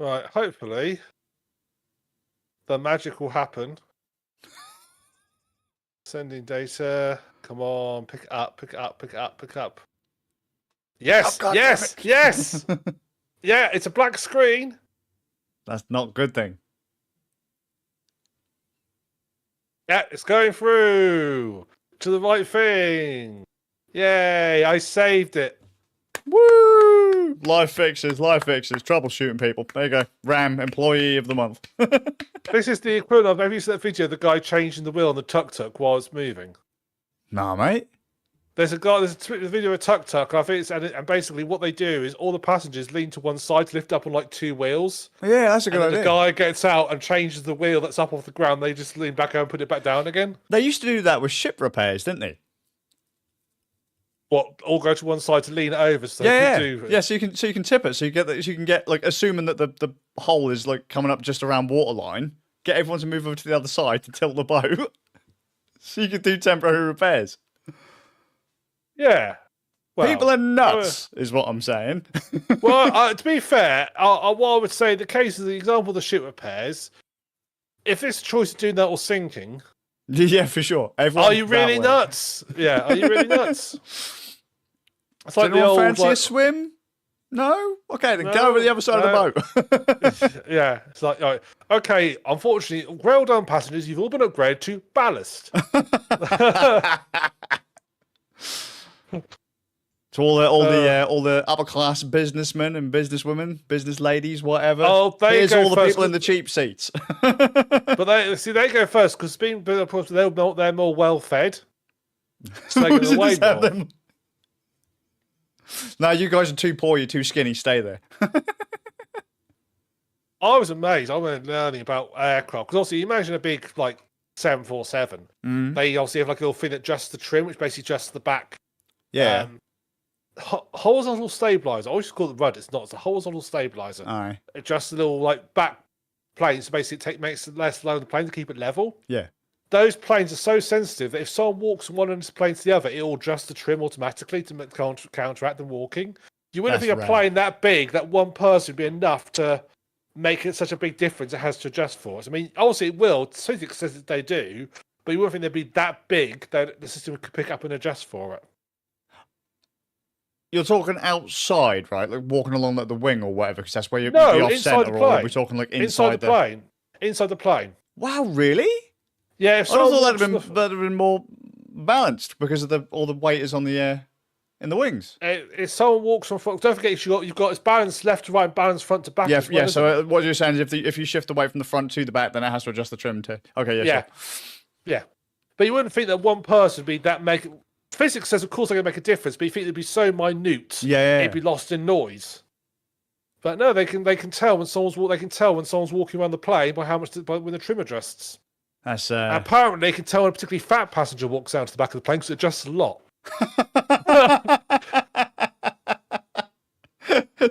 Right, hopefully the magic will happen. Sending data. Come on, pick it up, pick it up, pick it up, pick it up. Yes, Oh, yes, yes. Yeah, it's a black screen. That's not a good thing. Yeah, it's going through to the right thing. Yay, I saved it. Woo! Live fixes, troubleshooting people. There you go. RAM Employee of the Month. This is the equivalent of, have you seen that video of the guy changing the wheel on the TukTuk while it's moving? Nah, mate. There's a video of TukTuk, I think it's, and basically what they do is all the passengers lean to one side to lift up on like two wheels. Yeah, that's a good idea. The guy gets out and changes the wheel that's up off the ground. They just lean back out and put it back down again. They used to do that with ship repairs, didn't they? What? All go to one side to lean it over. So yeah. So you can tip it. So you can get like, assuming that the hole is like coming up just around waterline. Get everyone to move over to the other side to tilt the boat, so you can do temporary repairs. Yeah. Well, people are nuts, is what I'm saying. Well, to be fair, what I would say, the case of the example of the ship repairs, if it's a choice of doing that or sinking, yeah, for sure. Are you really nuts? Yeah, are you really nuts? It's like the old fancy a swim. No? Okay, then go over the other side of the boat. Yeah, it's like, right, okay, unfortunately, well done, passengers, you've all been upgraded to ballast. To all the upper class businessmen and businesswomen, business ladies, whatever. Oh, here's all the people in the cheap seats. But they go first because they're more well fed. So they get away more. No, you guys are too poor. You're too skinny. Stay there. I was amazed. I went learning about aircraft because obviously, you imagine a big like 747. They obviously have like a little thing that adjusts the trim, which basically adjusts the back. Yeah. Horizontal stabilizer. I always call it rudder. It's not. It's a horizontal stabilizer. Aye. It adjusts the little like back planes. So basically, makes it less low on the plane to keep it level. Yeah. Those planes are so sensitive that if someone walks from one end of the plane to the other, it will adjust the trim automatically to counteract them walking. You wouldn't think a plane that big, that one person would be enough to make it such a big difference it has to adjust for us. I mean, obviously it will, to some extent they do, but you wouldn't think they'd be that big that the system could pick up and adjust for it. You're talking outside, right? Like walking along like the wing or whatever, because that's where you're no, off inside center, the plane. or we're talking like inside the plane. Inside the plane. Wow, really? Yeah, I thought that'd have been more balanced because of all the weight is on the in the wings. If someone walks on front, don't forget you've got it's balanced left to right, balanced front to back. Yeah, as well, So what you're saying is if you shift away from the front to the back, then it has to adjust the trim too. Okay, yeah, sure. But you wouldn't think that one person would be that make. Physics says, of course, they're going to make a difference, but you think it'd be so minute, it'd be lost in noise. But no, they can tell when someone's walking around the plane by how much when the trim adjusts. That's apparently, they can tell when a particularly fat passenger walks out to the back of the plane because it adjusts a lot.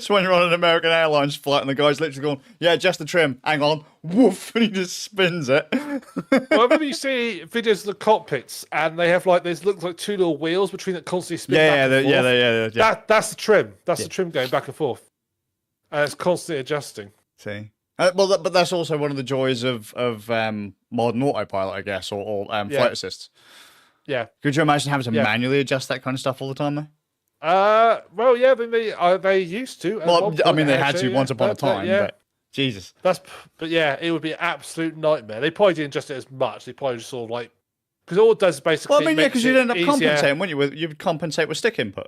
So when you're on an American Airlines flight and the guy's literally going, yeah, adjust the trim, hang on, woof, and he just spins it. Well, whenever you see videos of the cockpits and they have like this, looks like two little wheels between that constantly spin back and forth. Yeah. That's the trim. That's the trim going back and forth, and it's constantly adjusting. See, but that's also one of the joys of modern autopilot, I guess, or flight assists. Yeah. Could you imagine having to manually adjust that kind of stuff all the time, though? Well, yeah, they used to. Well, I mean, they had to once upon a time, but Jesus. But yeah, it would be an absolute nightmare. They probably didn't adjust it as much. They probably just sort of like, because all it does is basically. Well, I mean, yeah, because you'd end up compensating, wouldn't you? You'd compensate with stick input.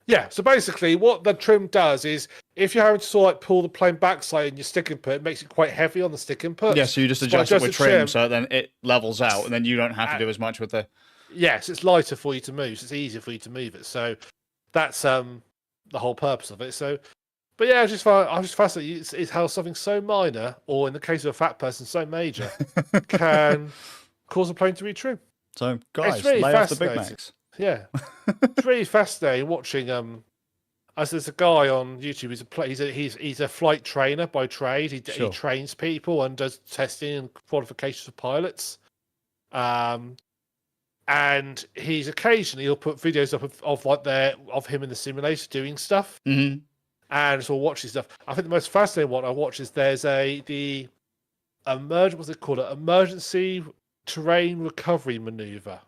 Yeah, so basically, what the trim does is, if you're having to sort of like pull the plane back slightly in your stick input, it makes it quite heavy on the stick input. Yeah, so you just adjust it with trim, so then it levels out, and then you don't have to do as much with the. Yes, it's lighter for you to move. So it's easier for you to move it. So that's the whole purpose of it. So, but yeah, I was just fascinated. It's how something so minor, or in the case of a fat person, so major, can cause a plane to be trim. So, guys, it's really lay off the Big Macs. Yeah, it's really fascinating watching. As there's a guy on YouTube. He's a flight trainer by trade. He trains people and does testing and qualifications for pilots. And he'll put videos up of him in the simulator doing stuff. Mm-hmm. and sort of watching stuff. I think the most fascinating one I watch is there's what's it called? An emergency terrain recovery maneuver.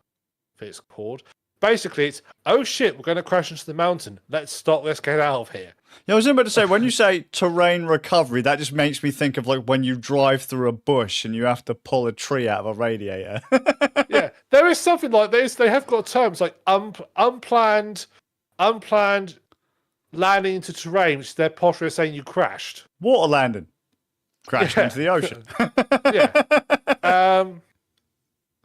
If it's called. Basically, it's oh shit, we're going to crash into the mountain. Let's stop. Let's get out of here. Yeah, I was about to say, when you say terrain recovery, that just makes me think of like when you drive through a bush and you have to pull a tree out of a radiator. Yeah, there is something like this. They have got terms like unplanned landing into terrain, which their posh way of saying you crashed. Water landing. Crashing into the ocean. Yeah.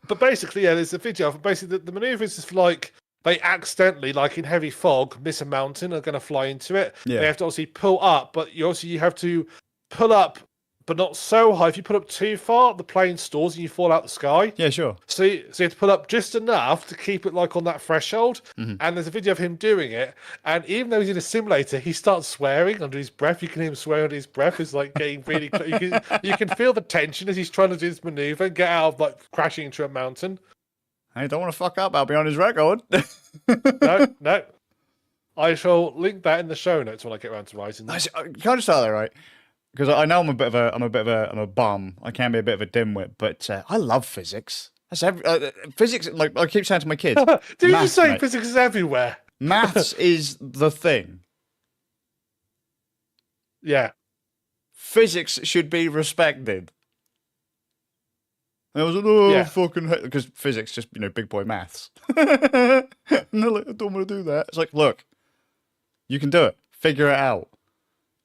But basically, yeah, there's a video of basically the maneuver is just like they accidentally, like in heavy fog, miss a mountain, are going to fly into it. Yeah. They have to obviously pull up, but you have to pull up, but not so high. If you put up too far, the plane stalls and you fall out the sky. Yeah, sure. So you have to pull up just enough to keep it like on that threshold. Mm-hmm. And there's a video of him doing it. And even though he's in a simulator, he starts swearing under his breath. You can hear him swearing under his breath. It's like getting really close. You can feel the tension as he's trying to do this maneuver and get out of like crashing into a mountain. I don't want to fuck up. I'll be on his record. No. I shall link that in the show notes when I get around to writing them. Can I just start there, right? Because I know I'm a bum. I can be a bit of a dimwit, but I love physics. That's physics. Like I keep saying to my kids, Did you maths, just say mate. physics is everywhere? Maths is the thing. Yeah. Physics should be respected. And I was like, oh, Yeah. fucking hell. Because physics just, big boy maths. And they're like, I don't want to do that. It's like, look, you can do it. Figure it out.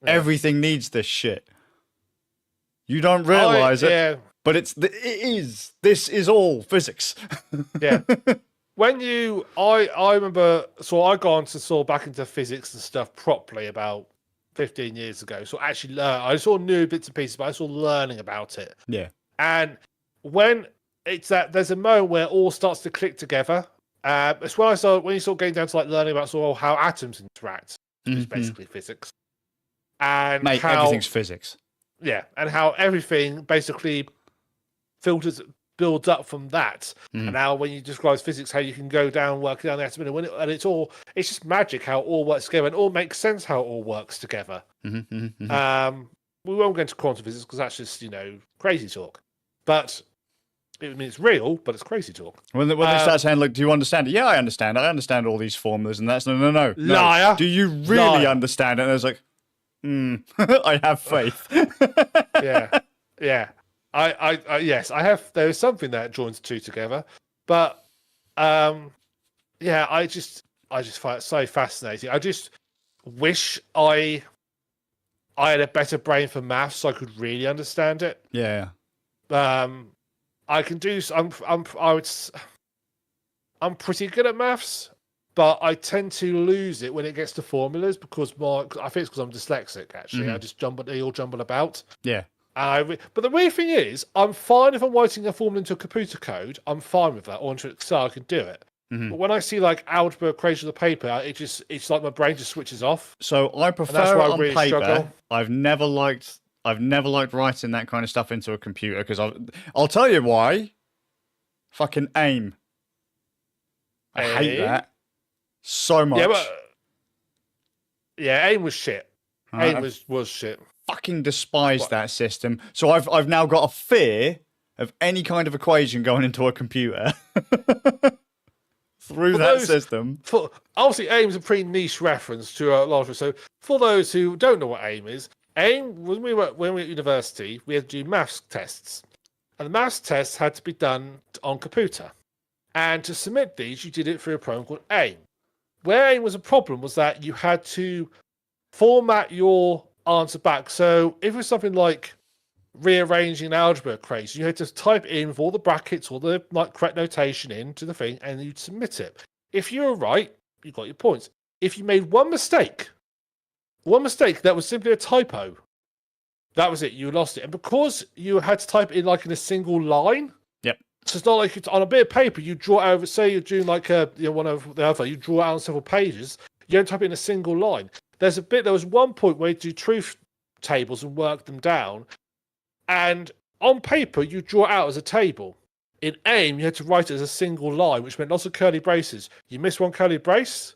Yeah. Everything needs this shit. You don't realise it, but it is. This is all physics. Yeah. When I remember, so I got on to back into physics and stuff properly about 15 years ago. So actually I knew bits and pieces, but I was learning about it. Yeah. And when there's a moment where it all starts to click together. It's when you start getting down to like learning about how atoms interact, which is basically physics. And mate, everything's physics. Yeah, and how everything basically builds up from that. And now when you describe physics, how you can go down, work down the atom, and it's just magic how it all works together, and it all makes sense how it all works together. We won't go into quantum physics because that's just crazy talk. But it's real, but it's crazy talk. When they start saying, "Look, do you understand it?" Yeah, I understand. I understand all these formulas, and that's no. Liar. Do you really understand it? And I was like, I have faith. Yeah. I yes, I have. There is something that joins the two together, but I just find it so fascinating. I just wish I had a better brain for maths so I could really understand it. Yeah. I can do. I'm pretty good at maths, but I tend to lose it when it gets to formulas because I think it's because I'm dyslexic. Actually, I just jumble about. Yeah. But the weird thing is, I'm fine if I'm writing a formula into a computer code. I'm fine with that, or into Excel, I can do it. But when I see like algebra equations on the paper, it's like my brain just switches off. So I prefer it on paper. Struggle. I've never liked writing that kind of stuff into a computer because I'll tell you why. Fucking AIM. I hate that so much. AIM was shit. AIM was shit. Fucking despise that system. So I've now got a fear of any kind of equation going into a computer through that system. Obviously, AIM is a pretty niche reference to a lot of it. So for those who don't know what AIM is, when we were at university, we had to do maths tests. And the maths tests had to be done on computer. And to submit these, you did it through a program called AIM. Where AIM was a problem was that you had to format your answer back. So if it was something like rearranging an algebra equation, you had to type in with all the brackets, all the correct notation into the thing, and you'd submit it. If you were right, you got your points. If you made one mistake that was simply a typo, that was it. You lost it. And because you had to type in in a single line, so it's not like on a bit of paper you draw it over. Say you're doing one over the other, you draw it out on several pages. You don't type it in a single line. There was one point where you do truth tables and work them down, and on paper you draw it out as a table. In AIM, you had to write it as a single line, which meant lots of curly braces. You miss one curly brace,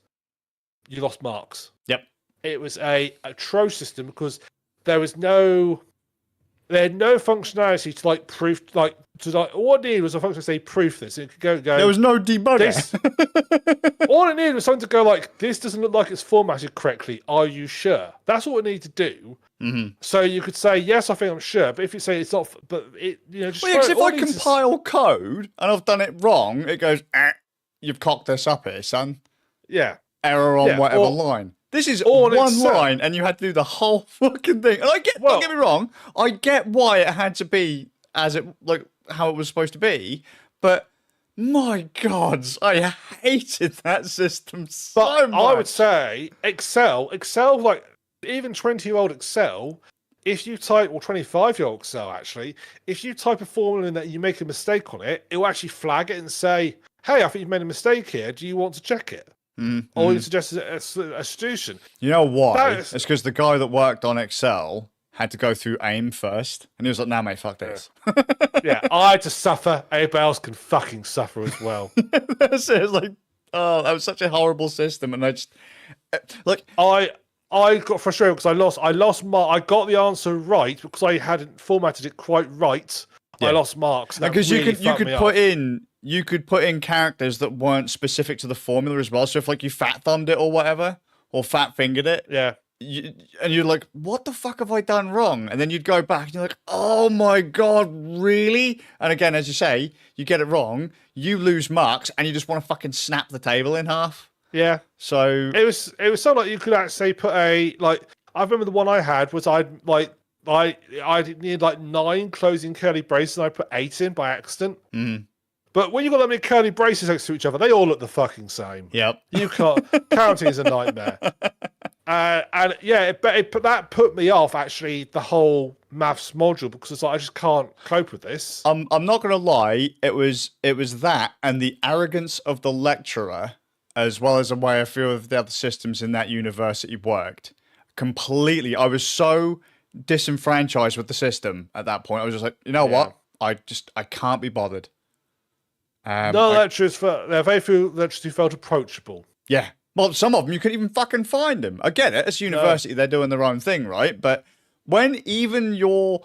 you lost marks. Yep. it was a troll system because there was no. They had no functionality to like proof, like to like. All it needed was a function to say proof this. It could go. There was no debugger. All it needed was something to go like, this doesn't look like it's formatted correctly. Are you sure? That's all it needed to do. Mm-hmm. So you could say yes, I think I'm sure. But if you say it's not, but it just. Well, yeah, if I compile code and I've done it wrong, it goes, "You've cocked this up here, son." Yeah. Error on whatever line. This is one line, and you had to do the whole fucking thing. And I get, don't get me wrong, I get why it had to be as it, like, how it was supposed to be, but my God, I hated that system so much. I would say Excel, like, even 20-year-old Excel, if you type, or 25-year-old Excel, actually, if you type a formula in that you make a mistake on it, it will actually flag it and say, hey, I think you've made a mistake here. Do you want to check it? Mm-hmm. Or you suggest a solution. You know why? It's because the guy that worked on Excel had to go through AIM first, and he was like, "Nah, mate, fuck this." Yeah, I had to suffer. Anybody else can fucking suffer as well. That's it. It's like, oh, that was such a horrible system, and I just like I got frustrated because I lost mark. I got the answer right because I hadn't formatted it quite right. Yeah. I lost marks because you could put in characters that weren't specific to the formula as well. So if like you fat thumbed it or whatever, or fat fingered it, yeah, and you're like, what the fuck have I done wrong? And then you'd go back and you're like, oh my God, really? And again, as you say, you get it wrong, you lose marks, and you just want to fucking snap the table in half. Yeah. So it was so like you could actually put I remember the one I had was I needed like 9 closing curly braces and I put 8 in by accident. Mm. But when you got that many curly braces next to each other, they all look the fucking same. Yep. You can't. Counting is a nightmare. And yeah, that put me off actually the whole maths module because it's like I just can't cope with this. I'm not gonna lie, it was that and the arrogance of the lecturer, as well as the way a few of the other systems in that university worked. Completely, I was so disenfranchised with the system at that point. I was just like, you know what? I can't be bothered. Lecturers, very few lecturers who felt approachable. Yeah. Well, some of them you couldn't even fucking find them. I get it. It's university. They're doing their own thing, right? But when even your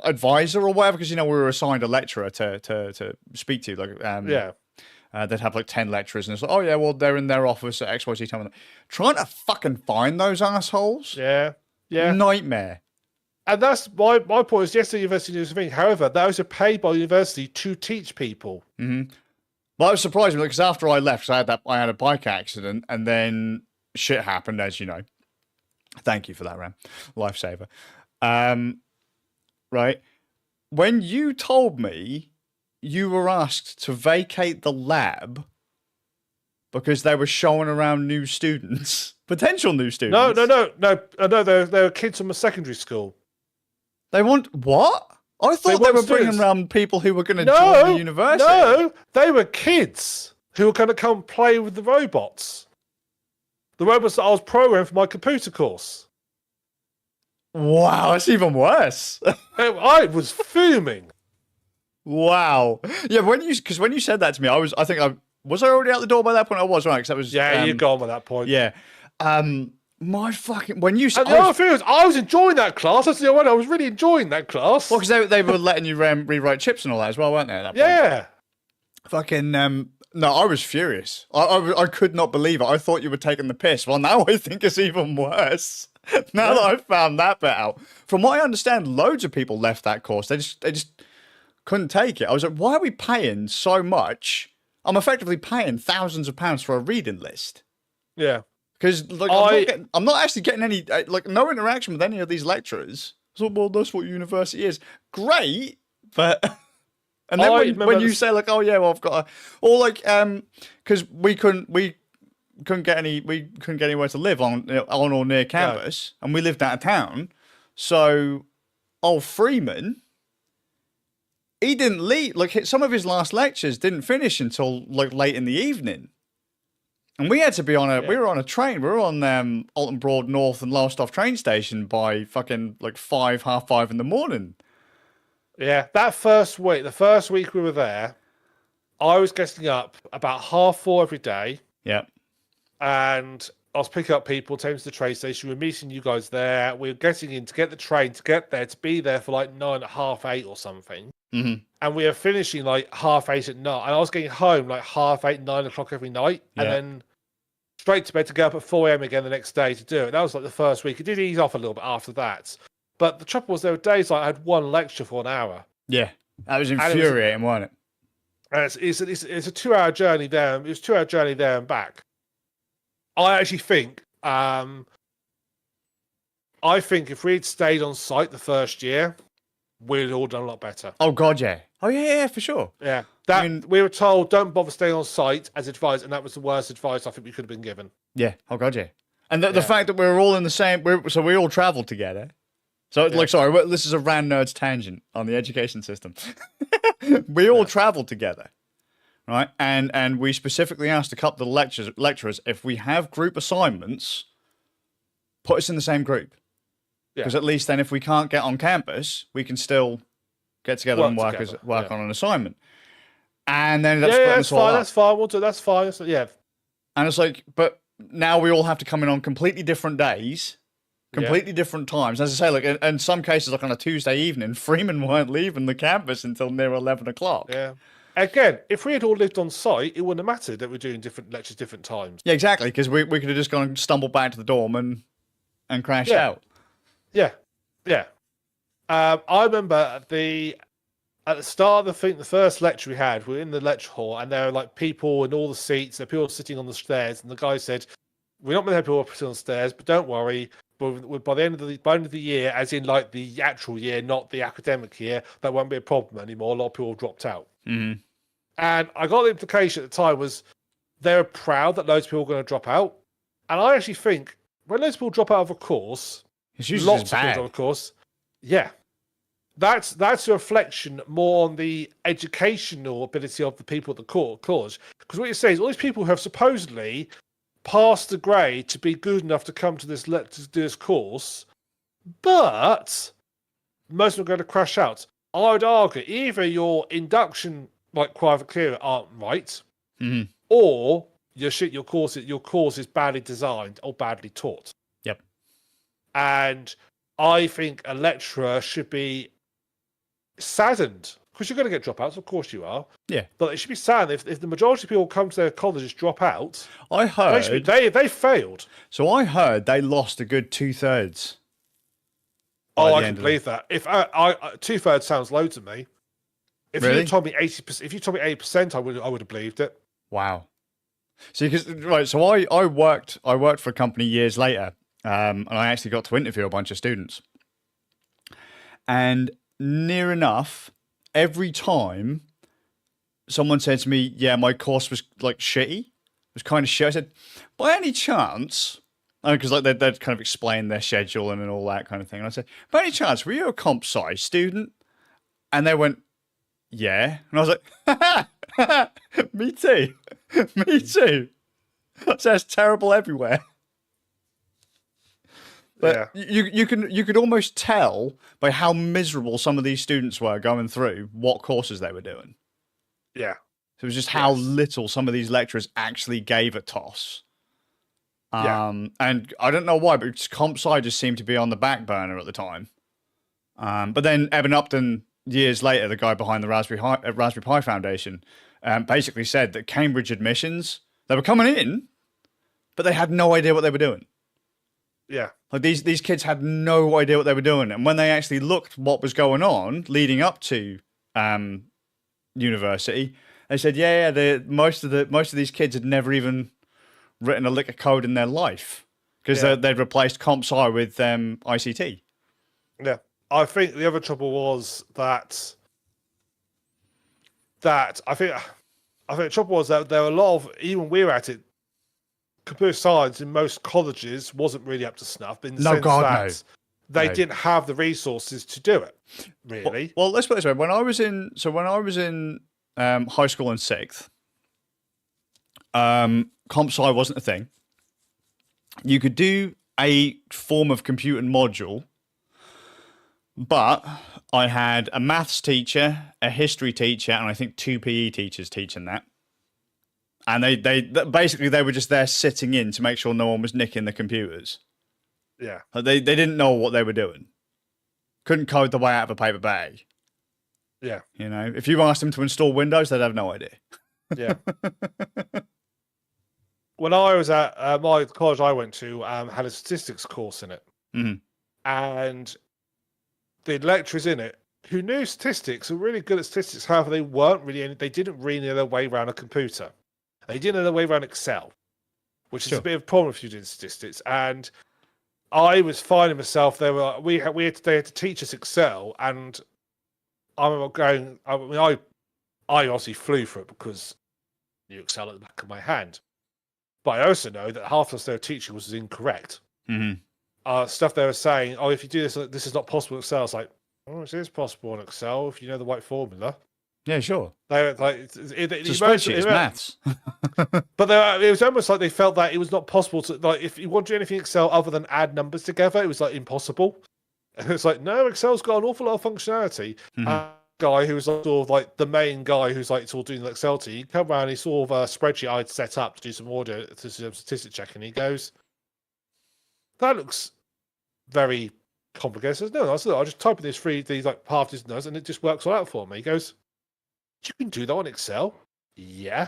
advisor or whatever, because, we were assigned a lecturer to speak to, they'd have like 10 lecturers and it's like, oh yeah, well, they're in their office at XYZ time. Trying to fucking find those assholes. Yeah. Yeah. Nightmare. And that's my point is, yes, the university does something. However, those are paid by the university to teach people. Mm-hmm. Well, it was surprising because after I left, I had a bike accident and then shit happened, as you know. Thank you for that, Ram. Lifesaver. Right. When you told me you were asked to vacate the lab because they were showing around new students, potential new students. No, they're kids from a secondary school. They want what? I thought they were bringing around people who were going to join the university. No, they were kids who were going to come play with the robots. The robots that I was programming for my computer course. Wow, that's even worse. I was fuming. Wow. Yeah, when you said that to me, was I already out the door by that point? I was, right? Because that was you're gone by that point. Yeah. My fucking when you. And the other thing was, I was enjoying that class. That's the one I was really enjoying that class. Well, because they were letting you rewrite chips and all that as well, weren't they? At that point? Yeah. Fucking no, I was furious. I could not believe it. I thought you were taking the piss. Well, now I think it's even worse. Now that I've found that bit out. From what I understand, loads of people left that course. They just couldn't take it. I was like, why are we paying so much? I'm effectively paying thousands of pounds for a reading list. Yeah. Because I'm not actually getting any no interaction with any of these lecturers. So well, that's what university is. Great, but and then when you say like, oh yeah, well I've got because we couldn't get anywhere to live on or near campus, and we lived out of town. So old Freeman, he didn't leave. Some of his last lectures didn't finish until late in the evening. And we had to be we were on a train. We were on Alton Broad North and Lowestoft train station by fucking 5:30 in the morning. Yeah, the first week we were there, I was getting up about 4:30 every day. Yeah. And I was picking up people, taking them to the train station. We were meeting you guys there. We were getting in to get the train to get there, to be there for like 9, half 8 or something. Mm-hmm. And we were finishing like 8:30 at night. And I was getting home like 8:30, 9 o'clock every night. Yeah. And then straight to bed to get up at 4 a.m. again the next day to do it. That was like the first week. It did ease off a little bit after that. But the trouble was, there were days like I had one lecture for an hour. Yeah, that was infuriating, wasn't it? And it's a 2-hour journey there. It was a 2-hour journey there and back. I actually think, if we'd stayed on site the first year, we'd all done a lot better. Oh God, yeah. Oh yeah, for sure. Yeah, we were told don't bother staying on site as advice, and that was the worst advice I think we could have been given. Yeah. Oh God, yeah. And the fact that we were all in the same, so we all travelled together. So sorry, this is a Rand Nerds tangent on the education system. We all travelled together, right? And we specifically asked a couple of lecturers if we have group assignments, put us in the same group. Because at least then if we can't get on campus, we can still get together and work on an assignment. And then that's fine. That's fine. We'll do. That's fine. Yeah. And it's like, but now we all have to come in on completely different days. Completely different times. As I say, like in some cases, like on a Tuesday evening, Freeman weren't leaving the campus until near 11 o'clock. Yeah. Again, if we had all lived on site, it wouldn't have mattered that we're doing different lectures, different times. Yeah, exactly. Because we could have just gone and stumbled back to the dorm and crashed out. Yeah. Yeah. I remember at the start of the first lecture we had, we were in the lecture hall, and there were like people in all the seats. There were people sitting on the stairs, and the guy said, "We're not going to have people sitting on the stairs, but don't worry. By the end of the year, as in like the actual year, not the academic year, that won't be a problem anymore. A lot of people have dropped out." Mm-hmm. And I got the implication at the time was they were proud that loads of people were going to drop out. And I actually think when loads of people drop out of a course, it's usually lots of people drop out of a course, that's a reflection more on the educational ability of the people at the course. Because what you're saying is all these people who have supposedly passed the grade to be good enough to come to do this course, but most of them are going to crash out. I would argue either your induction like criteria aren't right, or your course is badly designed or badly taught. Yep. And I think a lecturer should be saddened, because you're going to get dropouts, of course you are. Yeah. But it should be saddened if the majority of people come to their colleges drop out. I heard they failed. So I heard they lost a good 2/3. Oh, I can believe that. If 2/3 sounds low to me. If really? you told me 80%, if you told me 8%, I would have believed it. Wow. See, so I worked for a company years later, and I actually got to interview a bunch of students, and near enough every time someone said to me, "Yeah, my course was like shitty, it was kind of shit," I said, "By any chance?" Because like they'd kind of explain their schedule and all that kind of thing. And I said, "By any chance, were you a Comp Sci student?" And they went, "Yeah." And I was like, "Me too, me too." So it's terrible everywhere. But you could almost tell by how miserable some of these students were going through what courses they were doing. Yeah. So it was just how little some of these lecturers actually gave a toss. And I don't know why, but Comp Sci just seemed to be on the back burner at the time. But then Eben Upton, years later, the guy behind the Raspberry Pi Foundation, basically said that Cambridge admissions, they were coming in, but they had no idea what they were doing. Yeah. Like these kids had no idea what they were doing. And when they actually looked what was going on leading up to university, they said, most of these kids had never even written a lick of code in their life because they'd replaced Comp Sci with ICT. Yeah. I think the other trouble was that I think the trouble was that there were a lot of, even we were at it, computer science in most colleges wasn't really up to snuff. In the sense that they didn't have the resources to do it. Really. Well, let's put it this way: when I was in high school in 6th, Comp Sci wasn't a thing. You could do a form of computing module, but I had a maths teacher, a history teacher, and I think 2 PE teachers teaching that. And they basically they were just there sitting in to make sure no one was nicking the computers. Yeah. They didn't know what they were doing. Couldn't code the way out of a paper bag. Yeah. You know, if you asked them to install Windows, they'd have no idea. Yeah. When I was at my college I went to, had a statistics course in it. Mm-hmm. And the lecturers in it who knew statistics were really good at statistics. However, they didn't really know their way around a computer. They didn't know their way around Excel, which is a bit of a problem if you did statistics. And I was finding myself they had to teach us Excel, and I remember going. I mean, I obviously flew for it because I knew Excel at the back of my hand. But I also know that half the stuff they were teaching was incorrect. Mm-hmm. Stuff they were saying, oh, if you do this, this is not possible in Excel. It's like, oh, it is possible in Excel if you know the right formula. Yeah, sure. They like it's a spreadsheet, it's maths. But it was almost like they felt that it was not possible to, like, if you want to do anything in Excel other than add numbers together, it was like impossible. And it's like, no, Excel's got an awful lot of functionality. Mm-hmm. Guy who was like, sort of like the main guy who's like sort of doing the Excel team, he come around, he saw a spreadsheet I'd set up to do some audio, to do some statistic checking. He goes, that looks very complicated. I says, no, I just type in these like half these numbers and it just works all out for me. He goes, you can do that on Excel? Yeah.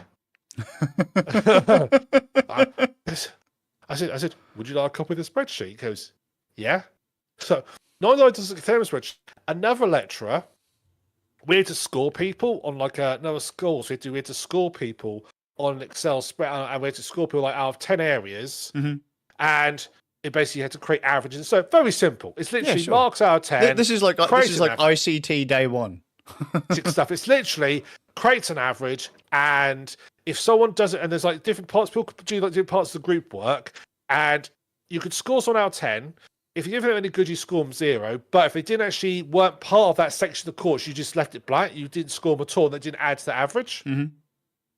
I said, would you like a copy of the spreadsheet? He goes, yeah. So not only does it contain a spreadsheet, another lecturer, we had to score people on like another score. So we had to score people on an Excel spread, and we had to score people like out of 10 areas, and it basically had to create averages. So very simple. It's literally marks out of 10. This is like ICT day one. Stuff. It's literally creates an average, and if someone does it, and there's like different parts, people could do like different parts of the group work, and you could score someone out of 10. If you give them any good, you score them 0. But if they weren't part of that section of the course, you just left it blank. You didn't score them at all, and that didn't add to the average. Mm-hmm.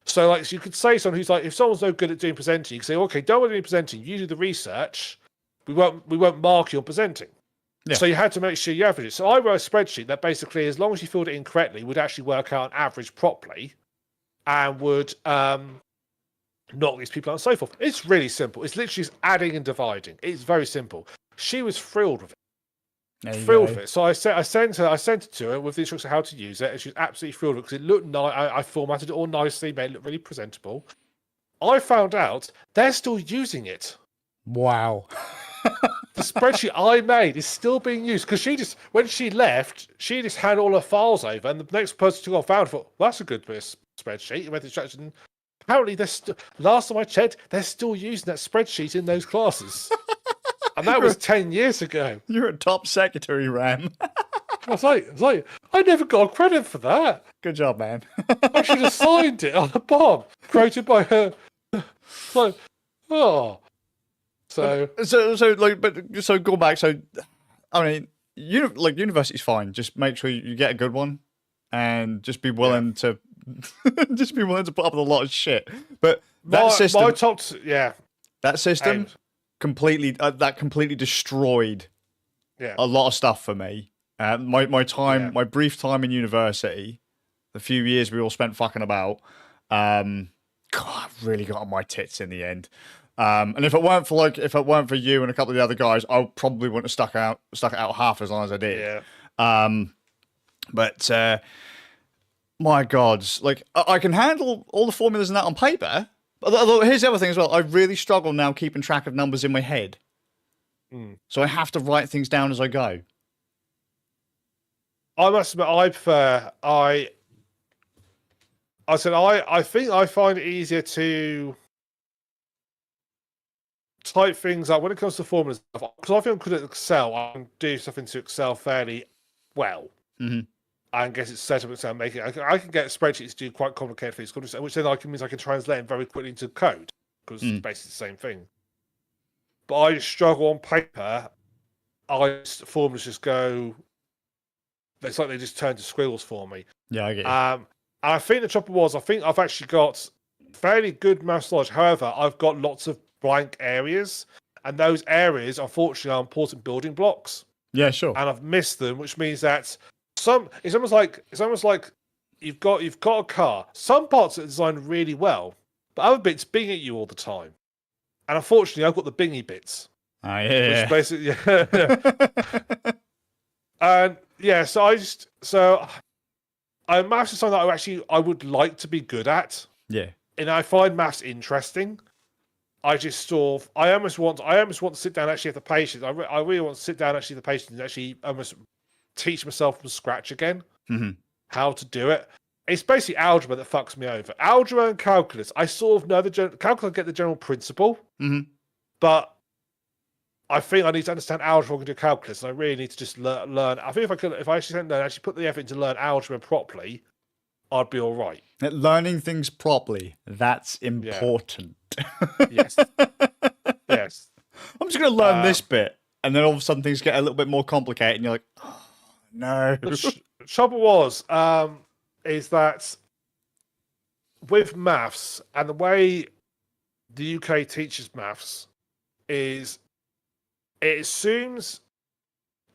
So, like, so you could say someone who's like, if someone's no good at doing presenting, you can say, okay, don't want to do presenting. You do the research. We won't mark you on presenting. Yeah. So you had to make sure you average it. So I wrote a spreadsheet that basically, as long as you filled it in correctly, would actually work out an average properly, and would knock these people out and so forth. It's really simple. It's literally just adding and dividing. It's very simple. She was thrilled with it. Thrilled with it. So I sent it to her with the instructions on how to use it, and she was absolutely thrilled with it because it looked nice. I formatted it all nicely, made it look really presentable. I found out they're still using it. Wow. The spreadsheet I made is still being used because when she left, she just had all her files over, and the next person to go found thought, well, that's a good spreadsheet. Went to instruction. Apparently, last time I checked, they're still using that spreadsheet in those classes. And that was 10 years ago. You're a top secretary, Ram. I was like, I never got credit for that. Good job, man. I should have signed it on a bomb created by her. Like, oh. So go back. So, I mean, university's fine. Just make sure you get a good one, and just be willing to put up with a lot of shit. But that system completely destroyed a lot of stuff for me. My brief time in university, the few years we all spent fucking about, God, I really got on my tits in the end. And if it weren't for you and a couple of the other guys, I probably wouldn't have stuck it out half as long as I did. Yeah. But my God, like I can handle all the formulas and that on paper. Although here's the other thing as well. I really struggle now keeping track of numbers in my head. So I have to write things down as I go. I must admit, I think I find it easier to type things up when it comes to formulas, because I think I'm good at Excel. I can do stuff into Excel fairly well. Mm-hmm. I can get it set up in Excel, make it. I can get spreadsheets to do quite complicated things, which then means I can translate them very quickly into code, because it's basically the same thing. But I struggle on paper. Formulas just go. It's like they just turn to squiggles for me. Yeah, I get it. And I think the trouble was, I think I've actually got fairly good maths knowledge. However, I've got lots of blank areas, and those areas, unfortunately, are important building blocks. Yeah, sure. And I've missed them, which means that it's almost like you've got a car. Some parts are designed really well, but other bits bing at you all the time. And unfortunately, I've got the bingy bits. Oh, yeah. Which basically, and yeah, maths is something that I would like to be good at. Yeah. And I find maths interesting. I almost want to sit down and actually have the patience. I really want to sit down and actually have the patience and actually almost teach myself from scratch again how to do it. It's basically algebra that fucks me over. Algebra and calculus. I sort of know calculus. I get the general principle, but I think I need to understand algebra and do calculus, and I really need to just learn. I think if I actually put the effort into learn algebra properly, I'd be all right. Learning things properly, that's important. Yes. Yes. I'm just going to learn this bit, and then all of a sudden things get a little bit more complicated, and you're like, oh, no. The trouble is that with maths, and the way the UK teaches maths is it assumes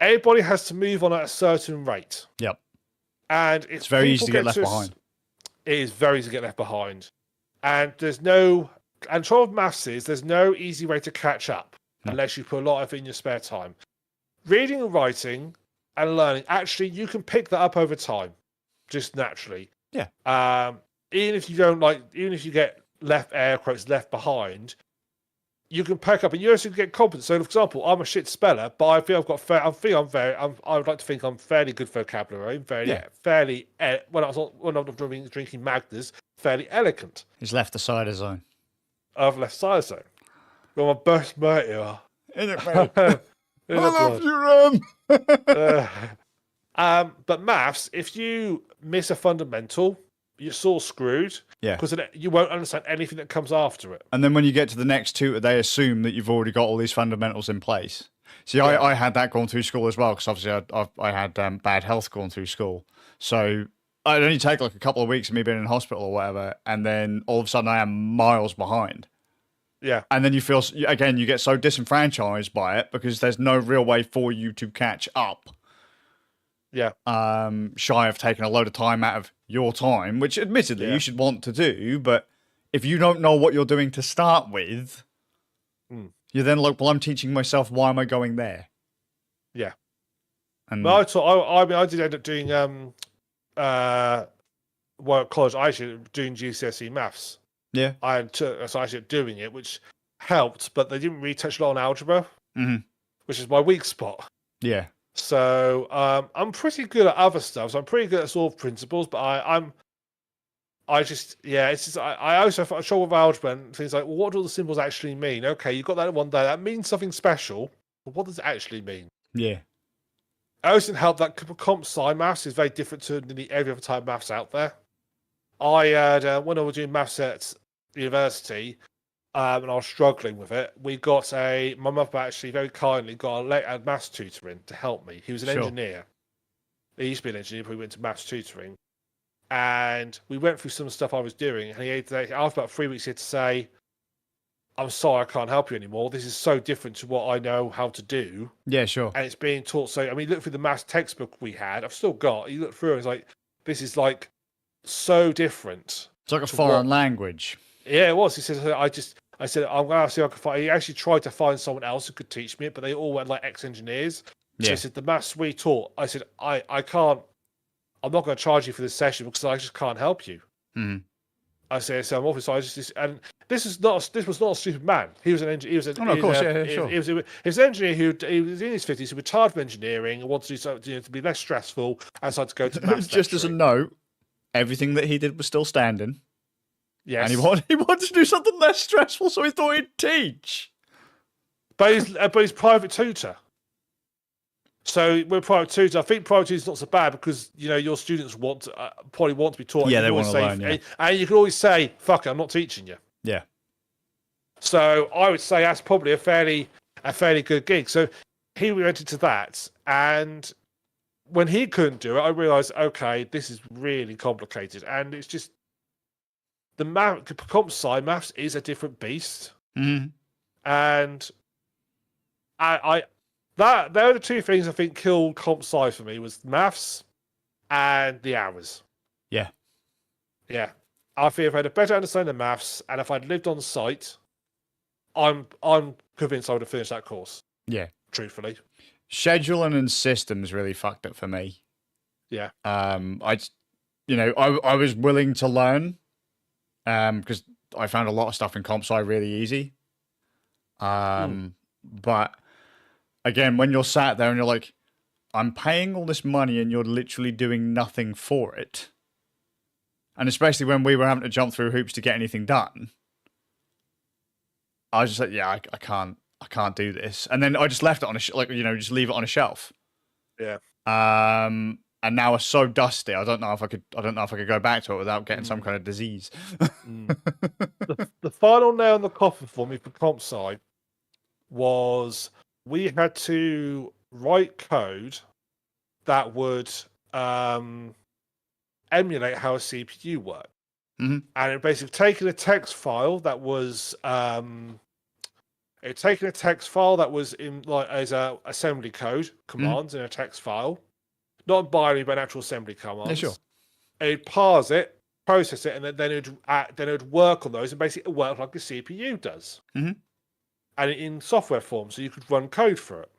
everybody has to move on at a certain rate. Yep. And it's very easy to get left behind. It is very easy to get left behind. And trouble with maths is there's no easy way to catch up unless you put a lot of it in your spare time. Reading and writing and learning, actually, you can pick that up over time, just naturally. Yeah. Even if you get air quotes left behind, you can pick up and you also get competent. So, for example, I'm a shit speller, but I feel I would like to think I'm fairly good vocabulary. Fairly. When I'm drinking Magners, fairly elegant. He's left the cider zone. I've left cider zone. You're my best mate, you are. In it, mate. I love you, but maths, if you miss a fundamental, you're sort of screwed. Yeah. Because you won't understand anything that comes after it. And then when you get to the next tutor, they assume that you've already got all these fundamentals in place. See, I had that going through school as well, because obviously I had bad health going through school. So I'd only take like a couple of weeks of me being in hospital or whatever, and then all of a sudden I am miles behind. Yeah. And then you feel, again, you get so disenfranchised by it because there's no real way for you to catch up. Yeah. Shy of taking a load of time out of your time, which admittedly you should want to do, but if you don't know what you're doing to start with, you're then like, well, I'm teaching myself, why am I going there? Yeah. And I did end up doing at college, I actually doing GCSE maths. Yeah. So I actually doing it, which helped, but they didn't really touch a lot on algebra, which is my weak spot. Yeah. So I'm pretty good at other stuff. So I'm pretty good at sort of principles, but I also have trouble with algebra and things like, well, what do all the symbols actually mean? Okay, you got that one day. That means something special. But what does it actually mean? Yeah. I also didn't help that Comp Sci maths is very different to nearly every other type of maths out there. I had, when I was doing maths at university, and I was struggling with it, my mother actually very kindly got a maths tutor in to help me. He was an engineer. He used to be an engineer, but he went to maths tutoring. And we went through some stuff I was doing, and after about 3 weeks, he had to say, I'm sorry, I can't help you anymore. This is so different to what I know how to do. Yeah, sure. And it's being taught. So, I mean, look through the maths textbook we had. I've still got. You look through it, it's like, this is like so different. It's like a foreign language. Yeah, it was. He said, I said, I'm going to see if I can find. He actually tried to find someone else who could teach me it, but they all were like ex-engineers. So he said, the maths we taught, I said, I can't, I'm not going to charge you for this session because I just can't help you. I said, so I'm obviously, and this was not a stupid man. He was an engineer. He was an engineer he was in his 50s, who retired from engineering and wanted to do something to be less stressful and decided to go to maths. Just as a note, everything that he did was still standing. Yes. And he wanted to do something less stressful, so he thought he'd teach. But he's private tutor. So we're private tutor. I think private tutor is not so bad because your students probably want to be taught. Yeah, they want to learn. Yeah. And you can always say, "Fuck it, I'm not teaching you." Yeah. So I would say that's probably a fairly good gig. So he went into that, and when he couldn't do it, I realised, okay, this is really complicated, and it's just the Comp Sci maths is a different beast, and they're the two things I think killed Comp Sci for me was maths and the hours. Yeah. Yeah. I feel if I had a better understanding of maths, and if I'd lived on site, I'm convinced I would have finished that course. Yeah. Truthfully. Scheduling and systems really fucked it for me. Yeah. I was willing to learn, because I found a lot of stuff in Comp Sci really easy. But again, when you're sat there and you're like, I'm paying all this money and you're literally doing nothing for it. And especially when we were having to jump through hoops to get anything done, I was just like, yeah, I can't do this. And then I just left it on just leave it on a shelf. Yeah. And now it's so dusty. I don't know if I could go back to it without getting some kind of disease. The final nail in the coffin for me for Comp Sci was we had to write code that would emulate how a CPU worked. Mm-hmm. And it basically taken a text file that was in like as a assembly code commands in a text file, not binary but actual assembly commands. Yeah, sure. It'd parse it, process it, and then it'd work on those, and basically it worked like a CPU does, and in software form, so you could run code for it.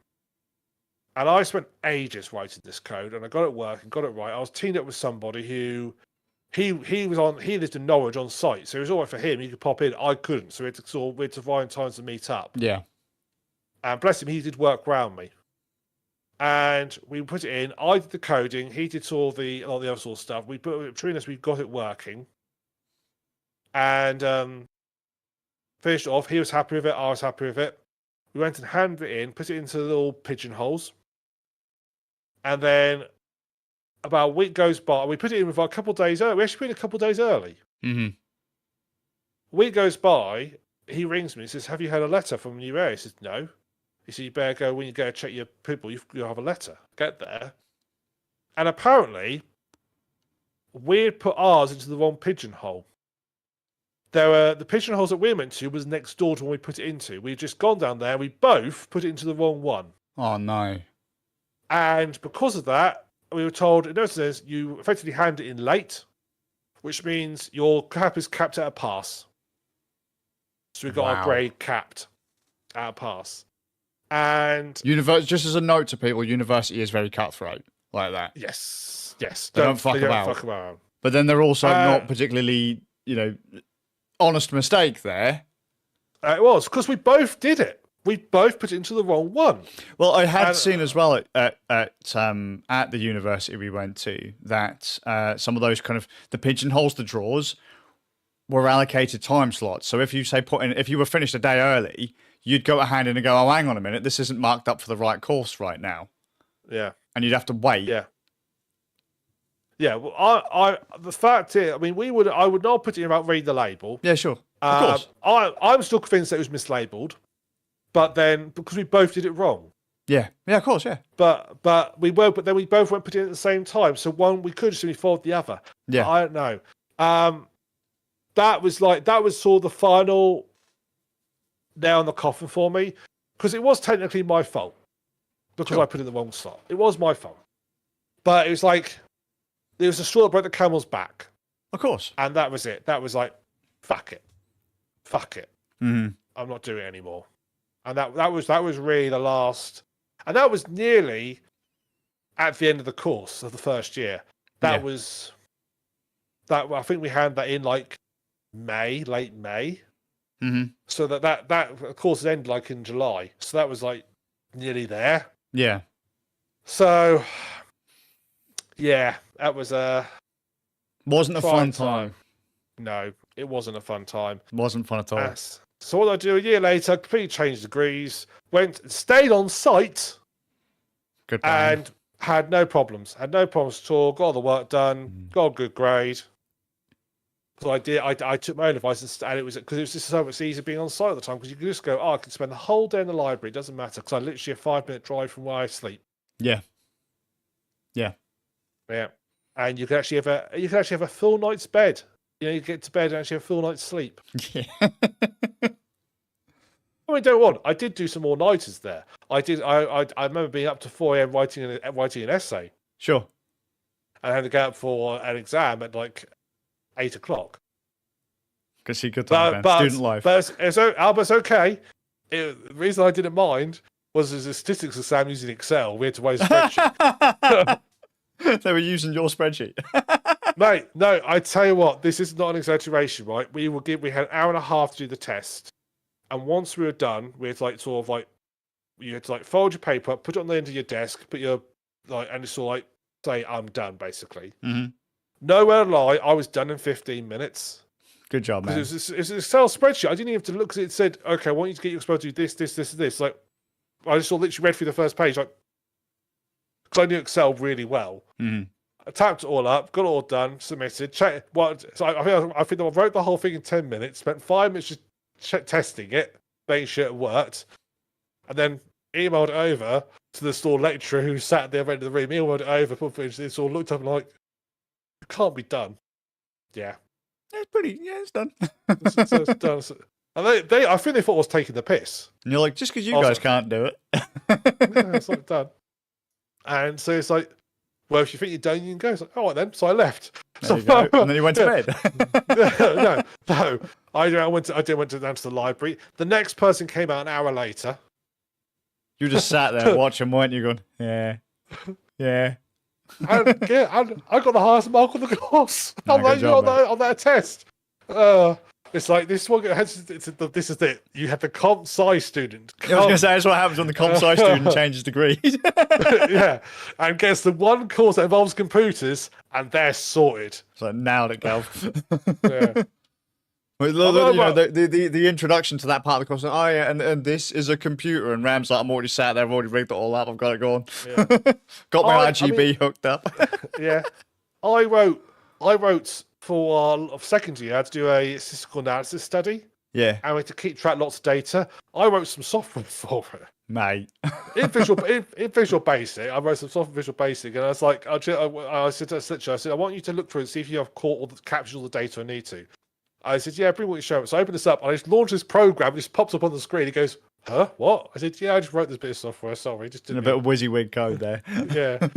And I spent ages writing this code, and I got it working, got it right. I was teamed up with somebody who he lived in Norwich on site, so it was all right for him. He could pop in, I couldn't, so we had to find times to meet up. Yeah. And bless him, he did work around me. And we put it in. I did the coding. He did all the other sort of stuff. Between us, we got it working. And finished it off. He was happy with it. I was happy with it. We went and handed it in, put it into the little pigeonholes. And then about a week goes by. We put it in with a couple of days early. We actually put it in a couple of days early. Mm-hmm. A week goes by. He rings me and says, "Have you had a letter from New Air?" He says, "No." He said, "You better go when you go check your people. You'll have a letter." Get there. And apparently, we'd put ours into the wrong pigeonhole. The pigeonholes that we went to was next door to when we put it into. We'd just gone down there. We both put it into the wrong one. Oh, no. And because of that, we were told, it says you effectively hand it in late, which means your cap is capped at a pass. So we got our grade capped at a pass. And just as a note to people, university is very cutthroat like that. Yes. They don't fuck about. But then they're also not particularly, honest mistake there. It was because we both did it. We both put it into the wrong one. Well, I had seen as well at the university we went to that some of those kind of the pigeonholes, the drawers, were allocated time slots. So if you say if you were finished a day early, you'd go a hand in and go, "Oh, hang on a minute, this isn't marked up for the right course right now." Yeah, and you'd have to wait. Yeah. Well, the fact is, I mean, I would not put it in about reading the label. Yeah, sure. Of course. I'm still convinced that it was mislabeled, but then because we both did it wrong. Yeah, of course, yeah. But then we both went put it in at the same time. So one we could just simply fold the other. Yeah, but I don't know. That was sort of the final nail in the coffin for me, because it was technically my fault because I put it in the wrong slot. It was my fault, but it was like there was a straw that broke the camel's back. Of course, and that was it. That was like, fuck it. Mm-hmm. I'm not doing it anymore. And that was really the last, and that was nearly at the end of the course of the first year. That was that. I think we had that in like late May. Mm-hmm. So that course ended like in July. So that was like nearly there. Yeah. So yeah, that was wasn't a fun time. No, it wasn't a fun time. It wasn't fun at all. So what did I do a year later? Completely changed degrees. Stayed on site. Good plan. And had no problems. Had no problems at all. Got all the work done. Got a good grade. So I did. I took my own advice, and it was because it was just so much easier being on site at the time, because you could just go, I can spend the whole day in the library. It doesn't matter, because I literally a 5-minute drive from where I sleep. Yeah. And you can actually have a full night's bed. You get to bed and actually have a full night's sleep. Yeah. I mean, don't want. I did do some more nighters there. I did. I remember being up to 4 a.m. writing an essay. Sure. And I had to get up for an exam at like 8 o'clock. Because she good time, man. Student life. But it's okay. The reason I didn't mind was as a statistics exam using Excel. We had to write a spreadsheet. They were using your spreadsheet. Mate, no, I tell you what, this is not an exaggeration, right? We had an hour and a half to do the test. And once we were done, we had to you had to fold your paper, put it on the end of your desk, put your and it's all say I'm done, basically. Mm-hmm. Nowhere to lie, I was done in 15 minutes. Good job, man. It was an Excel spreadsheet. I didn't even have to look because it said, okay, I want you to get your exposed to do this. Like, I just literally read through the first page, because I knew Excel really well. Mm-hmm. I typed it all up, got it all done, submitted. So I think I wrote the whole thing in 10 minutes, spent 5 minutes just testing it, making sure it worked, and then emailed it over to the store lecturer who sat at the other end of the room, emailed it over, it's all looked up and it can't be done. Yeah. It's done. It's done. And I think they thought I was taking the piss. And you're like, just because you guys can't do it. Yeah, it's done. And so it's like, well, if you think you're done, you can go. It's like, all right then. So I left. There you go. And then you went to bed. No. I went down to the library. The next person came out an hour later. You just sat there watching, weren't you? Going, yeah. And I got the highest mark on the course on that test. It's like this one. This is it. You had the Comp Sci student. I was going to say that's what happens when the Comp Sci student changes degrees. Yeah, and gets the one course that involves computers, and they're sorted. It's like nailed it, Gal. Yeah. The introduction to that part of the course. Oh yeah, and this is a computer, and Ram's like, I'm already sat there. I've already rigged it all up. I've got it going. Yeah. Got my RGB hooked up. Yeah, I wrote for our second year. I had to do a statistical analysis study. Yeah, and we had to keep track lots of data. I wrote some software for it, mate. in Visual Basic, I wrote some software in Visual Basic, and I was like, I said, I want you to look through and see if you have captured all the data I need to. I said, yeah, bring what you show. So I opened this up, and I just launched this program. It just pops up on the screen. It goes, huh? What? I said, yeah, I just wrote this bit of software. Sorry, just didn't. A bit of WYSIWYG code there. Yeah.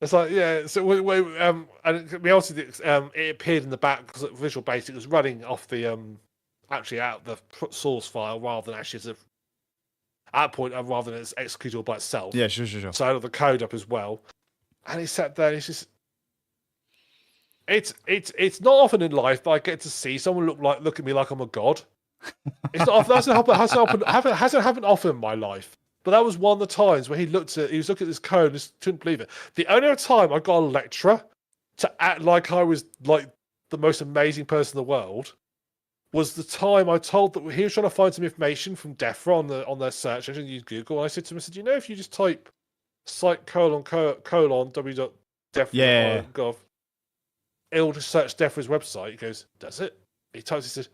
It's like, yeah. So and we also it appeared in the back because Visual Basic was running off the actually out the source file rather than actually rather than it's executable by itself. Yeah, sure. So I had the code up as well, and he sat there. And it's just. It's not often in life that I get to see someone look at me like I'm a god. It's not often, hasn't happened often in my life. But that was one of the times where he was looking at this code and just couldn't believe it. The only other time I got a lecturer to act like I was like the most amazing person in the world was the time I told that he was trying to find some information from DEFRA on their search engine, use Google. And I said to him, you know, if you just type site : www.defra.gov, it'll just search DEFRA's website. He goes, does it? He types, he says,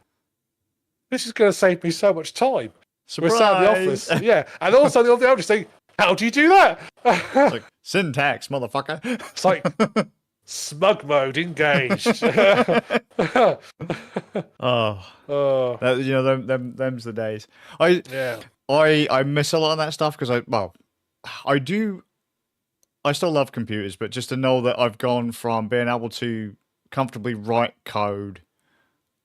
this is going to save me so much time. Surprise! We're sat in the office. Yeah. And also the other just saying, how do you do that? It's like, syntax, motherfucker. It's like, smug mode engaged. Them's the days. I miss a lot of that stuff because I still love computers, but just to know that I've gone from being able to comfortably write code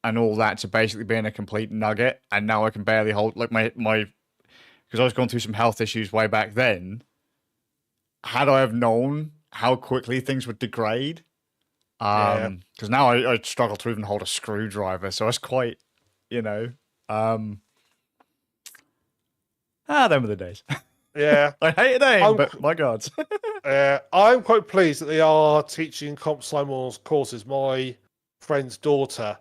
and all that to basically being a complete nugget, and now I can barely hold like my because I was going through some health issues way back then. Had I have known how quickly things would degrade, because now I struggle to even hold a screwdriver, so it's quite, them were the days. Yeah, I hate a name, but my God. I'm quite pleased that they are teaching Comp Sci courses. My friend's daughter,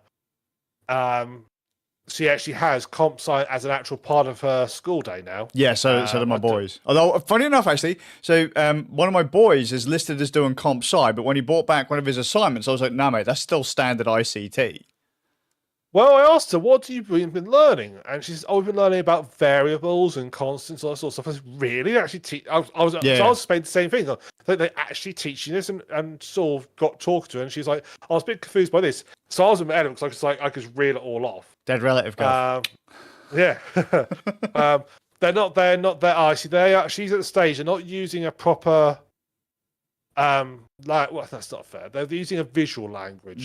she actually has Comp Sci as an actual part of her school day now. Yeah, so do my boys. Although, funny enough, actually, so one of my boys is listed as doing Comp Sci, but when he brought back one of his assignments, I was like, nah, mate, that's still standard ICT. Well, I asked her, what have you been learning? And she says, we've been learning about variables and constants, all that sort of stuff. I said, really? Actually, I was saying the same thing. They actually teaching this and sort of got talking to her, and she's like, I was a bit confused by this. So I was with Adam because I could reel it all off. Dead relative guy. Yeah. They're not there. She's at the stage, they're not using a proper that's not fair. They're using a visual language.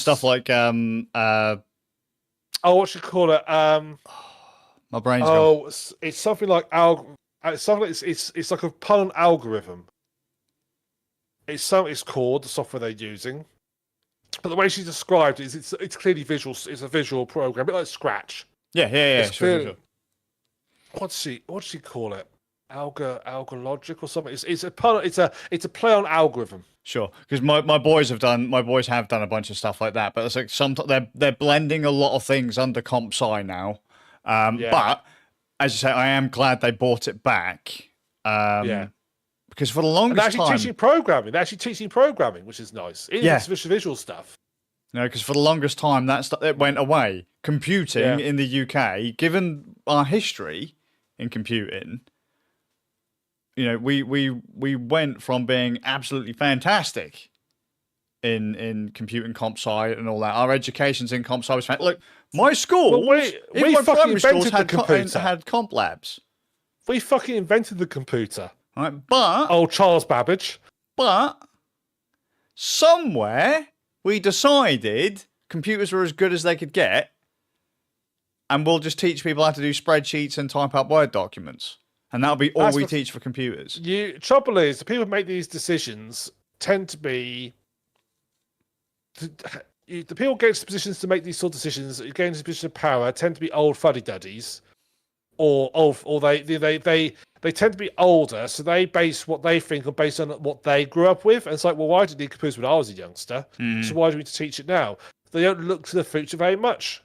Stuff like what you call it? My brain's gone. It's something like It's something. It's like a pun algorithm. It's called the software they're using, but the way she described it is it's clearly visual. It's a visual program, a bit like Scratch. Yeah. Sure. What's she call it? Alga logic or something. It's a pun. It's a play on algorithm. Sure, because my boys have done a bunch of stuff like that, but it's like they're blending a lot of things under Comp Sci now. But as you say, I am glad they brought it back. Because for the longest time, they're actually teaching programming, which is nice. It's visual stuff. No, because for the longest time it went away. Computing in the UK, given our history in computing, we went from being absolutely fantastic in computing Comp Sci and all that. Our education's in Comp Sci was fantastic. Look, my school, we fucking invented the computer. Had comp labs. We fucking invented the computer. Right, but old Charles Babbage. But somewhere we decided computers were as good as they could get, and we'll just teach people how to do spreadsheets and type up Word documents. And that'll be all we teach for computers. Trouble is, the people who make these decisions tend to be the people get into positions to make these sort of decisions, get into positions of power, tend to be old fuddy-duddies, or they tend to be older, so they base what they think based on what they grew up with. And it's like, well, why did you need computers when I was a youngster? So why do we need to teach it now? They don't look to the future very much,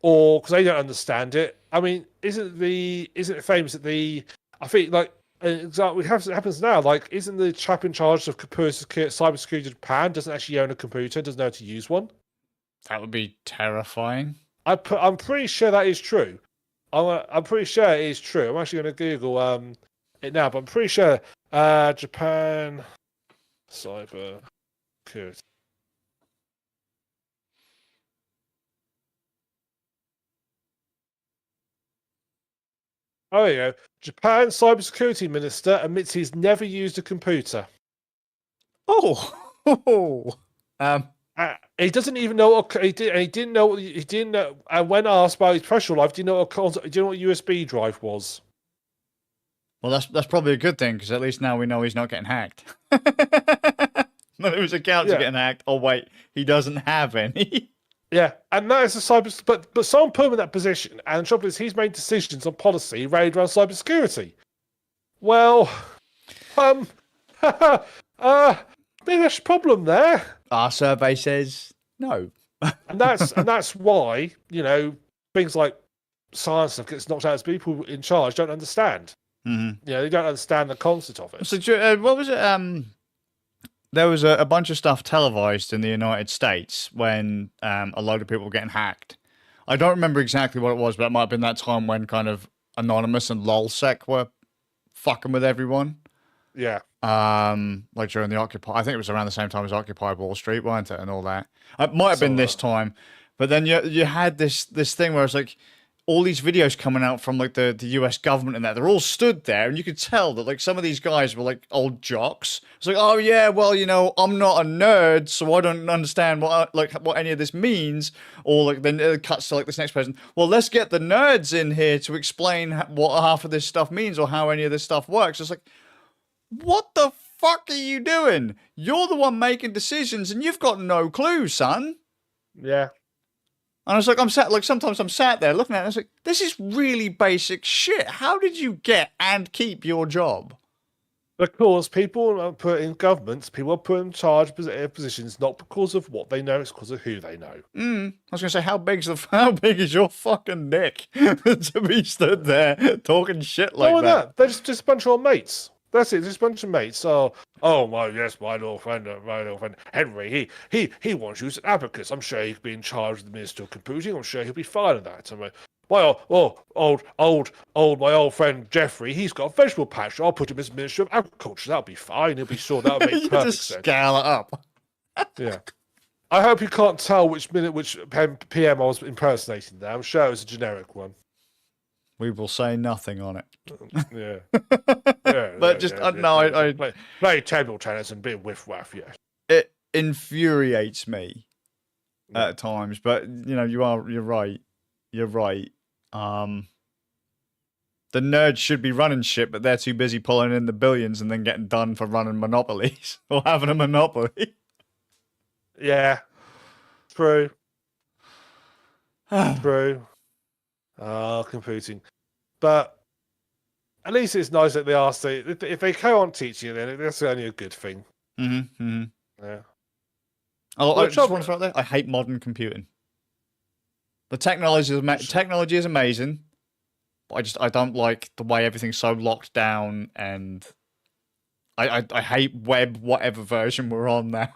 or because they don't understand it. I mean, isn't it famous that I think like exactly what happens now? Like, isn't the chap in charge of cybersecurity in Japan doesn't actually own a computer, doesn't know how to use one? That would be terrifying. I'm pretty sure that is true. I'm pretty sure it is true. I'm actually going to Google it now, but I'm pretty sure Japan cyber security. Oh, yeah. Japan cybersecurity minister admits he's never used a computer. He doesn't even know what he didn't know. He didn't know. And when asked about his professional life, do you know what USB drive was? Well, that's probably a good thing, because at least now we know he's not getting hacked. None of his accounts are getting hacked. Oh wait, he doesn't have any. Yeah, and that is a cyber. But someone put him in that position, and the trouble is, he's made decisions on policy related around cybersecurity. Well, maybe there's a problem there. Our survey says no, and that's why things like science stuff gets knocked out as people in charge don't understand. Mm-hmm. They don't understand the concept of it. So, what was it? There was a bunch of stuff televised in the United States when a load of people were getting hacked. I don't remember exactly what it was, but it might have been that time when kind of Anonymous and LulzSec were fucking with everyone. Yeah. Like during the Occupy, I think it was around the same time as Occupy Wall Street, weren't it, and all that. It might have been this time, but then you had this thing where it's like all these videos coming out from like the US government and that they're all stood there, and you could tell that like some of these guys were like old jocks. It's like, oh yeah, well I'm not a nerd, so I don't understand what any of this means. Or like then it cuts to like this next person. Well, let's get the nerds in here to explain what half of this stuff means or how any of this stuff works. It's like, what the fuck are you doing? You're the one making decisions, and you've got no clue, son. Yeah. And I was like, sometimes I'm sat there looking at it, and I was like, this is really basic shit. How did you get and keep your job? Because people are put in governments, people are put in charge of positions, not because of what they know, it's because of who they know. I was going to say, how big is your fucking dick to be stood there talking shit like that? They're just a bunch of old mates. That's it, just a bunch of mates. My old friend Henry, he wants to use an abacus. I'm sure he could be in charge of the Minister of Computing. I'm sure he'll be fine in that. My old friend Jeffrey, he's got a vegetable patch. I'll put him as Minister of Agriculture. That'll be fine. He'll be sure that'll make perfect just sense. Scale it up. Yeah. I hope you can't tell which PM I was impersonating there. I'm sure it was a generic one. We will say nothing on it. Yeah. But I play table tennis and be a whiff-waff, yeah. It infuriates me at times, but you're right. you're right. The nerds should be running shit, but they're too busy pulling in the billions and then getting done for running monopolies or having a monopoly. Yeah, true. True. Oh, computing. But at least it's nice that they are saying, if they carry on teaching it, then that's only a good thing. Mm-hmm. Yeah. Oh, I just want to throw out there, I hate modern computing. The technology is amazing, but I don't like the way everything's so locked down, and I hate web whatever version we're on now.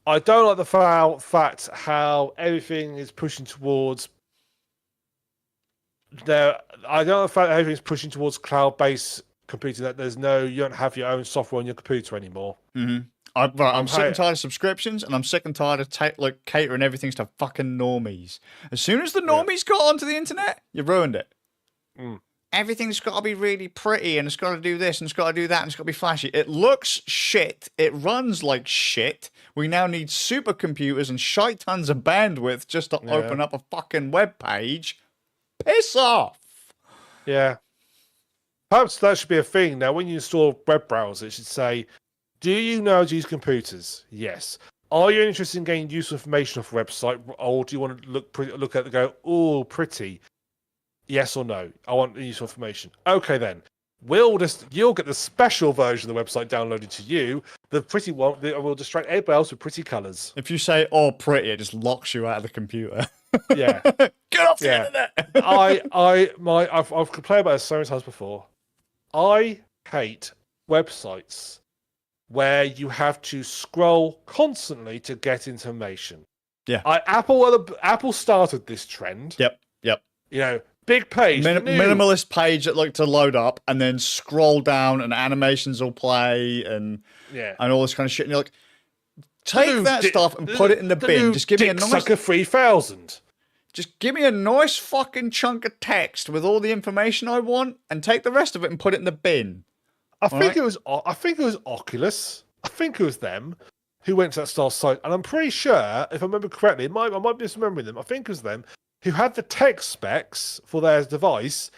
I don't like the fact how everything is pushing towards. I don't like the fact that everything's pushing towards cloud-based computing. That you don't have your own software on your computer anymore. Mm-hmm. I'm sick and tired of subscriptions, and I'm sick and tired of catering everything to fucking normies. As soon as the normies got onto the internet, you ruined it. Mm. Everything's got to be really pretty, and it's got to do this, and it's got to do that, and it's got to be flashy. It looks shit. It runs like shit. We now need supercomputers and shite tons of bandwidth just to open up a fucking web page. Piss off. Yeah. Perhaps that should be a thing. Now, when you install web browsers, it should say, do you know how to use computers? Yes. Are you interested in getting useful information off a website, or do you want to look at it and go, oh, pretty? Yes or no? I want useful information. Okay, then. You'll get the special version of the website downloaded to you. The pretty one will distract everybody else with pretty colours. If you say, oh, pretty, it just locks you out of the computer. Yeah. Get off the internet! I've complained about this so many times before. I hate websites where you have to scroll constantly to get information. Yeah. Apple started this trend. Yep. You know, big page. Minimalist page that to load up and then scroll down and animations will play and all this kind of shit. And you're like, take that stuff and put it in the bin. Just give me a nice Sucker 3000. Just give me a nice fucking chunk of text with all the information I want, and take the rest of it and put it in the bin. I think it was Oculus. I think it was them who went to that style site, and I'm pretty sure, if I remember correctly, I might be misremembering them. I think it was them who had the text specs for their device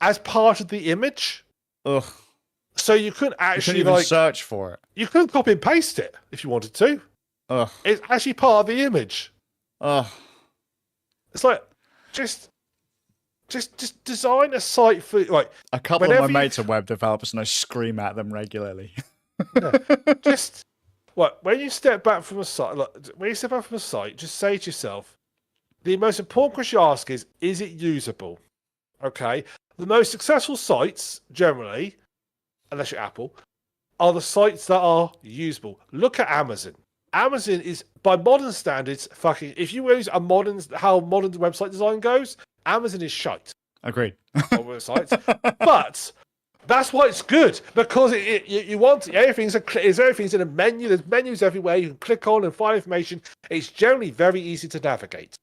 as part of the image. Ugh. So you couldn't actually even search for it. You couldn't copy and paste it if you wanted to. Ugh. It's actually part of the image. Ugh. It's like just design a site for like a couple of my mates are web developers and I scream at them regularly. When you step back from a site, just say to yourself, the most important question you ask is it usable? Okay. The most successful sites, generally, unless you're Apple, are the sites that are usable. Look at Amazon. Amazon is, by modern standards, fucking. If you use how modern website design goes, Amazon is shite. Agreed. On websites, but that's why it's good, because you want everything's in a menu. There's menus everywhere. You can click on and find information. It's generally very easy to navigate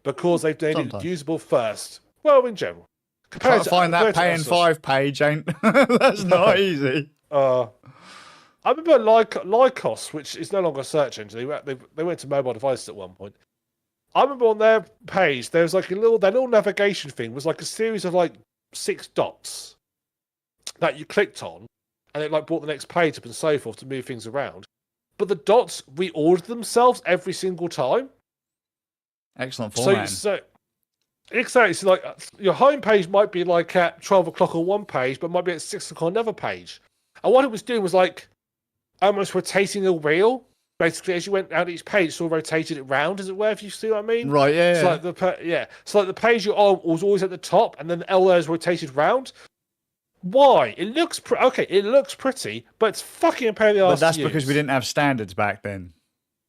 because they've made it usable first. Well, in general, can't find that paying 5 page ain't. That's not easy. I remember Lycos, which is no longer a search engine. They went to mobile devices at one point. I remember on their page there was like their little navigation thing was like a series of like 6 dots that you clicked on, and it like brought the next page up and so forth to move things around. But the dots reordered themselves every single time. Excellent format. So exactly. So like your home page might be like at 12 o'clock on one page, but might be at 6 o'clock on another page. And what it was doing was like almost rotating a wheel. Basically, as you went down each page, sort of rotated it round, as it were, if you see what I mean. Right, yeah. So like the page you're on was always at the top, and then the L there is rotated round. Why? It looks it looks pretty, but it's fucking a pain in the arse. But that's because we didn't have standards back then.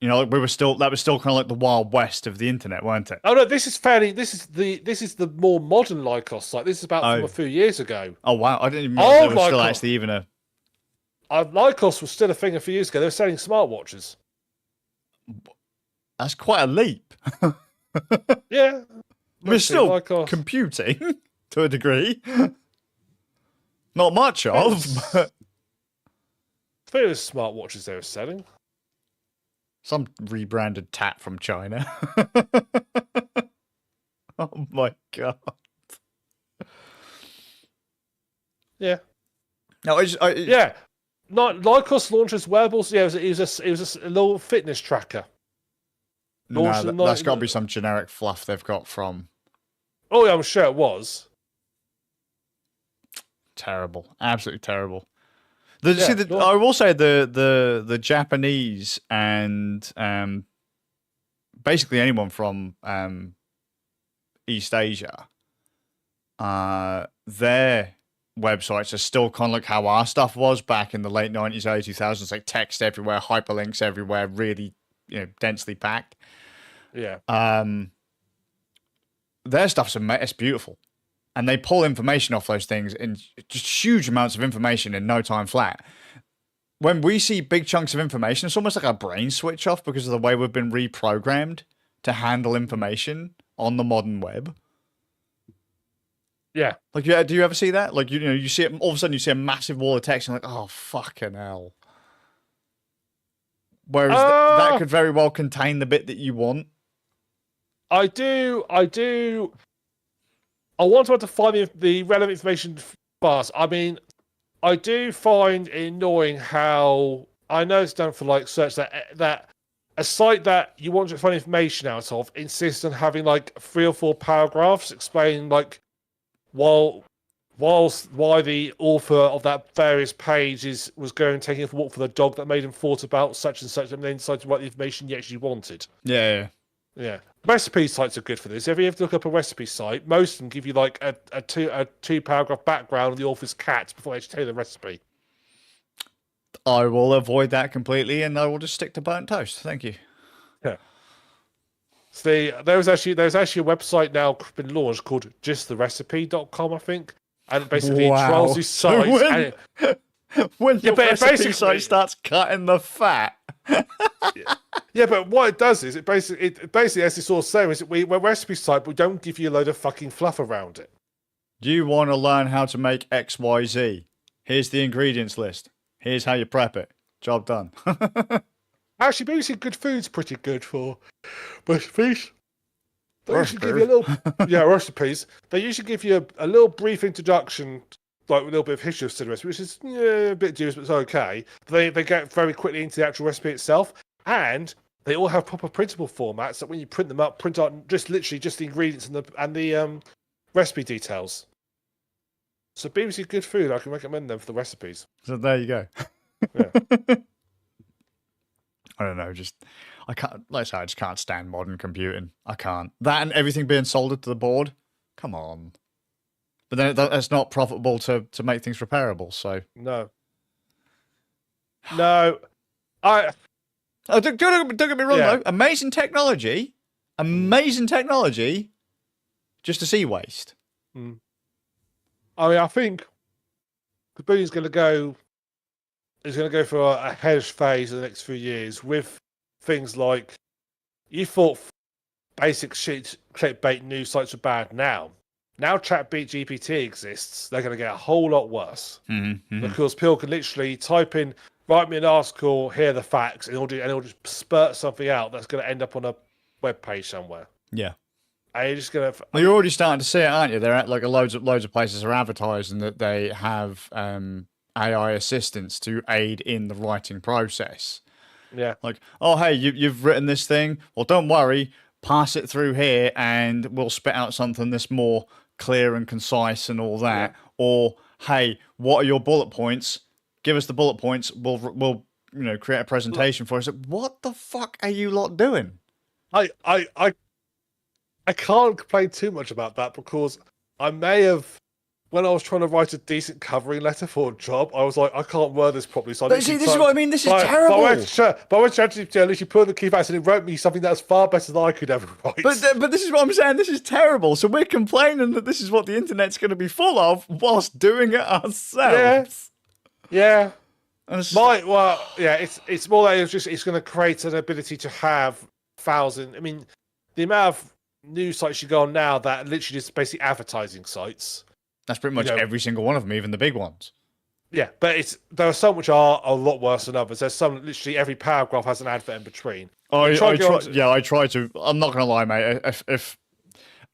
You know, that was still kind of like the Wild West of the internet, weren't it? Oh no, this is the more modern Lycos site. This is about from a few years ago. Oh wow, I didn't even know there was still actually even a. Lycos was still a thing a few years ago. They were selling smartwatches. That's quite a leap. Yeah, we're still computing to a degree. Not much of, but I think it was smartwatches they were selling. Some rebranded tat from China. Oh my god. Yeah. No, Yeah. Lycos launches wearables. Yeah, it was a little fitness tracker. No, that's got to be some generic fluff they've got from. Oh, yeah, I'm sure it was. Terrible, absolutely terrible. Yeah, I will say the Japanese and basically anyone from East Asia, their websites are still kind of like how our stuff was back in the late 90s, early 2000s, like text everywhere, hyperlinks everywhere, really, densely packed. Yeah. Their stuff's it's beautiful. And they pull information off those things in just huge amounts of information in no time flat. When we see big chunks of information, it's almost like our brain switch off because of the way we've been reprogrammed to handle information on the modern web. Yeah. Like, yeah, do you ever see that? Like, you see it, all of a sudden you see a massive wall of text and you're like, oh, fucking hell. Whereas that could very well contain the bit that you want. I do. I want to find the relevant information fast. I mean, I do find it annoying how I know it's done for like search that a site that you want to find information out of insists on having like 3 or 4 paragraphs explaining like why the author of that various pages was going taking a walk for the dog that made him thought about such and such and then decided to write the information he actually wanted. Yeah. Recipe sites are good for this. If you have to look up a recipe site, most of them give you like a 2 paragraph background of the author's cat before they actually tell you the recipe. I will avoid that completely, and I will just stick to burnt toast. Thank you. Yeah. So there's actually a website now been launched called justtherecipe.com, I think, and it basically trials these sites. When the recipe site starts cutting the fat. Yeah, but what it does is it basically as it's all saying is we're recipe site, but we don't give you a load of fucking fluff around it. Do you want to learn how to make XYZ? Here's the ingredients list. Here's how you prep it. Job done. Actually, BBC Good Food's pretty good for recipes. They usually give you a little recipes. They usually give you a little brief introduction, like a little bit of history of said recipe, which is a bit dubious, but it's okay. But they get very quickly into the actual recipe itself, and they all have proper printable formats that when you print them up, print out just literally just the ingredients and the recipe details. So BBC Good Food, I can recommend them for the recipes. So there you go. Yeah. I don't know, I can't. Like I say, I just can't stand modern computing. I can't. That and everything being soldered to the board. Come on. But then that's not profitable to make things repairable. So no. Don't get me wrong though. Amazing technology, just to see waste. Mm. I mean, I think computing's going to go. It's going to go for a hellish phase in the next few years with things like you thought basic shit clickbait news sites were bad. Now ChatGPT exists. They're going to get a whole lot worse because people can literally type in, write me an article, here are the facts, and it'll just spurt something out that's going to end up on a web page somewhere. Yeah. And you're just going to. Well, you're already starting to see it, aren't you? They're at like loads of places are advertising that they have AI assistants to aid in the writing process. Yeah. Like, oh hey, you've written this thing. Well, don't worry, pass it through here, and we'll spit out something that's more clear and concise and all that. Yeah. Or hey, what are your bullet points? Give us the bullet points. We'll create a presentation for us. What the fuck are you lot doing? I can't complain too much about that because I may have, when I was trying to write a decent covering letter for a job, I was like, I can't word this properly. So this is what I mean. This is terrible. But I went to ChatGPT, she put the key facts and it wrote me something that's far better than I could ever write. But this is what I'm saying. This is terrible. So we're complaining that this is what the internet's going to be full of whilst doing it ourselves. Yeah. It's more that it's going to create an ability to have thousands. I mean, the amount of news sites you go on now that literally just basically advertising sites. That's pretty much every single one of them, even the big ones. Yeah, but there are some which are a lot worse than others. There's some literally every paragraph has an advert in between. I try to. I'm not gonna lie, mate. If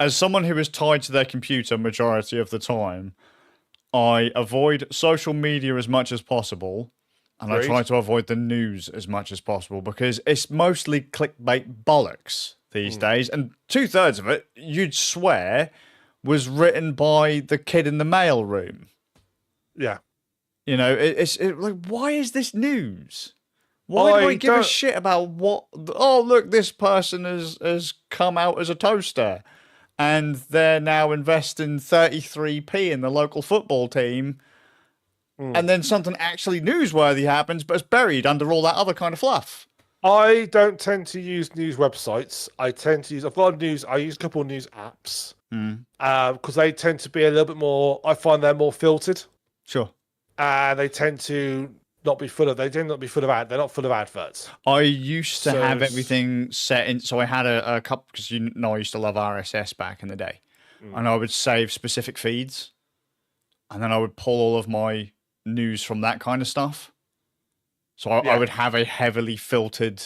as someone who is tied to their computer majority of the time, I avoid social media as much as possible, and I try to avoid the news as much as possible because it's mostly clickbait bollocks these days, and 2/3 of it, you'd swear, was written by the kid in the mail room. Yeah. You know, it's like, why is this news? Why do I give a shit about what? Oh, look, this person has come out as a toaster, and they're now investing 33p in the local football team, and then something actually newsworthy happens, but it's buried under all that other kind of fluff. I don't tend to use news websites. I use a couple of news apps because they tend to be a little bit more. I find they're more filtered. Sure. They tend to not be full of. They tend not be full of ad. They're not full of adverts. I used to have everything set in. So I had a couple because I used to love RSS back in the day, and I would save specific feeds, and then I would pull all of my news from that kind of stuff. So I would have a heavily filtered.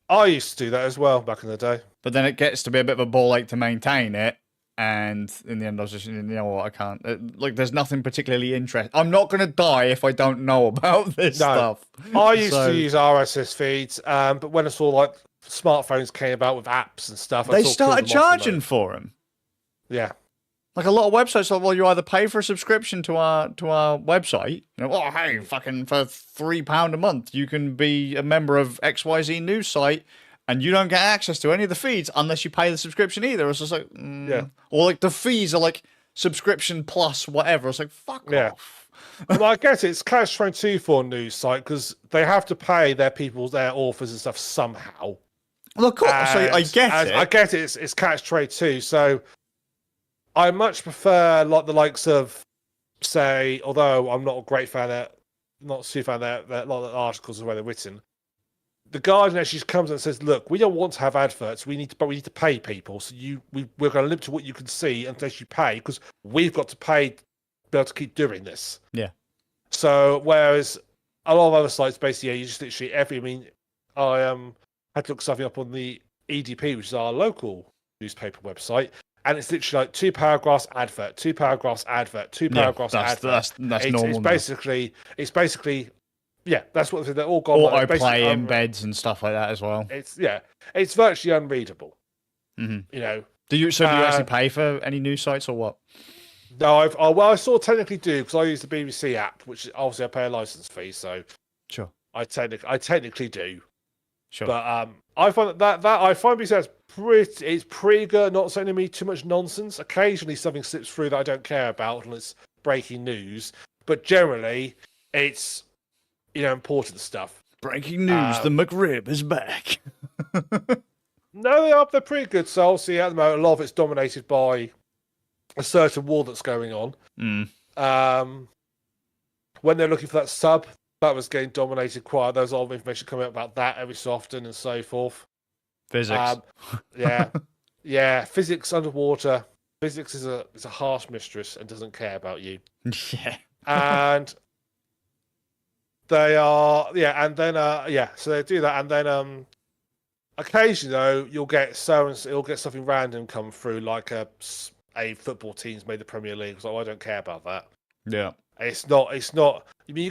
I used to do that as well back in the day. But then it gets to be a bit of a ball ache to maintain it. And in the end, I was just, you know what, I can't. There's nothing particularly interesting. I'm not going to die if I don't know about this stuff. I used to use RSS feeds, but when I saw like smartphones came about with apps and stuff, they started charging for them. Yeah. Like a lot of websites, like, well, you either pay for a subscription to our website, you know, oh, hey, fucking for £3 a month, you can be a member of XYZ news site, and you don't get access to any of the feeds unless you pay the subscription either. It's just like, or like the fees are like subscription plus whatever. It's like, fuck off. Well, I guess it's catch-22 for a news site because they have to pay their authors and stuff somehow. Well, of course, so I get it. I get it. It's catch-22, so I much prefer like the likes of, say, although I'm not a great fan of, not super fan of a lot of the articles and the way they're written. The Guardian actually comes and says, "Look, we don't want to have adverts. We need to pay people. So we're going to limit to what you can see unless you pay because we've got to pay to be able to keep doing this." Yeah. So whereas a lot of other sites, basically, you just literally I had to look something up on the EDP, which is our local newspaper website. And it's literally like 2 paragraphs advert, 2 paragraphs advert, 2 paragraphs advert. That's normal. It's basically, yeah, that's what they're all gone. Autoplay embeds and stuff like that as well. It's virtually unreadable. Mm-hmm. You know. Do you actually pay for any news sites or what? No, I sort of technically do because I use the BBC app, which obviously I pay a license fee, so sure. I technically do. Sure. But I find that I find BBC it's pretty good, not sending me too much nonsense. Occasionally something slips through that I don't care about and it's breaking news. But generally it's important stuff. Breaking news, the McRib is back. No, they're pretty good. So obviously at the moment a lot of it's dominated by a certain war that's going on. When they're looking for that sub, that was getting dominated quite. There's a lot of information coming out about that every so often and so forth. Physics. Yeah. Physics underwater. Physics is a harsh mistress and doesn't care about you. Yeah. And they are, and then so they do that, and then occasionally though you'll get something random come through, like a football team's made the Premier League. So I don't care about that. Yeah. It's not. I mean,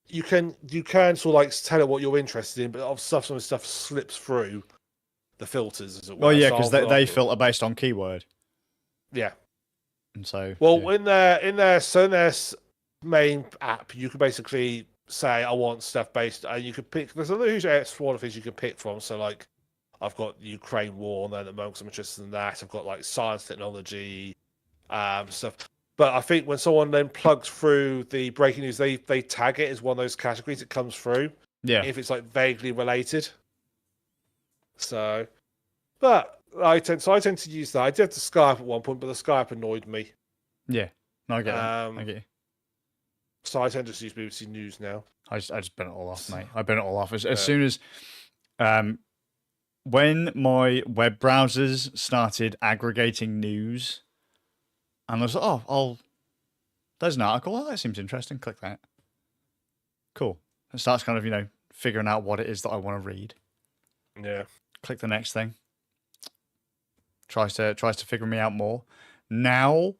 you can sort of like tell it what you're interested in, but some of the stuff slips through the filters, as it were. Well, yeah, because they filter based on keyword. Yeah. And so, in their main app, you can basically say, "I want stuff based," and you can pick. There's a huge swath of things you can pick from. So, like, I've got the Ukraine war, and then at the moment I'm interested in that. I've got like science, technology, stuff. But I think when someone then plugs through the breaking news, they tag it as one of those categories it comes through. Yeah. If it's like vaguely related. So, but I tend to use that. I did the Skype at one point, but the Skype annoyed me. Yeah. No, I get that. I get you. So I tend to use BBC News now. I just burn it all off, mate. I burn it all off as soon as when my web browsers started aggregating news. And I was like, there's an article. Oh, that seems interesting. Click that. Cool. It starts kind of, figuring out what it is that I want to read. Yeah. Click the next thing. tries to figure me out more. Now,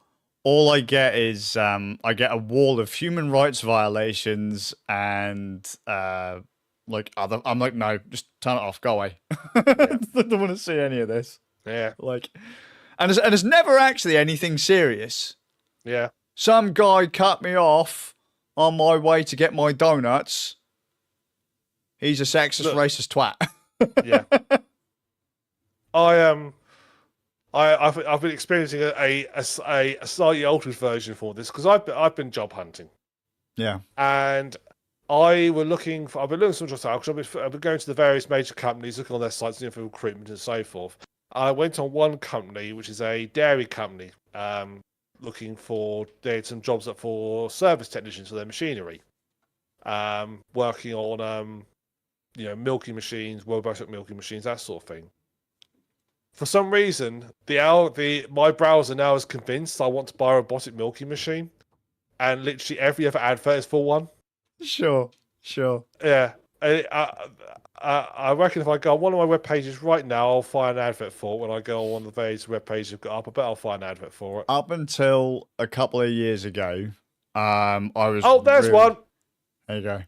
all I get is I get a wall of human rights violations and like other. I'm like, no, just turn it off, go away. I don't want to see any of this. Yeah. Like, and it's never actually anything serious. Yeah. Some guy cut me off on my way to get my donuts. He's a sexist, racist twat. Yeah. I've been experiencing a slightly altered version for this because I've been job hunting. Yeah. And I've been looking for some jobs because I've been going to the various major companies, looking on their sites, for recruitment and so forth. I went on one company, which is a dairy company, looking for some jobs up for service technicians for their machinery, working on milking machines, robotic milking machines, that sort of thing. For some reason, my browser now is convinced I want to buy a robotic milking machine, and literally every other advert is for one. Sure. Yeah, I reckon if I go on one of my web pages right now, I'll find an advert for it. When I go on one of the various web pages I've got up, I bet I'll find an advert for it. Up until a couple of years ago, I was. Oh, there's one. There you go.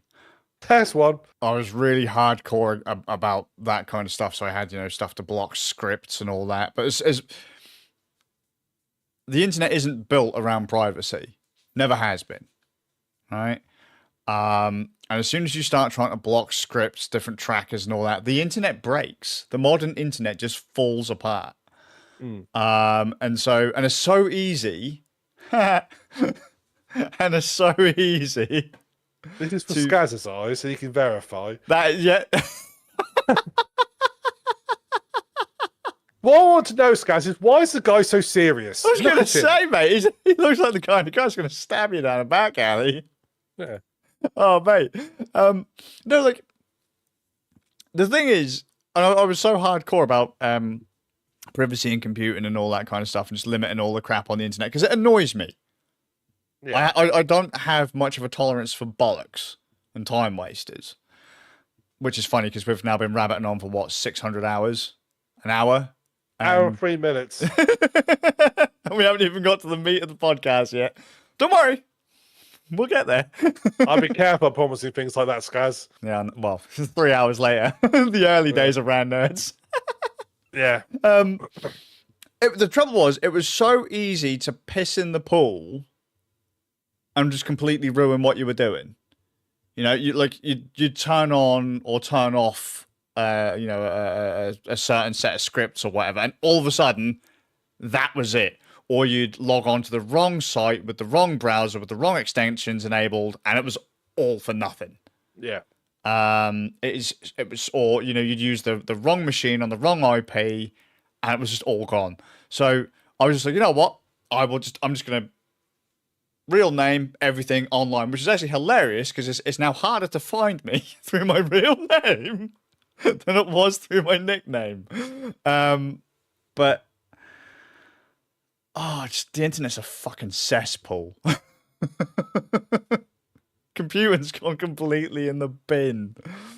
There's one. I was really hardcore about that kind of stuff, so I had stuff to block scripts and all that. But as the internet isn't built around privacy, never has been, right? And as soon as you start trying to block scripts, different trackers and all that, the internet breaks. The modern internet just falls apart. And it's so easy, and it's so easy. This is for Skazz's eyes, so you can verify. That, yeah. What I want to know, Skazz, is why is the guy so serious? I was going to say, mate, he looks like the kind of guy's going to stab you down a back alley. Yeah. Oh, mate. No, like, the thing is, I was so hardcore about privacy and computing and all that kind of stuff and just limiting all the crap on the internet because it annoys me. Yeah. I don't have much of a tolerance for bollocks and time wasters, which is funny because we've now been rabbiting on for, 600 hours? An hour? Hour and 3 minutes. And we haven't even got to the meat of the podcast yet. Don't worry. We'll get there. I'll be careful promising things like that, Skazz. Yeah, well, 3 hours later. The early days of Rand Nerds. Yeah. The trouble was, it was so easy to piss in the pool and just completely ruin what you were doing. You turn on or turn off, a certain set of scripts or whatever, and all of a sudden, that was it. Or you'd log on to the wrong site with the wrong browser with the wrong extensions enabled, and it was all for nothing. Yeah. It was, or you'd use the wrong machine on the wrong IP, and it was just all gone. So I was just like, you know what? I'm just gonna real name everything online, which is actually hilarious because it's now harder to find me through my real name than it was through my nickname. But the internet's a fucking cesspool. Computing's gone completely in the bin.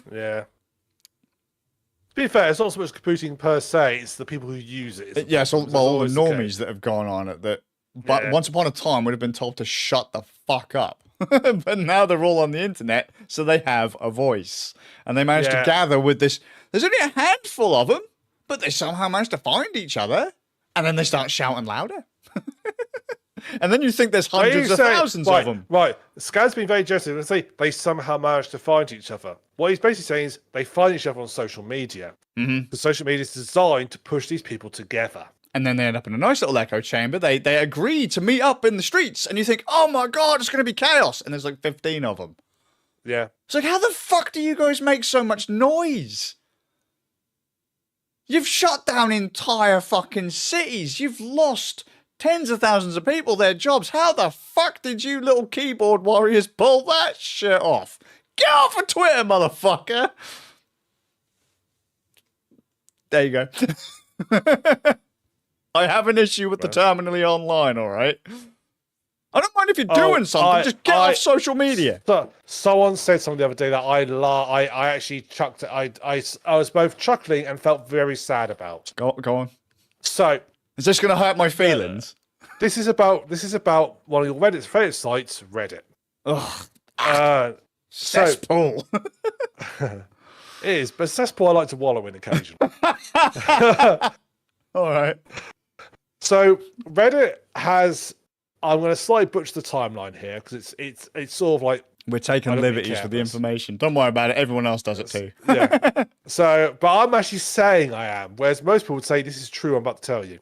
Yeah. To be fair, it's not so much computing per se; it's the people who use it. Yeah, so all the normies that have gone on it that. But once upon a time, would have been told to shut the fuck up. But now they're all on the internet, so they have a voice. And they managed to gather with this. There's only a handful of them, but they somehow managed to find each other. And then they start shouting louder. And then you think there's hundreds of thousands of them. Right. Skaz's been very generous and say they somehow managed to find each other. What he's basically saying is they find each other on social media. Because social media is designed to push these people together. And then they end up in a nice little echo chamber. They agree to meet up in the streets. And you think, oh my God, it's going to be chaos. And there's like 15 of them. Yeah. It's like, how the fuck do you guys make so much noise? You've shut down entire fucking cities. You've lost tens of thousands of people their jobs. How the fuck did you little keyboard warriors pull that shit off? Get off of Twitter, motherfucker. There you go. I have an issue with the terminally online, all right? I don't mind if you're doing something. Just get off social media. So, someone said something the other day that I actually chucked it. I was both chuckling and felt very sad about. Go on. So, Is this going to hurt my feelings? This is about one of your Reddit sites, Reddit. Ugh. Cesspool. It is, but cesspool I like to wallow in occasionally. All right. So Reddit has. I'm going to slightly butcher the timeline here because it's sort of like we're taking liberties with the information. Don't worry about it. Everyone else does it too. Yeah. So, but I'm actually saying I am, whereas most people would say this is true. I'm about to tell you.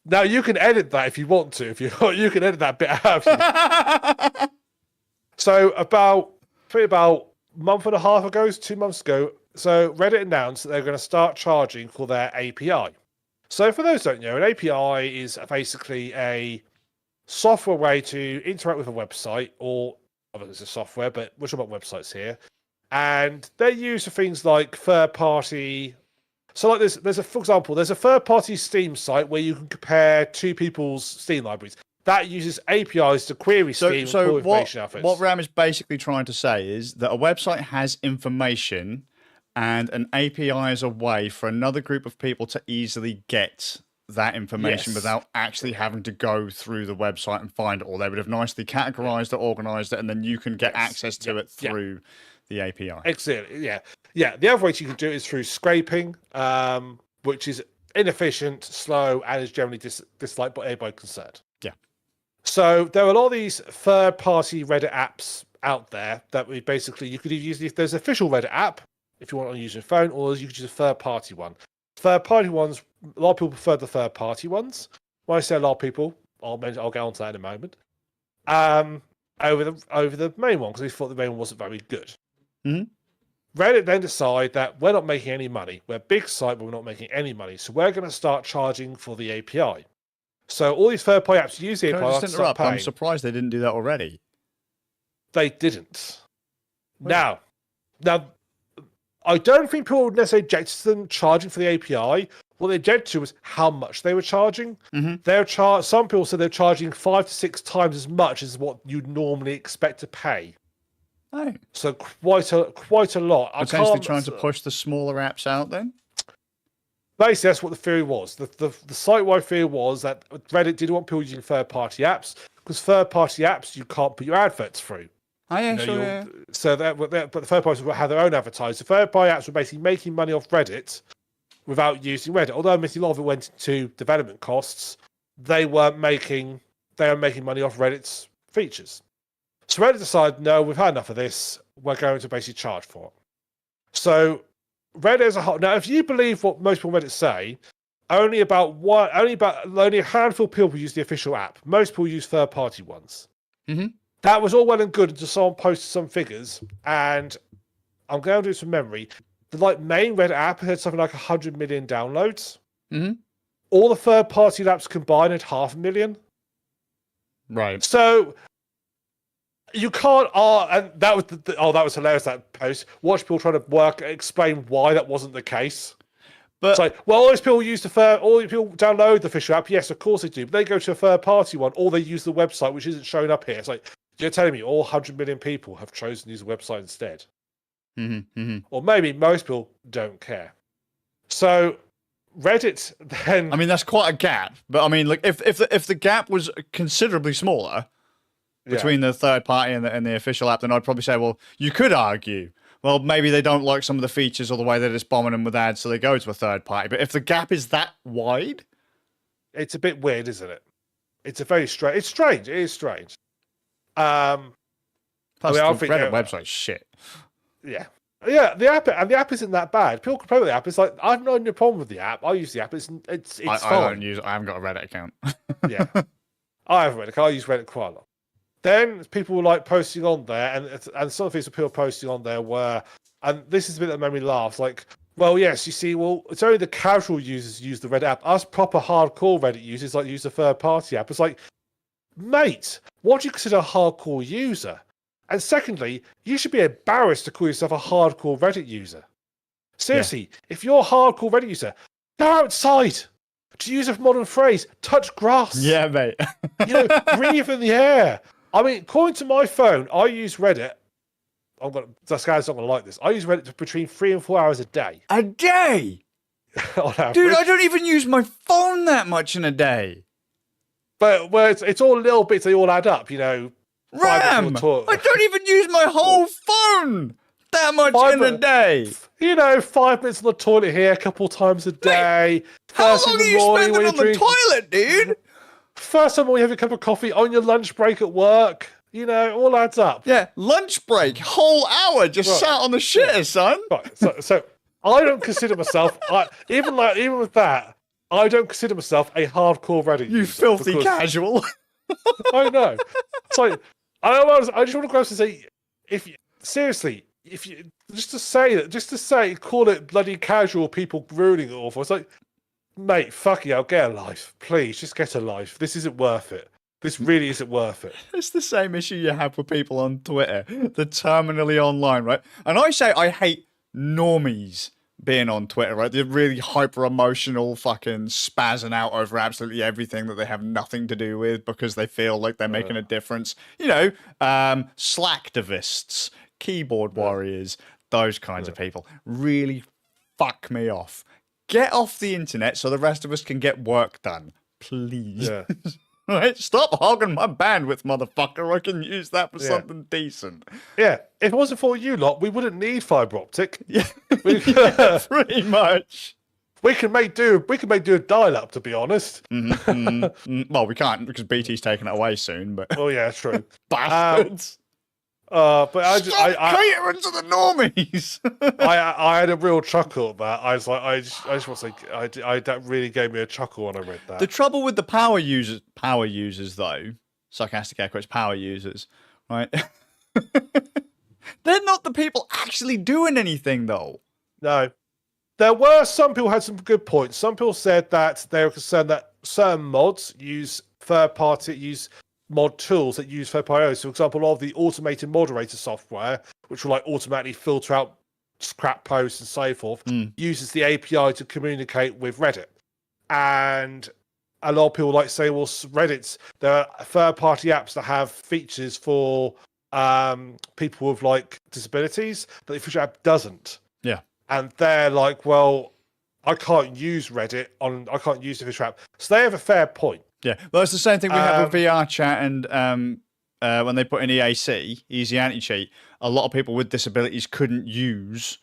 Now you can edit that if you want to. If you can edit that bit out. So about a month and a half ago, 2 months ago, so Reddit announced that they're going to start charging for their API. So for those who don't know, an API is basically a software way to interact with a website, or it's a software, but we're talking about websites here. And they're used for things like third-party. So like for example, there's a third-party Steam site where you can compare two people's Steam libraries. That uses APIs to query Steam and pull information out of it. What Ram is basically trying to say is that a website has information and an API is a way for another group of people to easily get that information without actually having to go through the website and find it all. They would have nicely categorized it, organized it, and then you can get access to it through the API. Exactly, yeah. The other way you can do it is through scraping, which is inefficient, slow, and is generally disliked by everybody concerned. Yeah. So there are a lot of these third-party Reddit apps out there that you could use. If there's an official Reddit app, if you want to use your phone, or you could use a third-party one. Third-party ones, a lot of people prefer the third-party ones. When I say a lot of people, I'll get onto that in a moment. Over the main one, because we thought the main one wasn't very good. Mm-hmm. Reddit then decide that we're not making any money. We're a big site, but we're not making any money. So we're going to start charging for the API. So all these third-party apps use the API. Can I just interrupt? I'm surprised they didn't do that already. They didn't. Now, I don't think people would necessarily object to them charging for the API. What they objected to was how much they were charging. Mm-hmm. Some people said they're charging 5 to 6 times as much as what you'd normally expect to pay. Oh. So quite a lot. Potentially trying to push the smaller apps out then? Basically, that's what the theory was. The site-wide theory was that Reddit didn't want people using third-party apps because third-party apps you can't put your adverts through. Oh, yeah, sure. So but the third parties will have their own advertisers. The third-party apps were basically making money off Reddit without using Reddit. Although a lot of it went into development costs, they were making money off Reddit's features. So Reddit decided, no, we've had enough of this. We're going to basically charge for it. So Reddit as a whole. Now, if you believe what most people on Reddit say, only a handful of people use the official app. Most people use third-party ones. Mm-hmm. That was all well and good until someone posted some figures, and I'm going to do some memory. The main Reddit app had something like 100 million downloads. Mm-hmm. All the third-party apps combined had 500,000. Right. So you can't. And that was that was hilarious. That post. Watch people trying to explain why that wasn't the case. But it's like, well, all these people download the official app. Yes, of course they do. But they go to a third-party one, or they use the website, which isn't showing up here. It's like, you're telling me all 100 million people have chosen to use the website instead. Mm-hmm, mm-hmm. Or maybe most people don't care. So Reddit then... I mean, that's quite a gap. But I mean, like, if the gap was considerably smaller between the third party and the official app, then I'd probably say, well, you could argue, well, maybe they don't like some of the features or the way that it's bombing them with ads, so they go to a third party. But if the gap is that wide... It's a bit weird, isn't it? It's strange. It's strange. It is strange. Plus, the Reddit website's shit. Yeah. The app isn't that bad. People complain with the app. It's like, I've no problem with the app. I use the app. It's fine. I haven't got a Reddit account. Yeah, I have Reddit. I use Reddit quite a lot. Then people were posting on there, and some of these people posting on there were, and this is a bit that made me laugh. Like, well, yes, you see, it's only the casual users use the Reddit app. Us proper hardcore Reddit users use the third party app. It's like, mate, what do you consider a hardcore user? And secondly, you should be embarrassed to call yourself a hardcore Reddit user. Seriously, if you're a hardcore Reddit user, go outside. To use a modern phrase, touch grass. Yeah, mate. Breathe in the air. I mean, according to my phone, I use Reddit. Skazz not going to like this. I use Reddit between 3 and 4 hours a day. A day? on average. Dude, I don't even use my phone that much in a day. But it's all little bits, they all add up, RAM! I don't even use my whole phone that much in a day. 5 minutes on the toilet here a couple times a day. How long are you spending on the toilet, dude? First time when you have a cup of coffee on your lunch break at work. All adds up. Yeah, lunch break, whole hour just sat on the shitter, son. Right, so I don't consider myself, even with that, I don't consider myself a hardcore Reddit user. You filthy casual. I know. So I just want to go and say, just to say, call it bloody casual people ruining it awful. It's like, mate, fuck you, I'll get a life. Please, just get a life. This isn't worth it. This really isn't worth it. It's the same issue you have with people on Twitter. They're terminally online, right? And I say I hate normies being on Twitter, right? They're really hyper-emotional, fucking spazzing out over absolutely everything that they have nothing to do with because they feel like they're making a difference. Slacktivists, keyboard warriors, those kinds of people really fuck me off. Get off the internet so the rest of us can get work done, please. Yeah. Right? Stop hogging my bandwidth, motherfucker. I can use that for something decent. Yeah. If it wasn't for you lot, we wouldn't need fibre optic. Yeah. Pretty much. We can make do a dial-up, to be honest. Well, we can't because BT's taking it away soon. But oh yeah, true. Bastards. But I catering to the normies. I had a real chuckle at that. I was like, I just want to say, that really gave me a chuckle when I read that. The trouble with the power users though, sarcastic air quotes, power users, right? They're not the people actually doing anything though. No. There were some people who had some good points. Some people said that they were concerned that certain mods use mod tools that use third-party. So, for example, a lot of the automated moderator software, which will automatically filter out crap posts and so forth, uses the API to communicate with Reddit. And a lot of people say, well, there are third-party apps that have features for people with disabilities that the official app doesn't. Yeah. And they're like, well, I can't use Reddit I can't use the official app. So they have a fair point. Yeah, well, it's the same thing we have with VR chat and when they put in EAC, Easy Anti-Cheat, a lot of people with disabilities couldn't use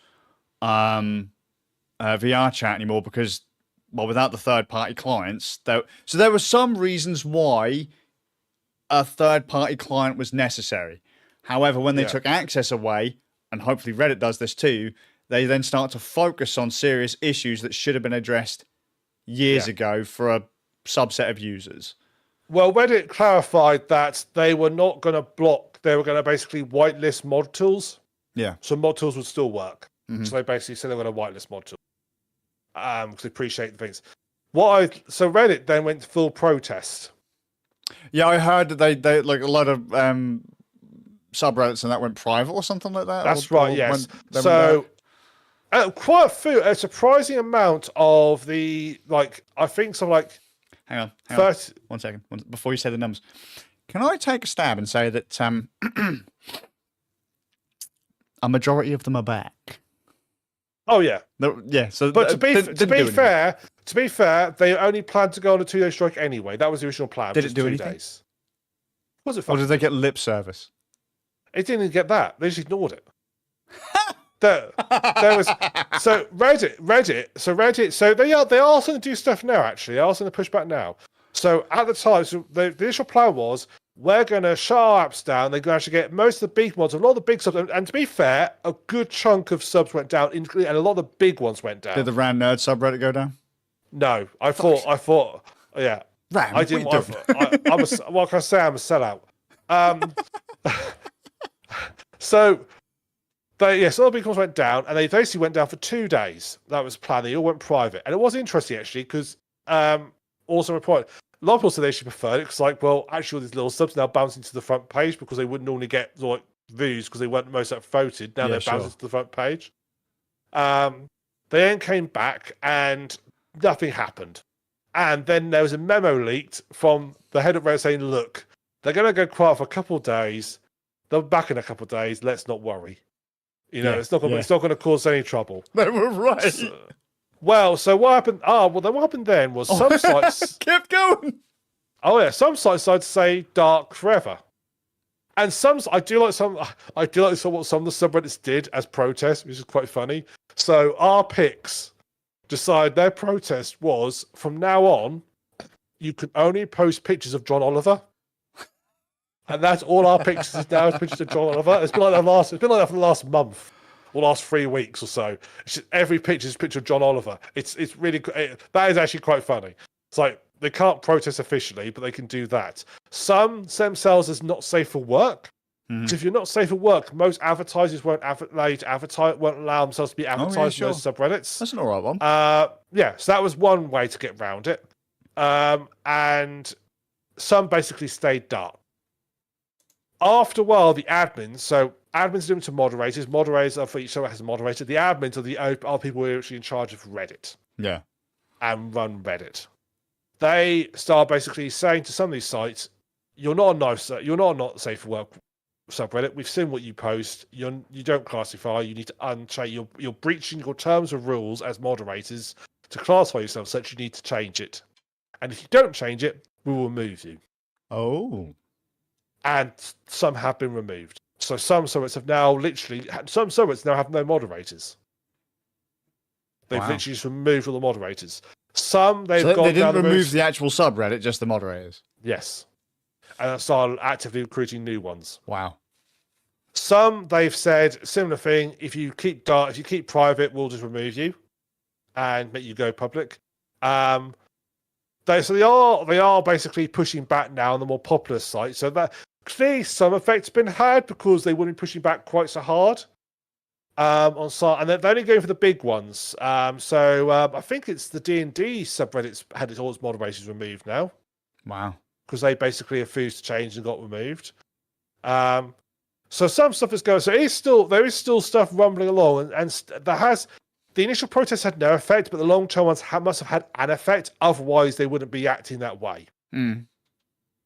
VR chat anymore because, well, without the third-party clients, so there were some reasons why a third-party client was necessary. However, when they took access away, and hopefully Reddit does this too, they then start to focus on serious issues that should have been addressed years ago for a subset of users. Well, Reddit clarified that they were not going to block, they were going to basically whitelist mod tools. Yeah. So mod tools would still work. So they basically said they were going to whitelist mod tools. Because they appreciate the things. So Reddit then went to full protest. Yeah, I heard that they a lot of subreddits and that went private or something like that. That's right, yes. So quite a surprising amount of the I think something hang on 1 second before you say the numbers. Can I take a stab and say that a majority of them are back? Oh yeah, yeah. So, but to be fair, they only planned to go on a 2-day strike anyway. That was the original plan. Did it do anything? 2 days. Was it? Or did they get lip service? It didn't get that. They just ignored it. There was Reddit. So they are starting to do stuff now. Actually, they are starting to push back now. So at the time, the initial plan was we're going to shut our apps down. They're going to actually get most of the big ones, a lot of the big subs, and to be fair, a good chunk of subs went down, and a lot of the big ones went down. Did the Rand Nerd subreddit go down? No, I thought, yeah. Ram, I didn't. What can I say? I'm a sellout. So all the big ones went down, and they basically went down for 2 days. That was the plan. They all went private, and it was interesting actually because also a point. A lot of people said they actually preferred it because, actually, all these little subs now bouncing to the front page because they wouldn't normally get views because they weren't most voted. Now they're bouncing to the front page. They then came back and nothing happened. And then there was a memo leaked from the head of Reddit saying, "Look, they're going to go quiet for a couple of days. They'll be back in a couple of days. Let's not worry. It's not going to cause any trouble." They were right. Well, so what happened? Then what happened then was some sites. Kept going. Oh yeah, some sites decided to say dark forever, and I do like some what some of the subreddits did as protest, which is quite funny. So our picks decide their protest was from now on, you can only post pictures of John Oliver. And that's all our pictures now is pictures of John Oliver. It's been like that for the last month or last 3 weeks or so. It's just, every picture is a picture of John Oliver. It's really that is actually quite funny. It's like they can't protest officially, but they can do that. Some set themselves as not safe for work. So if you're not safe for work, most advertisers won't allow themselves to be advertised in those subreddits. That's an alright one. Yeah, so that was one way to get around it. And some basically stayed dark. After a while, the admins are doing to moderators are for each server has a moderator. The admins are people who are actually in charge of Reddit. Yeah. And run Reddit. They start basically saying to some of these sites, you're not safe for work subreddit. We've seen what you post. You don't classify. You need to unchain. You're breaching your terms of rules as moderators to classify yourself such. You need to change it. And if you don't change it, we will remove you. Oh. And some have been removed. So some subreddits now have no moderators. They've literally just removed all the moderators. They didn't remove the actual subreddit, just the moderators. Yes. And started actively recruiting new ones. Wow. Some they've said similar thing. If you keep private, we'll just remove you and make you go public. They are basically pushing back now on the more popular sites. So that clearly some effect's been had because they wouldn't be pushing back quite so hard on site, and they're only going for the big ones. I think it's the D&D subreddits had all its moderators removed now. Wow. Because they basically refused to change and got removed. So some stuff is going. So there is still stuff rumbling along, and the initial protest had no effect, but the long-term ones must have had an effect. Otherwise, they wouldn't be acting that way.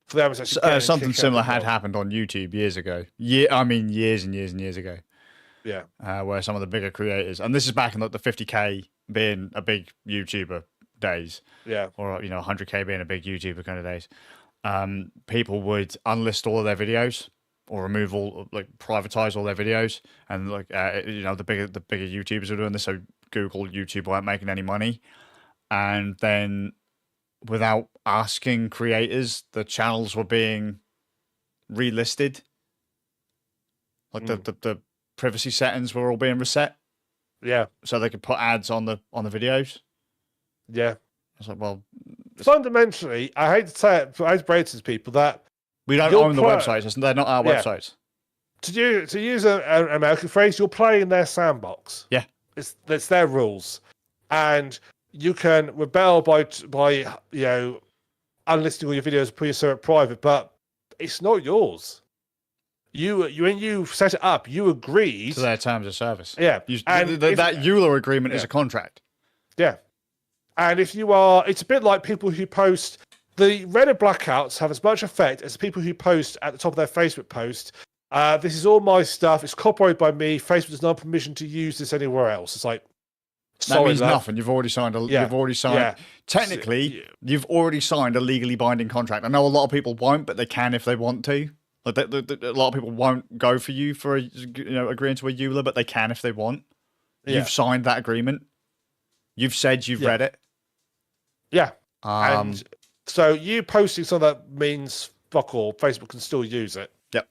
For them, something similar had happened on YouTube years ago. Years and years and years ago. Yeah. Where some of the bigger creators, and this is back in the 50K being a big YouTuber days. Yeah. Or 100K being a big YouTuber kind of days. People would unlist all of their videos or remove privatize all their videos, and the bigger YouTubers were doing this, so Google, YouTube weren't making any money, and then without asking creators, the channels were being relisted. The privacy settings were all being reset. Yeah. So they could put ads on the videos. Yeah. I was like, well, fundamentally, I hate to say it, but I hate to break to people that we don't own the websites. They're not our websites. To use an American phrase, you're playing in their sandbox. Yeah. It's their rules. And you can rebel by unlisting all your videos, put your server private, but it's not yours. When you set it up, you agreed to their terms of service. Yeah. That EULA agreement is a contract. Yeah. And it's a bit like people who post. The Reddit blackouts have as much effect as people who post at the top of their Facebook post, this is all my stuff, it's copyrighted by me, Facebook does not have permission to use this anywhere else. It's like, that means nothing. You've already signed technically, you've already signed a legally binding contract. I know a lot of people won't, but they can if they want to. A lot of people won't go for you for agreeing to a EULA, but they can if they want. Yeah. You've signed that agreement. You've said you've read it. Yeah. And so you posting something that means fuck all. Facebook can still use it. Yep.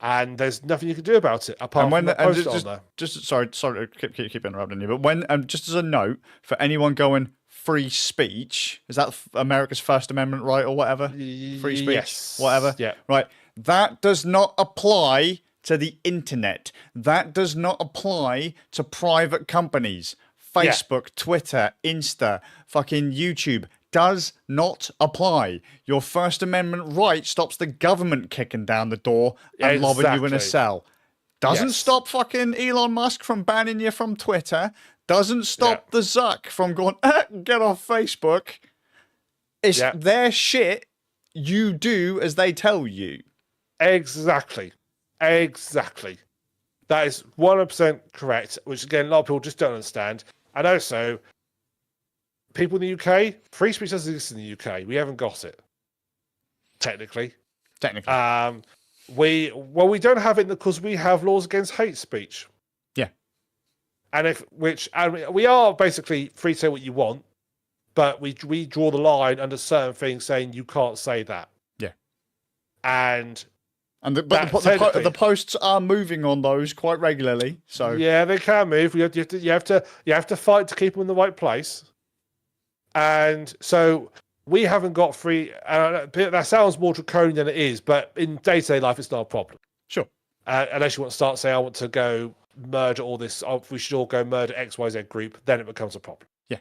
And there's nothing you can do about it apart from post it on there. Sorry to keep interrupting you, but when just as a note for anyone going free speech, is that America's First Amendment right or whatever? Free speech, yes. Whatever. Yeah. Right. That does not apply to the internet. That does not apply to private companies. Facebook, Twitter, Insta, fucking YouTube. Does not apply. Your First Amendment right stops the government kicking down the door and lobbing you in a cell. Doesn't stop fucking Elon Musk from banning you from Twitter. Doesn't stop the Zuck from going, get off Facebook. It's their shit. You do as they tell you. Exactly. That is 100% correct, which again, a lot of people just don't understand. And also, people in the UK, free speech doesn't exist in the UK. We haven't got it, technically. We don't have it because we have laws against hate speech. Yeah. And we are basically free to say what you want, but we draw the line under certain things saying you can't say that. Yeah. And the posts are moving on those quite regularly. So yeah, they can move. You have to fight to keep them in the right place. And so we haven't got free. That sounds more draconian than it is, but in day-to-day life, it's not a problem. Sure. Unless you want to start saying, I want to go murder all this. We should all go murder XYZ group. Then it becomes a problem. Yeah.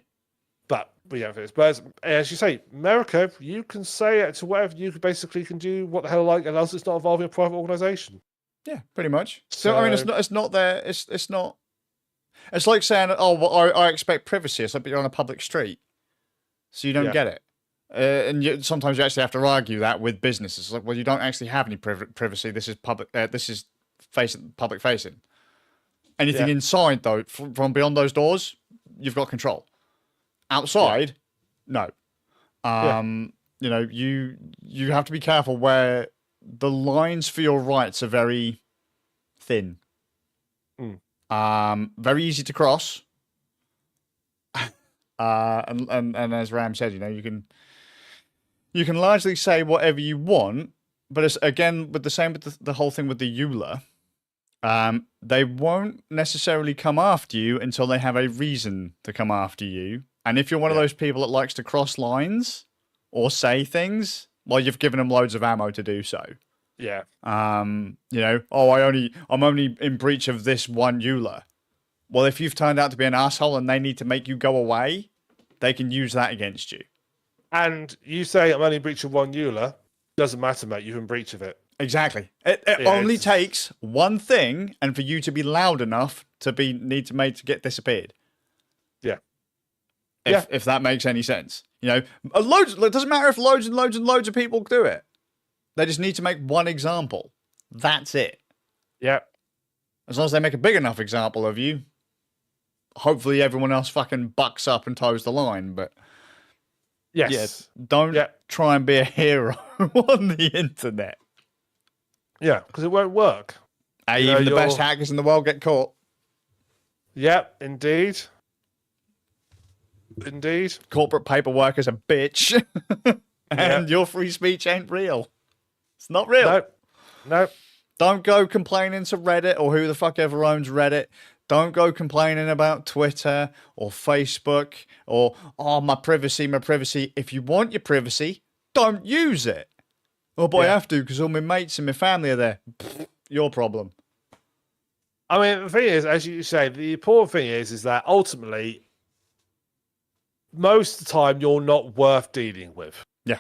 But we have this. But as you say, America, you can say it to whatever. You basically can do what the hell like, and else it's not involving a private organisation. Yeah, pretty much. So I mean, it's not there. It's not. It's like saying, oh, well, I expect privacy. It's like you're on a public street, so you don't get it. And sometimes you actually have to argue that with businesses. It's like, well, you don't actually have any privacy. This is public. This is public facing. Anything inside, though, from beyond those doors, you've got control. Outside, no. You know, you have to be careful where the lines for your rights are very thin. Very easy to cross. And as Ram said, you know, you can largely say whatever you want, but it's again with the whole thing with the EULA. They won't necessarily come after you until they have a reason to come after you. And if you're one of those people that likes to cross lines or say things, well, you've given them loads of ammo to do so. Yeah. You know, I'm only in breach of this one EULA. Well, if you've turned out to be an asshole and they need to make you go away, they can use that against you. And you say I'm only in breach of one EULA, doesn't matter, mate. You're in breach of it. Exactly. It only takes one thing, and for you to be loud enough to get disappeared. Yeah. If that makes any sense, you know, it doesn't matter if loads and loads and loads of people do it. They just need to make one example. That's it. Yeah. As long as they make a big enough example of you, hopefully everyone else fucking bucks up and toes the line. But yes, don't try and be a hero on the internet. Yeah, because it won't work. Even the best hackers in the world get caught. Yep, indeed. Indeed. Corporate paperwork is a bitch. And your free speech ain't real. It's not real. No. Don't go complaining to Reddit or who the fuck ever owns Reddit. Don't go complaining about Twitter or Facebook or, oh, my privacy. If you want your privacy, don't use it. Oh, but I have to because all my mates and my family are there. Your problem. I mean, the thing is, as you say, the important thing is that ultimately, most of the time, you're not worth dealing with. Yeah.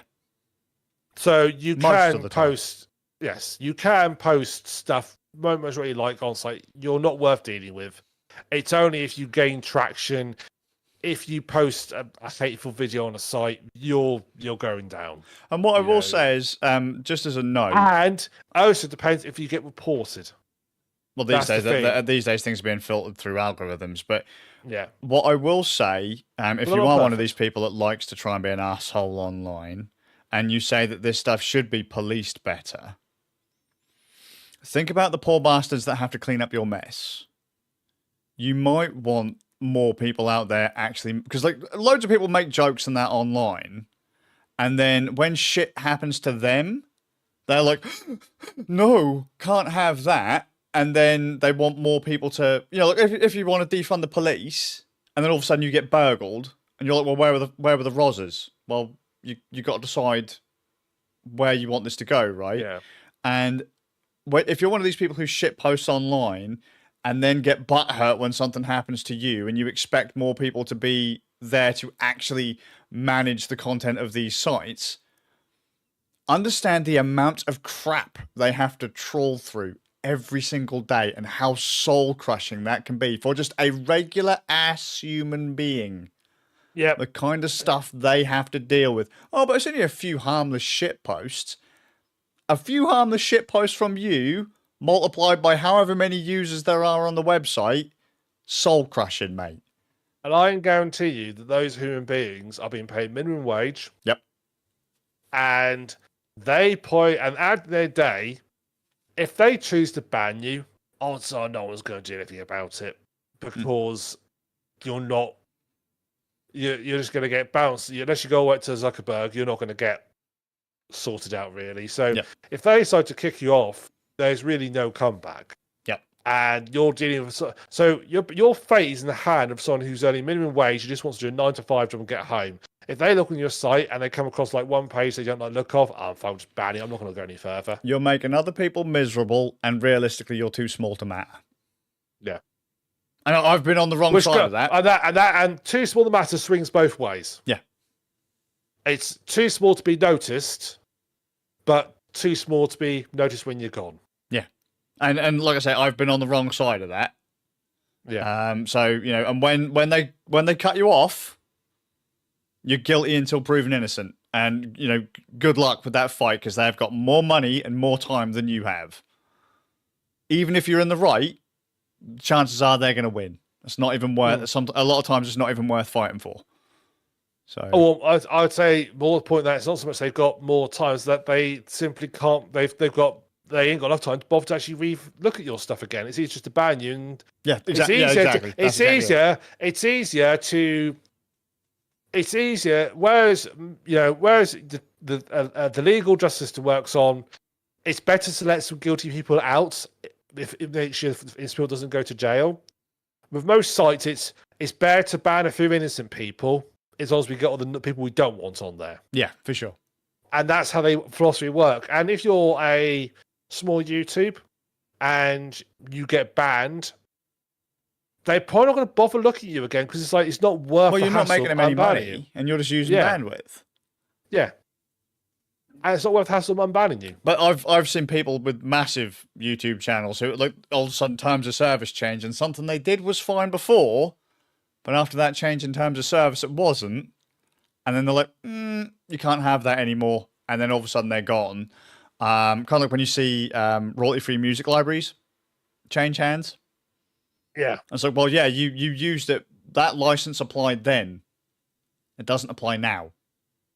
So you can post... Yes, you can post stuff much what you like on site. You're not worth dealing with. It's only if you gain traction. If you post a hateful video on a site, you're going down. And what I will say is, just as a note, and also depends if you get reported. Well, these days things are being filtered through algorithms. But yeah, what I will say, if you are one of these people that likes to try and be an asshole online, and you say that this stuff should be policed better. Think about the poor bastards that have to clean up your mess. You might want more people out there actually... Because like loads of people make jokes and that online. And then when shit happens to them, they're like, no, can't have that. And then they want more people to... You know, like if you want to defund the police, and then all of a sudden you get burgled, and you're like, well, where were the Rozzers? Well, you got to decide where you want this to go, right? Yeah. And... if you're one of these people who shit posts online and then get butthurt when something happens to you and you expect more people to be there to actually manage the content of these sites, understand the amount of crap they have to trawl through every single day and how soul-crushing that can be for just a regular-ass human being. Yeah. The kind of stuff they have to deal with. Oh, but it's only a few harmless shit posts. A few harmless shit posts from you, multiplied by however many users there are on the website, soul-crushing, mate. And I can guarantee you that those human beings are being paid minimum wage. Yep. And they point, and at their day, if they choose to ban you, odds are no one's going to do anything about it because you're not. You're just going to get bounced. Unless you go away to Zuckerberg, you're not going to get sorted out, really. So if they decide to kick you off, there's really no comeback. Yep. And you're dealing with so your fate is in the hand of someone who's earning minimum wage, who just wants to do a 9 to 5 job and get home. If they look on your site and they come across like one page they don't like the look of, I'm fine, just banning. I'm not going to go any further. You're making other people miserable, and realistically, you're too small to matter. Yeah. And I've been on the wrong side of that. And too small to matter swings both ways. Yeah. It's too small to be noticed, but too small to be noticed when you're gone. Yeah. And like I say, I've been on the wrong side of that. Yeah. So, you know, and when they cut you off, you're guilty until proven innocent. And, you know, good luck with that fight, because they've got more money and more time than you have. Even if you're in the right, chances are they're going to win. It's not even worth. A lot of times, it's not even worth fighting for. So, well, I'd say more the point that it's not so much they've got more times that they simply can't. They ain't got enough time to bother to actually look at your stuff again. It's easier just to ban you, and exactly. It's easier. Whereas the legal justice system works on, it's better to let some guilty people out if it makes sure people doesn't go to jail. With most sites, it's better to ban a few innocent people as long as we get all the people we don't want on there. Yeah, for sure. And that's how the philosophy work. And if you're a small YouTube and you get banned, they're probably not going to bother looking at you again, because it's not worth. Well, you're not making them any money, and you're just using bandwidth. Yeah. And it's not worth hassle unbanning you. But I've seen people with massive YouTube channels who, like, all of a sudden terms of service change, and something they did was fine before, but after that change in terms of service, it wasn't. And then they're like, you can't have that anymore. And then all of a sudden they're gone. Kind of like when you see royalty-free music libraries change hands. Yeah. And so, well, yeah, you used it. That license applied then. It doesn't apply now.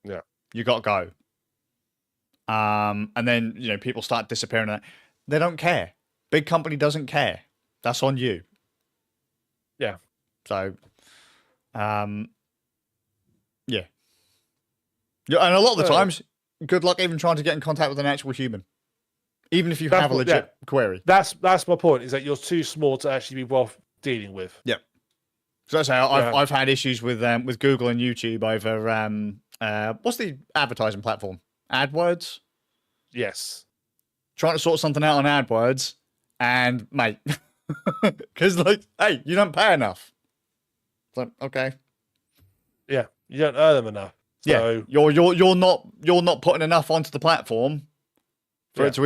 Yeah. You got to go. And then, you know, people start disappearing. They don't care. Big company doesn't care. That's on you. Yeah. So, yeah. And a lot of the times, good luck even trying to get in contact with an actual human, even if you have a legit query. That's my point. Is that you're too small to actually be worth dealing with. Yeah. So that's how I've had issues with Google and YouTube over what's the advertising platform? AdWords. Yes. Trying to sort something out on AdWords, and mate, because like, hey, you don't pay enough. So, okay. Yeah, you don't earn them enough. So... Yeah, you're not putting enough onto the platform for us to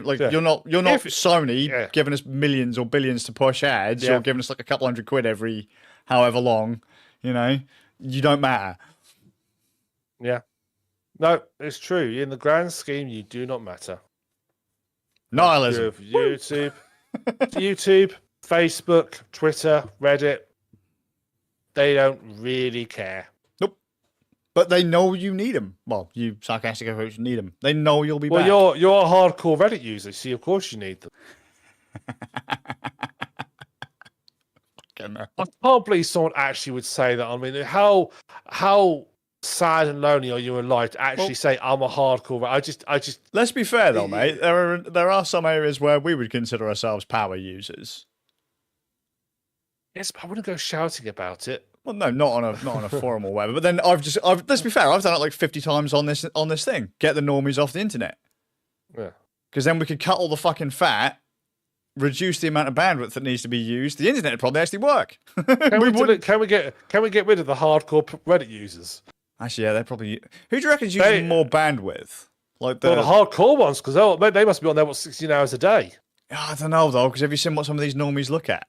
like. You're not Sony giving us millions or billions to push ads. You're giving us like a couple £100 every however long. You know, you don't matter. Yeah. No, it's true. In the grand scheme, you do not matter. Nihilism. YouTube, Facebook, Twitter, Reddit. They don't really care. Nope. But they know you need them. Well, you sarcastic approach need them. They know you'll be back. Well, you're a hardcore Reddit user, so of course you need them. I can't believe someone actually would say that. I mean, how sad and lonely are you in life to actually say I'm a hardcore? I just. Let's be fair though, mate. There are some areas where we would consider ourselves power users. Yes, but I wouldn't go shouting about it. Well, no, not on a forum or whatever. But then let's be fair. I've done it like 50 times on this thing. Get the normies off the internet. Yeah. Because then we could cut all the fucking fat, reduce the amount of bandwidth that needs to be used. The internet would probably actually work. Can we get rid of the hardcore Reddit users? Actually, yeah, they're probably. Who do you reckon's using more bandwidth? Like the hardcore ones, because they must be on there 16 hours a day. I don't know though, because have you seen what some of these normies look at?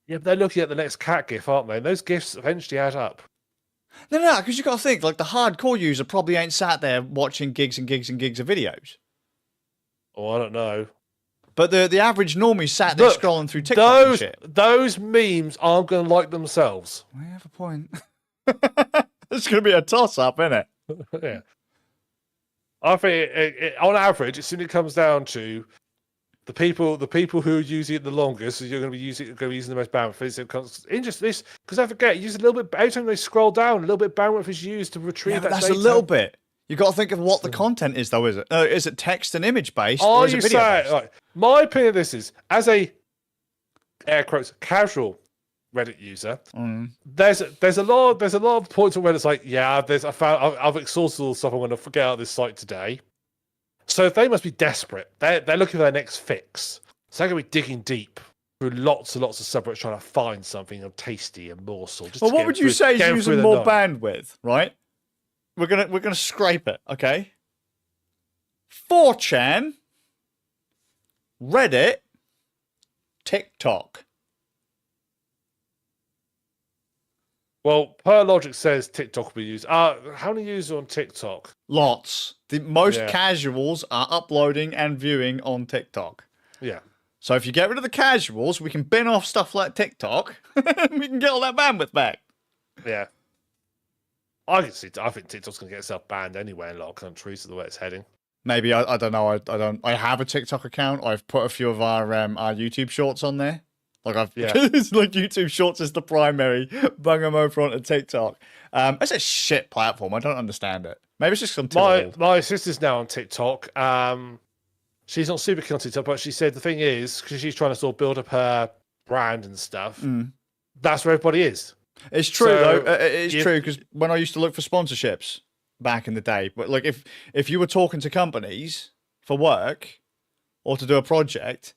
Yeah, but they're looking at the next cat gif, aren't they? And those gifs eventually add up. No, because you got to think, like, the hardcore user probably ain't sat there watching gigs and gigs and gigs of videos. Oh, I don't know. But the average normie sat there scrolling through TikTok and shit. Those memes aren't going to like themselves. I have a point. It's going to be a toss-up, isn't it? Yeah. I think on average, it simply comes down to the people who are using it the longest. So you're going to be using the most bandwidth. Because don't forget, use a little bit every time they scroll down. A little bit of bandwidth is used to retrieve that that's data. a little bit. You got to think of what the content is, though. Is it text and image based? Or is it video based? Right, my opinion of this is, as a air quotes casual Reddit user, there's a lot of points on Reddit. It's like, I've exhausted all the stuff. I'm going to forget out this site today. So they must be desperate. They're looking for their next fix. So they're going to be digging deep through lots and lots of subreddits trying to find something tasty and morsel. Well, what would you say is using more bandwidth, right? We're gonna scrape it, okay? 4chan, Reddit, TikTok. Well, per logic says TikTok will be used. How many users on TikTok? Lots. The most casuals are uploading and viewing on TikTok. Yeah. So if you get rid of the casuals, we can bin off stuff like TikTok. We can get all that bandwidth back. Yeah. I think TikTok's going to get itself banned anyway in a lot of countries, the way it's heading. Maybe, I don't know. I have a TikTok account. I've put a few of our YouTube shorts on there. It's like YouTube Shorts is the primary. Bung them over onto TikTok. It's a shit platform. I don't understand it. Maybe it's just some my sister's now on TikTok. She's not super keen on TikTok, but she said the thing is, because she's trying to sort of build up her brand and stuff, that's where everybody is. It's true, though. It's true, because when I used to look for sponsorships back in the day, but like if you were talking to companies for work or to do a project,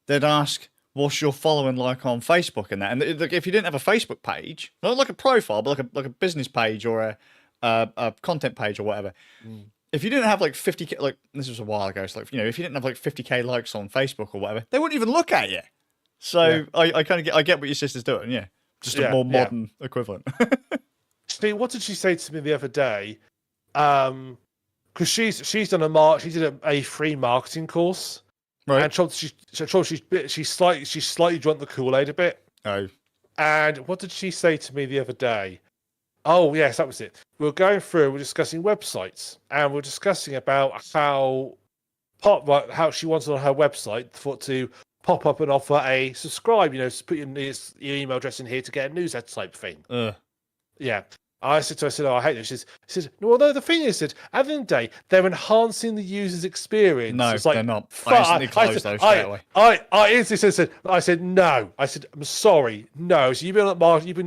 they'd ask, what's your following like on Facebook and that? And like, if you didn't have a Facebook page, not like a profile, but like a business page or a content page or whatever. If you didn't have like 50K, like this was a while ago, so like, if you didn't have like 50K likes on Facebook or whatever, they wouldn't even look at you. So I kind of get what your sister's doing. Yeah, just a more modern equivalent. See, what did she say to me the other day? Because she's done she did a free marketing course. Right. And she slightly drunk the Kool-Aid a bit. Oh. And what did she say to me the other day? Oh, yes, that was it. We were going through, we're discussing websites, and we're discussing about how she wanted on her website to pop up and offer a subscribe, put your email address in here to get a newsletter type thing. Yeah. I said to her, I hate this. She says, no, the thing is that at the end of the day, they're enhancing the user's experience. No, they're not. I instantly closed those straight away. I instantly said, no. I said, I'm sorry, no. So you've been on our marketing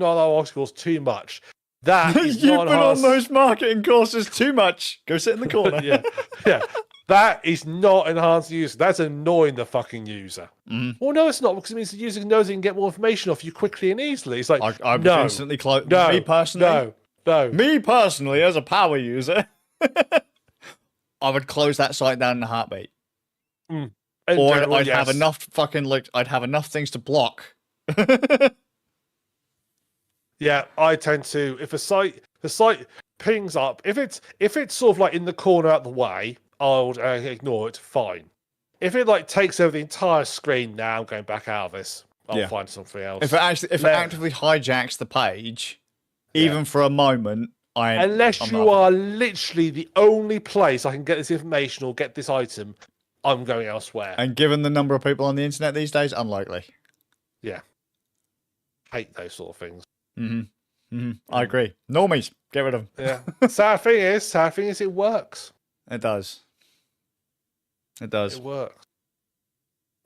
course too much. That is You've been on those marketing courses too much. Go sit in the corner. yeah. That is not enhancing the user. That's annoying the fucking user. Well, no, it's not, because it means the user knows they can get more information off you quickly and easily. It's like, I would instantly close. No, me personally, no. Me personally, as a power user, I would close that site down in a heartbeat. Or I'd have enough I'd have enough things to block. Yeah, I tend to. If the site pings up, if it's sort of like in the corner out the way, I'll ignore it. Fine. If it like takes over the entire screen, now I'm going back out of this. I'll find something else. If it actively hijacks the page, even for a moment, unless you are literally the only place I can get this information or get this item, I'm going elsewhere. And given the number of people on the internet these days, unlikely. Yeah. Hate those sort of things. I agree. Normies, get rid of them. Yeah. Sad thing is, it works. It does. It does. It works.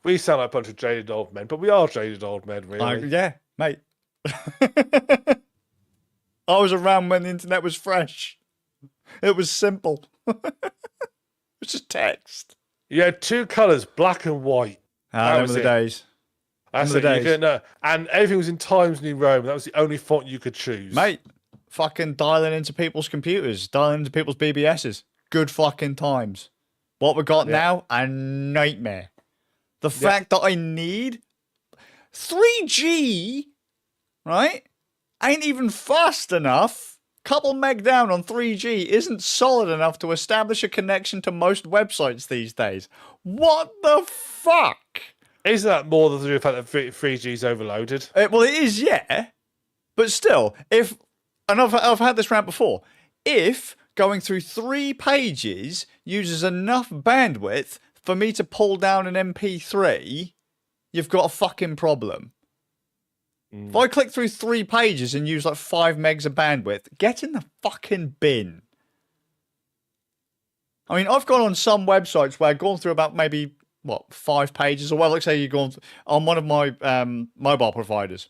We sound like a bunch of jaded old men, but we are jaded old men, really. Yeah, mate. I was around when the internet was fresh. It was simple. It was just text. You had two colours, black and white. Those were the days. That's it. And everything was in Times New Roman. That was the only font you could choose. Mate, fucking dialing into people's computers, dialing into people's BBSs. Good fucking times. What we got now, a nightmare. The fact that I need 3G, right, ain't even fast enough couple meg down on 3G isn't solid enough to establish a connection to most websites these days. What the fuck? Isn't that more than the fact that 3G is overloaded? Well, it is, yeah. But still, and I've had this rant before, if going through 3 pages uses enough bandwidth for me to pull down an MP3, you've got a fucking problem. If I click through 3 pages and use like 5 megs of bandwidth, get in the fucking bin. I mean, I've gone on some websites where I've gone through about maybe, 5 pages, or well, let's say you've gone on one of my mobile providers.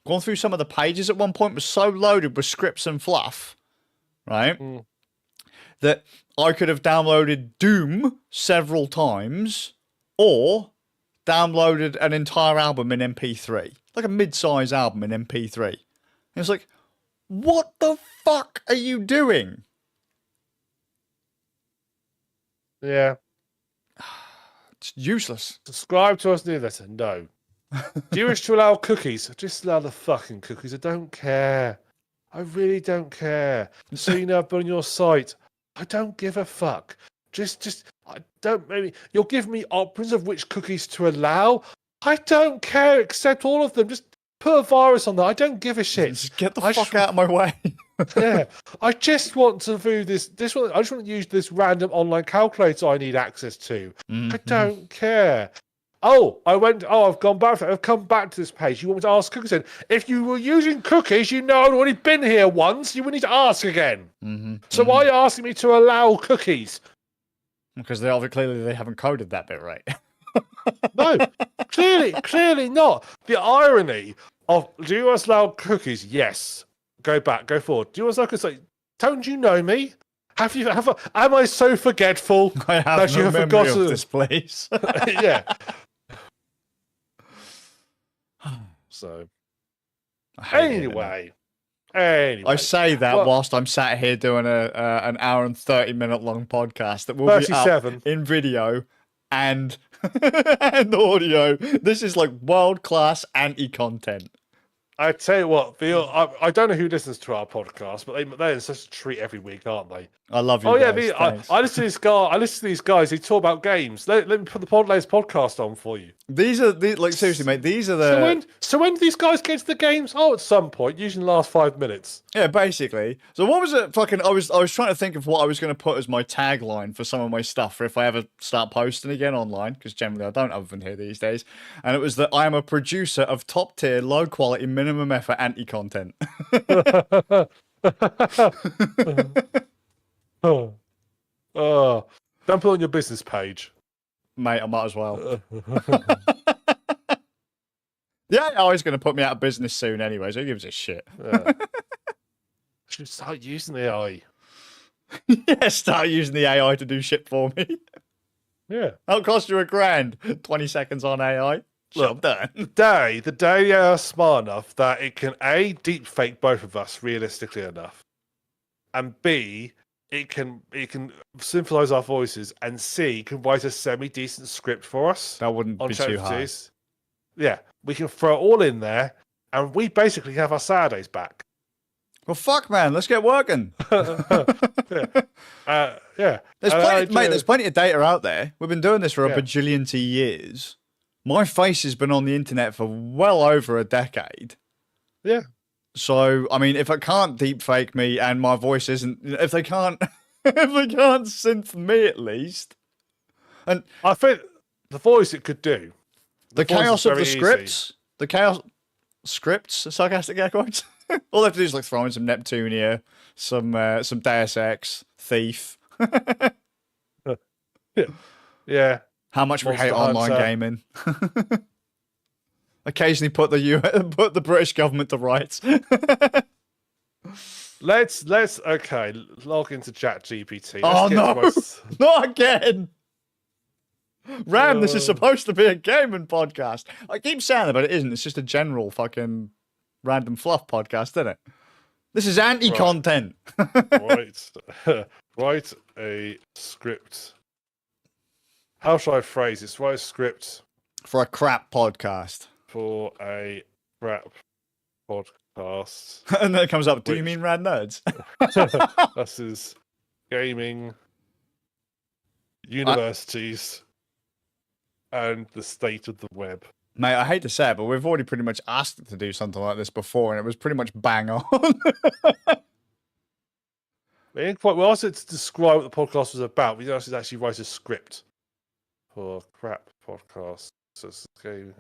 Gone through some of the pages at one point, was so loaded with scripts and fluff, right? That I could have downloaded Doom several times, or downloaded an entire album in MP3. Like a mid-size album in MP3. And it's like, what the fuck are you doing? Yeah. It's useless. Subscribe to us newsletter. No. Do you wish to allow cookies? Just allow the fucking cookies. I don't care. I really don't care. So you know I've been on your site. I don't give a fuck. I don't, maybe you'll give me options of which cookies to allow. I don't care. Accept all of them. Just put a virus on that. I don't give a shit. Just get the fuck out of my way. Yeah. I just want to view this one. I just want to use this random online calculator I need access to. I don't care. I've gone back. I've come back to this page. You want me to ask cookies then? If you were using cookies, you know I'd already been here once. You would need to ask again. So why are you asking me to allow cookies? Because clearly they haven't coded that bit right. No, clearly not. The irony of, do you allow cookies? Yes. Go back, go forward. Do you allow cookies? Don't you know me? Am I so forgetful I have that no you have memory forgotten of this place? Yeah. So, anyway, I say that whilst I'm sat here doing an hour and 30-minute long podcast that will 37. be up in video and and audio. This is like world-class anti-content. I tell you what, I don't know who listens to our podcast, but they're in such a treat every week, aren't they? I love you. Oh yeah, guys. I listen to this guy. I listen to these guys. They talk about games. Let me put the latest podcast on for you. These are like seriously, mate. These are the. So when do these guys get to the games? Oh, at some point, usually in the last 5 minutes. Yeah, basically. So what was it? Fucking, I was trying to think of what I was going to put as my tagline for some of my stuff for if I ever start posting again online, because generally I don't other than here these days. And it was that I am a producer of top tier, low quality, minimum effort anti content. Oh, don't put it on your business page, mate. I might as well. Yeah, I was going to put me out of business soon anyway, so who gives a shit? I should start using the AI. Yeah, start using the AI to do shit for me. Yeah. That'll cost you $1,000. 20 seconds on AI. Job done. The day they are smart enough that it can A, deep fake both of us realistically enough, and B, it can synthesize our voices, and C, can write a semi-decent script for us. That wouldn't be too hard. Yeah, we can throw it all in there, and we basically have our Saturdays back. Well, fuck, man, let's get working. Yeah. There's plenty of data out there. We've been doing this for a bajillion years. My face has been on the internet for well over a decade. Yeah. So, I mean, if it can't deepfake me and my voice isn't, if they can't synth me at least, and I think the voice it could do. The chaos of the scripts, the chaos scripts, sarcastic air quotes. All they have to do is like throw in some Neptunia, some Deus Ex, Thief. Yeah. How much we hate online gaming. Occasionally put the British government to rights. Let's log into ChatGPT. Oh no, not again. Ram, this is supposed to be a gaming podcast. I keep saying it, but it isn't. It's just a general fucking random fluff podcast, isn't it? This is anti-content. Write a script. How shall I phrase this? Write a script for a crap podcast. For a crap podcast. Podcasts. And then it comes up, do you mean rad nerds? This is gaming, universities, and the state of the web. Mate, I hate to say it, but we've already pretty much asked it to do something like this before, and it was pretty much bang on. We didn't quite. We asked it to describe what the podcast was about. We asked it to actually write a script for crap podcasts. So it's gaming.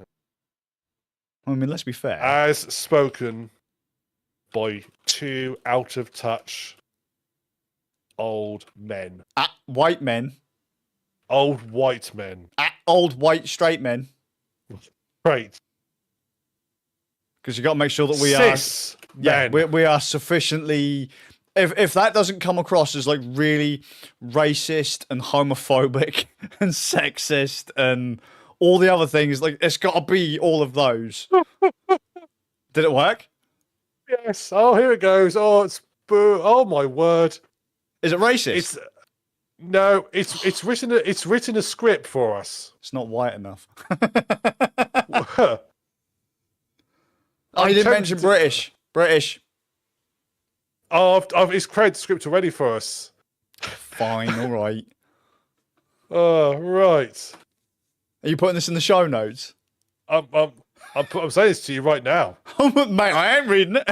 I mean, let's be fair. As spoken by two out of touch old men. White men. Old white men. Old white straight men. Great. Because you got to make sure that we Cis are. Yeah, men. we are sufficiently. If that doesn't come across as like really racist and homophobic and sexist and all the other things, like it's got to be all of those. Did it work? Yes. Oh, here it goes. Oh, it's boo. Oh my word. Is it racist? It's written a script for us. It's not white enough. Oh, you didn't mention British. British. Oh, it's created the script already for us. Fine, all right. Oh, right. Are you putting this in the show notes? I'm saying this to you right now. Mate, I ain't reading it.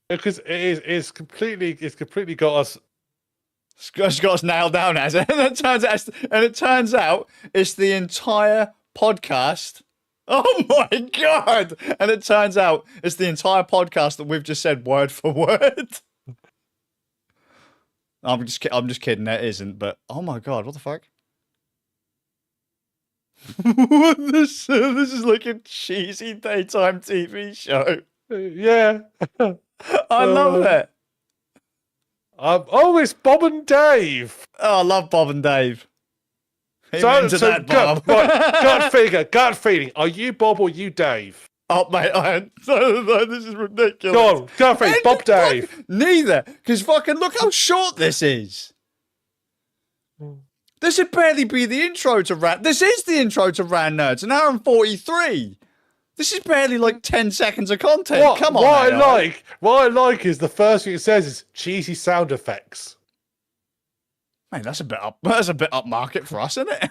Because it's completely got us. It's got us nailed down as it. And it turns out it's the entire podcast. Oh my god! And it turns out it's the entire podcast that we've just said word for word. I'm just kidding. That isn't. But oh my god, what the fuck? This is like a cheesy daytime TV show. Yeah. I love it. It's Bob and Dave. Oh, I love Bob and Dave. That, Bob. Right, gut feeling. Are you Bob or you Dave? Oh, mate, this is ridiculous. Go on, gut feeling. Bob, Dave. Neither, because fucking look how short this is. This would barely be the intro to Ran. This is the intro to Ran Nerds, an hour and 43. This is barely like 10 seconds of content. Come on. What I like is the first thing it says is cheesy sound effects. Man, that's a bit upmarket for us, isn't it?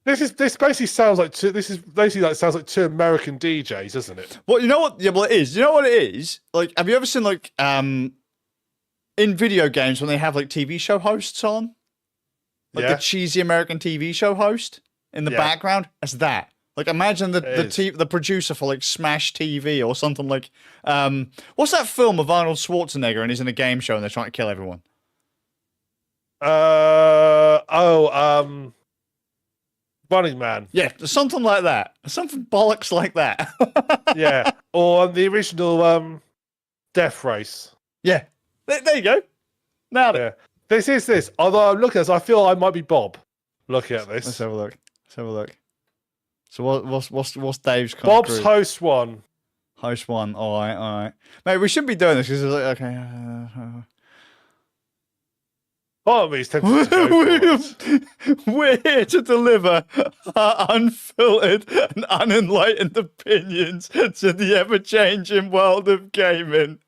This basically sounds like sounds like two American DJs, doesn't it? Well, you know what? Yeah, well, it is. You know what it is? Like, have you ever seen like in video games when they have like TV show hosts on, like the cheesy American TV show host in the background? That's that. Like, imagine the producer for like Smash TV or something like. What's that film of Arnold Schwarzenegger and he's in a game show and they're trying to kill everyone? Running Man. Yeah, something like that. Something bollocks like that. Yeah, or the original Death Race. Yeah, there you go. Nailed it. Yeah. This. Although I'm looking at this, I feel I might be Bob. Looking at this. Let's have a look. So what's Dave's Bob's group? host one. Host one. All right. Mate, we shouldn't be doing this because it's like okay. Part of me is tempted to go for it. We're here to deliver our unfiltered and unenlightened opinions to the ever-changing world of gaming.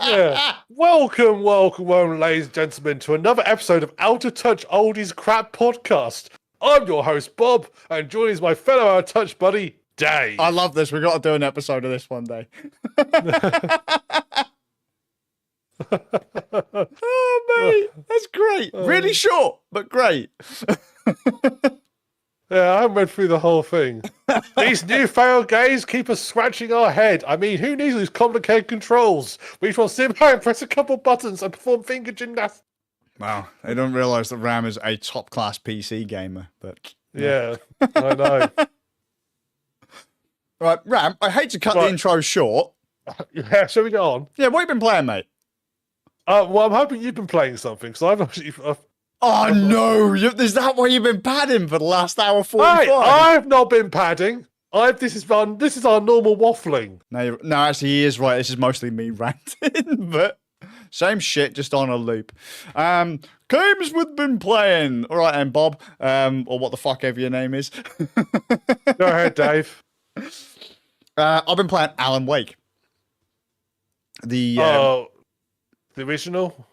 Yeah. Welcome, ladies and gentlemen, to another episode of Out of Touch Oldies Crap Podcast. I'm your host, Bob, and joining is my fellow Out of Touch buddy, Dave. I love this. We've got to do an episode of this one day. Oh, mate. That's great. Really short, but great. Yeah, I haven't read through the whole thing. These newfangled games keep us scratching our head. I mean, who needs these complicated controls? We just want to sit behind and press a couple buttons and perform finger gymnastics. Wow, they don't realise that Ram is a top-class PC gamer, but... Yeah, I know. Right, Ram, I hate to cut the intro short. Yeah, shall we go on? Yeah, what have you been playing, mate? Well, I'm hoping you've been playing something, because I've actually... Oh, no! Is that why you've been padding for the last hour 45? Hey, I've not been padding. This is our normal waffling. No, actually, he is right. This is mostly me ranting, but Same shit, just on a loop. Games we've been playing. All right, and Bob, or what the fuck ever your name is. Go ahead, Dave. I've been playing Alan Wake. The original.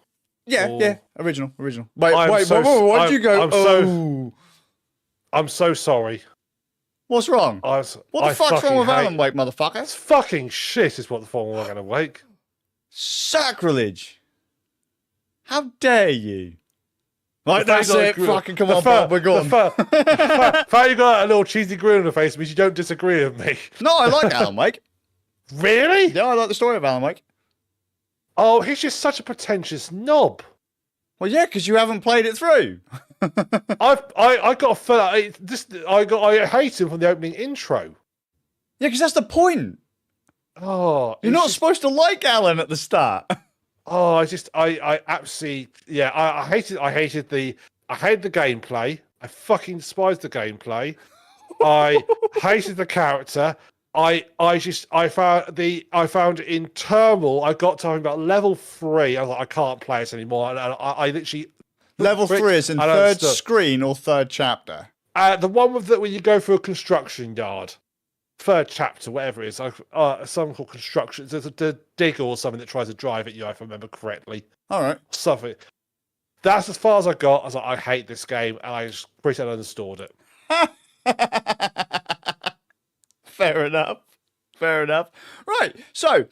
Yeah, original. Wait, why'd you go? I'm so sorry. What's wrong? What the fuck's wrong with Alan Wake, motherfucker? It's fucking shit is what the form of Alan Wake. Sacrilege. How dare you? Right, that's it. Fucking come on, Bob, we're gone. The fact you got a little cheesy grin on your face means you don't disagree with me. No, I like Alan Wake. Really? Yeah, I like the story of Alan Wake. Oh, he's just such a pretentious knob. Well, yeah, because you haven't played it through. I got a feel I hate him from the opening intro. Yeah, because that's the point. Oh, you're not supposed to like Alan at the start. Oh, I absolutely, yeah. I hated the gameplay. I fucking despised the gameplay. I hated the character. I found it interminable. I got to about level 3. I was like, I can't play this anymore. And I literally level 3 is in third screen or third chapter. The one with when you go through a construction yard, third chapter, whatever it is. Something called construction. There's a digger or something that tries to drive at you, if I remember correctly. All right, something. That's as far as I got. I was like, I hate this game, and I just pretty much uninstalled it. Fair enough. Right, so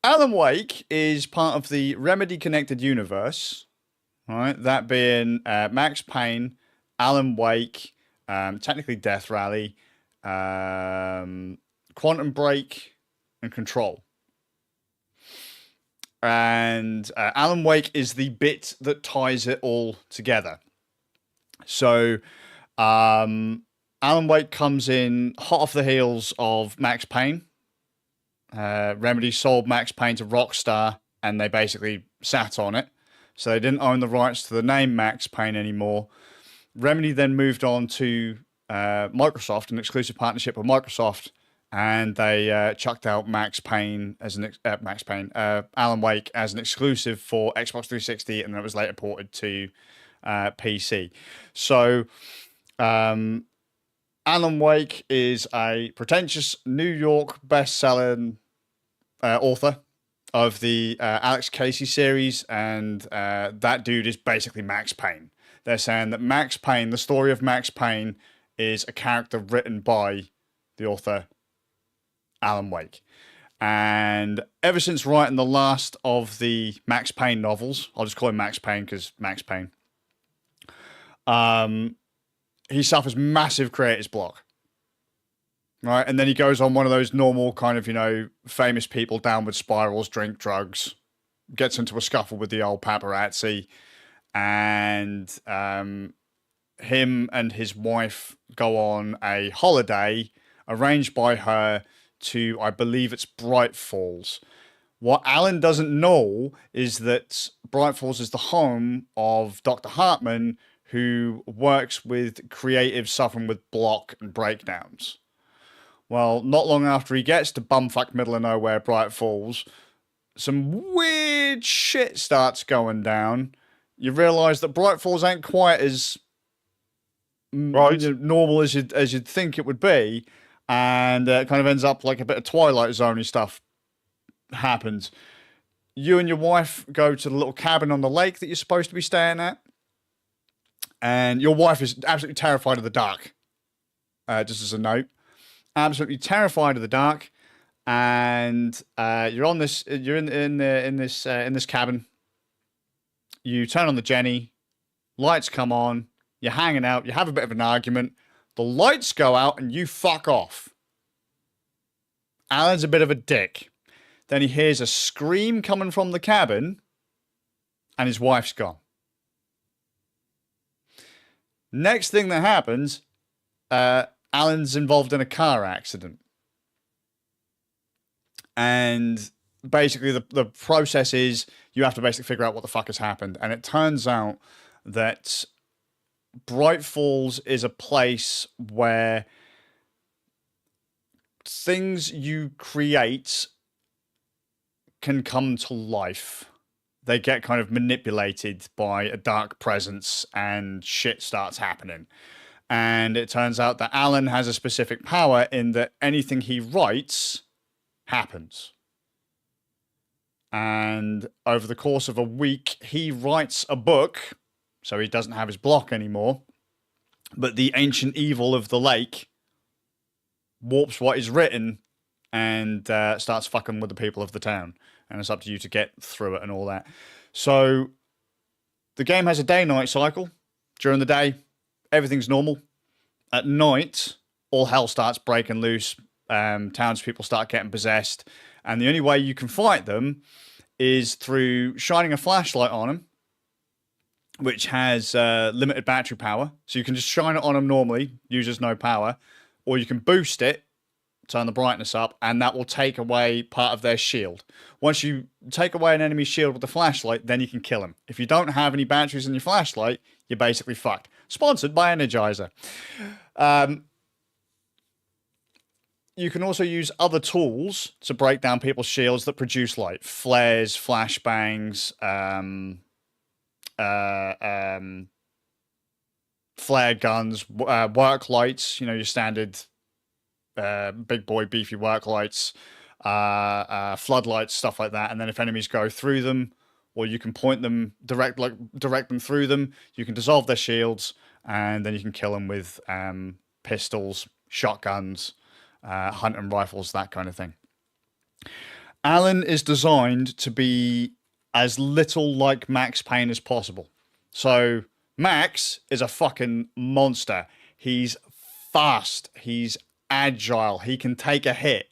Alan Wake is part of the Remedy connected universe, right? That being Max Payne, Alan Wake, technically Death Rally, Quantum Break, and Control. And Alan Wake is the bit that ties it all together. So, Alan Wake comes in hot off the heels of Max Payne. Remedy sold Max Payne to Rockstar, and they basically sat on it. So they didn't own the rights to the name Max Payne anymore. Remedy then moved on to Microsoft, an exclusive partnership with Microsoft, and they chucked out Alan Wake as an exclusive for Xbox 360, and then it was later ported to PC. So, Alan Wake is a pretentious New York best-selling author of the Alex Casey series, and that dude is basically Max Payne. They're saying that Max Payne, the story of Max Payne, is a character written by the author Alan Wake. And ever since writing the last of the Max Payne novels, I'll just call him Max Payne because Max Payne, he suffers massive creator's block. Right? And then he goes on one of those normal kind of, famous people downward spirals, drink drugs, gets into a scuffle with the old paparazzi, and him and his wife go on a holiday arranged by her to, I believe it's Bright Falls. What Alan doesn't know is that Bright Falls is the home of Dr. Hartman, who works with creatives suffering with block and breakdowns. Well, not long after he gets to bumfuck middle of nowhere Bright Falls, some weird shit starts going down. You realise that Bright Falls ain't quite as normal as you'd think it would be, and it kind of ends up like a bit of Twilight Zone-y stuff happens. You and your wife go to the little cabin on the lake that you're supposed to be staying at, and your wife is absolutely terrified of the dark. Just as a note, absolutely terrified of the dark, and you're in this cabin. You turn on the Jenny, lights come on, you're hanging out, you have a bit of an argument, the lights go out, and you fuck off. Alan's a bit of a dick. Then he hears a scream coming from the cabin, and his wife's gone. Next thing that happens, Alan's involved in a car accident. And basically the process is you have to basically figure out what the fuck has happened. And it turns out that Bright Falls is a place where things you create can come to life. they get kind of manipulated by a dark presence and shit starts happening. And it turns out that Alan has a specific power in that anything he writes happens. And over the course of a week, he writes a book, so he doesn't have his block anymore. But the ancient evil of the lake warps what is written and starts fucking with the people of the town. And it's up to you to get through it and all that. So the game has a day-night cycle. During the day, everything's normal. At night, all hell starts breaking loose. Townspeople start getting possessed. And the only way you can fight them is through shining a flashlight on them, which has limited battery power. So you can just shine it on them normally, uses no power. Or you can boost it, turn the brightness up, and that will take away part of their shield. Once you take away an enemy's shield with the flashlight, then you can kill him. If you don't have any batteries in your flashlight, you're basically fucked. Sponsored by Energizer. You can also use other tools to break down people's shields that produce light. Flares, flashbangs, flare guns, work lights, your standard big boy beefy work lights, floodlights, stuff like that. And then if enemies go through them, or you can point them, direct them through them, you can dissolve their shields, and then you can kill them with pistols, shotguns, hunting rifles, that kind of thing. Alan is designed to be as little like Max Payne as possible. So Max is a fucking monster. He's fast. He's agile. He can take a hit.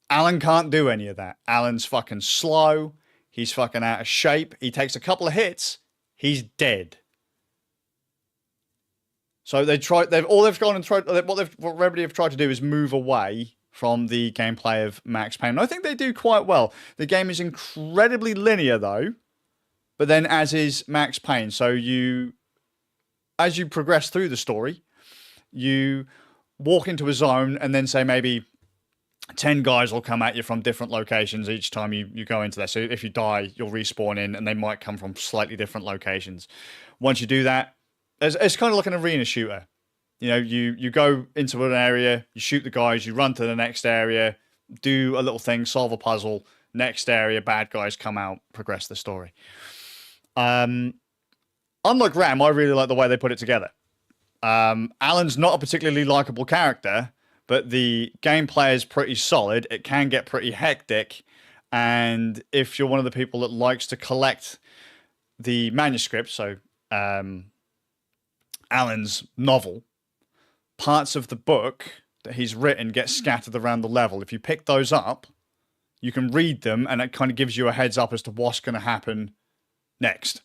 Alan can't do any of that. Alan's fucking slow. He's fucking out of shape. He takes a couple of hits. He's dead. So what Remedy have tried to do is move away from the gameplay of Max Payne. And I think they do quite well. The game is incredibly linear though, but then as is Max Payne. So as you progress through the story, you walk into a zone and then say maybe 10 guys will come at you from different locations each time you go into there. So if you die, you'll respawn in and they might come from slightly different locations. Once you do that, it's kind of like an arena shooter. You go into an area, you shoot the guys, you run to the next area, do a little thing, solve a puzzle, next area, bad guys come out, progress the story. Unlike Ram, I really like the way they put it together. Alan's not a particularly likable character, but the gameplay is pretty solid. It can get pretty hectic, and if you're one of the people that likes to collect the manuscript, so Alan's novel, parts of the book that he's written get scattered around the level. If you pick those up, you can read them, and it kind of gives you a heads up as to what's going to happen next,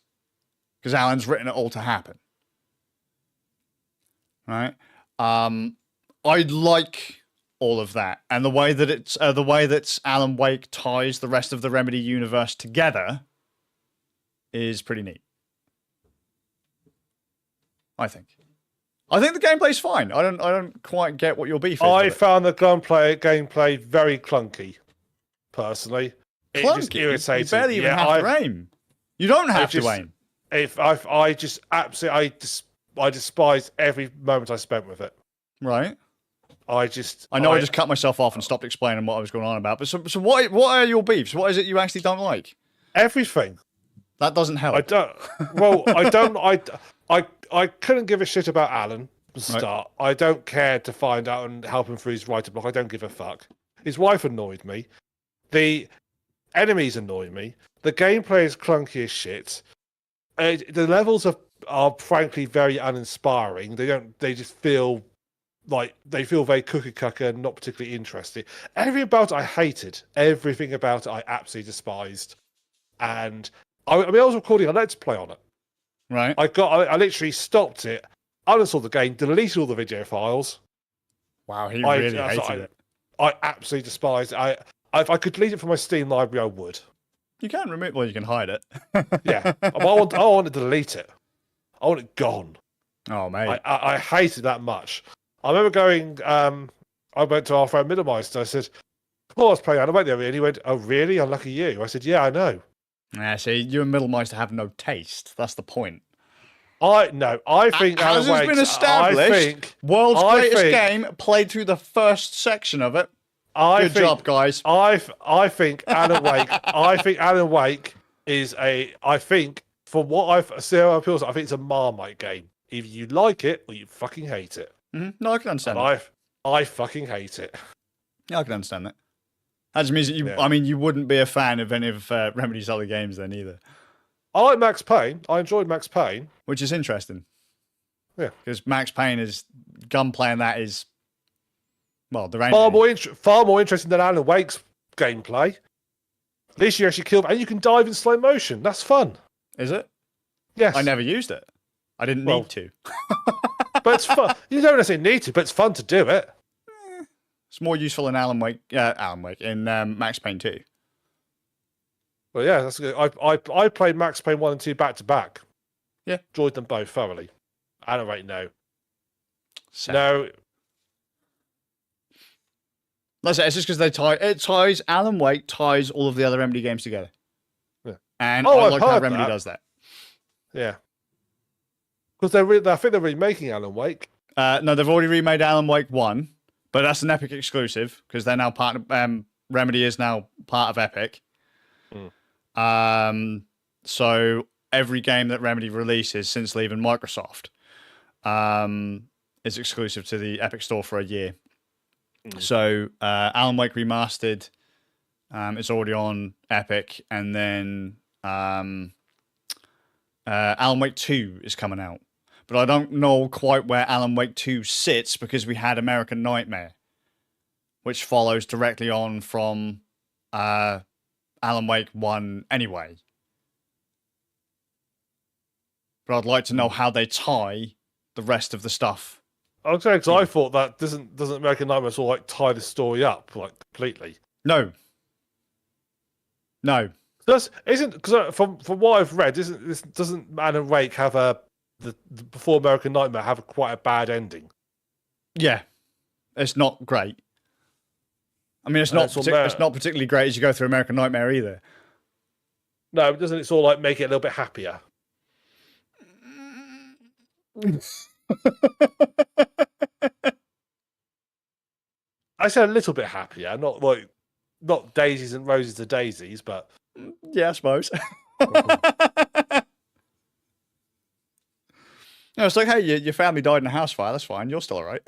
because Alan's written it all to happen. Right? I like all of that, and the way that Alan Wake ties the rest of the Remedy universe together is pretty neat. I think the gameplay's fine. I don't quite get what your beef is. I found the gameplay very clunky. Personally, clunky. It just irritated. You barely even have to aim. You don't have to aim. I despise every moment I spent with it. Right. I just cut myself off and stopped explaining what I was going on about. But so what are your beefs? What is it you actually don't like? Everything. That doesn't help. I don't. Well, I don't. I couldn't give a shit about Alan to start. Right. I don't care to find out and help him through his writer block. I don't give a fuck. His wife annoyed me. The enemies annoy me. The gameplay is clunky as shit. The levels are frankly very uninspiring. They just feel like they feel very cookie cutter and not particularly interesting. Everything about it I hated. Everything about it I absolutely despised. And I was recording a Let's Play on it. Right. I literally stopped it, uninstalled the game, deleted all the video files. Wow, he really hated it. I absolutely despised it. If I could delete it from my Steam library, I would. You can remove. Well, you can hide it. Yeah, I want to delete it. I want it gone. Oh mate, I hated it that much. I remember going. I went to our friend Minimizer. I said, "Oh, I was playing Animate the other day," and he went, "Oh, really? Unlucky you." I said, "Yeah, I know." See, you and Middlemeister have no taste. That's the point. I think as has been established, world's greatest game, played through the first section of it. Good job, guys. I think Alan Wake. I think Alan Wake is for what I've seen, I think it's a Marmite game. Either you like it or you fucking hate it. Mm-hmm. No, I can understand that. I fucking hate it. Yeah, I can understand that. That just means that you wouldn't be a fan of any of Remedy's other games then either. I like Max Payne. I enjoyed Max Payne. Which is interesting. Yeah. Because Max Payne is, gunplay and that is, well, the far more interesting than Alan Wake's gameplay. At least you actually kill, and you can dive in slow motion. That's fun. Is it? Yes. I never used it. I didn't need to. But it's fun. You don't necessarily need to, but it's fun to do it. It's more useful in in Max Payne 2. Well, yeah, that's good. I played Max Payne 1 and 2 back to back. Yeah. Enjoyed them both thoroughly. Alan Wake, no. Sad. No. That's it. It's just because Alan Wake ties all of the other Remedy games together. Yeah. And I like how Remedy does that. Yeah. Because I think they're remaking Alan Wake. No, they've already remade Alan Wake 1, but that's an Epic exclusive because they're now part of, Remedy is now part of Epic. So every game that Remedy releases since leaving Microsoft is exclusive to the Epic Store for a year. So Alan Wake Remastered is already on Epic, and then Alan Wake 2 is coming out. But I don't know quite where Alan Wake 2 sits because we had American Nightmare, which follows directly on from Alan Wake 1 anyway. But I'd like to know how they tie the rest of the stuff. Okay, because I thought that doesn't American Nightmare sort of like tie the story up like completely. No. Because from what I've read, doesn't Alan Wake have the before American Nightmare have quite a bad ending? Yeah, it's not great. I mean, it's not particularly great as you go through American Nightmare either. No, but doesn't it sort of like make it a little bit happier? I said a little bit happier, not daisies and roses to daisies, but yeah, I suppose. No, it's like, hey, your family died in a house fire. That's fine. You're still all right.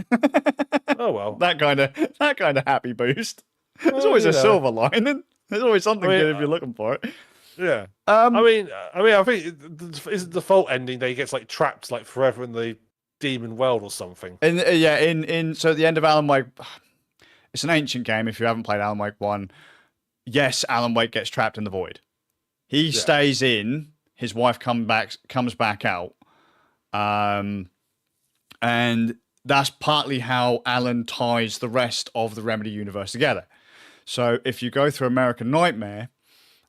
Oh well, that kind of happy boost. There's always a silver lining. There's always something good if you're looking for it. Yeah. I think it's the default ending that he gets like trapped like forever in the demon world or something. So at the end of Alan Wake, it's an ancient game. If you haven't played Alan Wake 1, yes, Alan Wake gets trapped in the void. He stays in. His wife comes back out. And that's partly how Alan ties the rest of the Remedy universe together. So if you go through American Nightmare,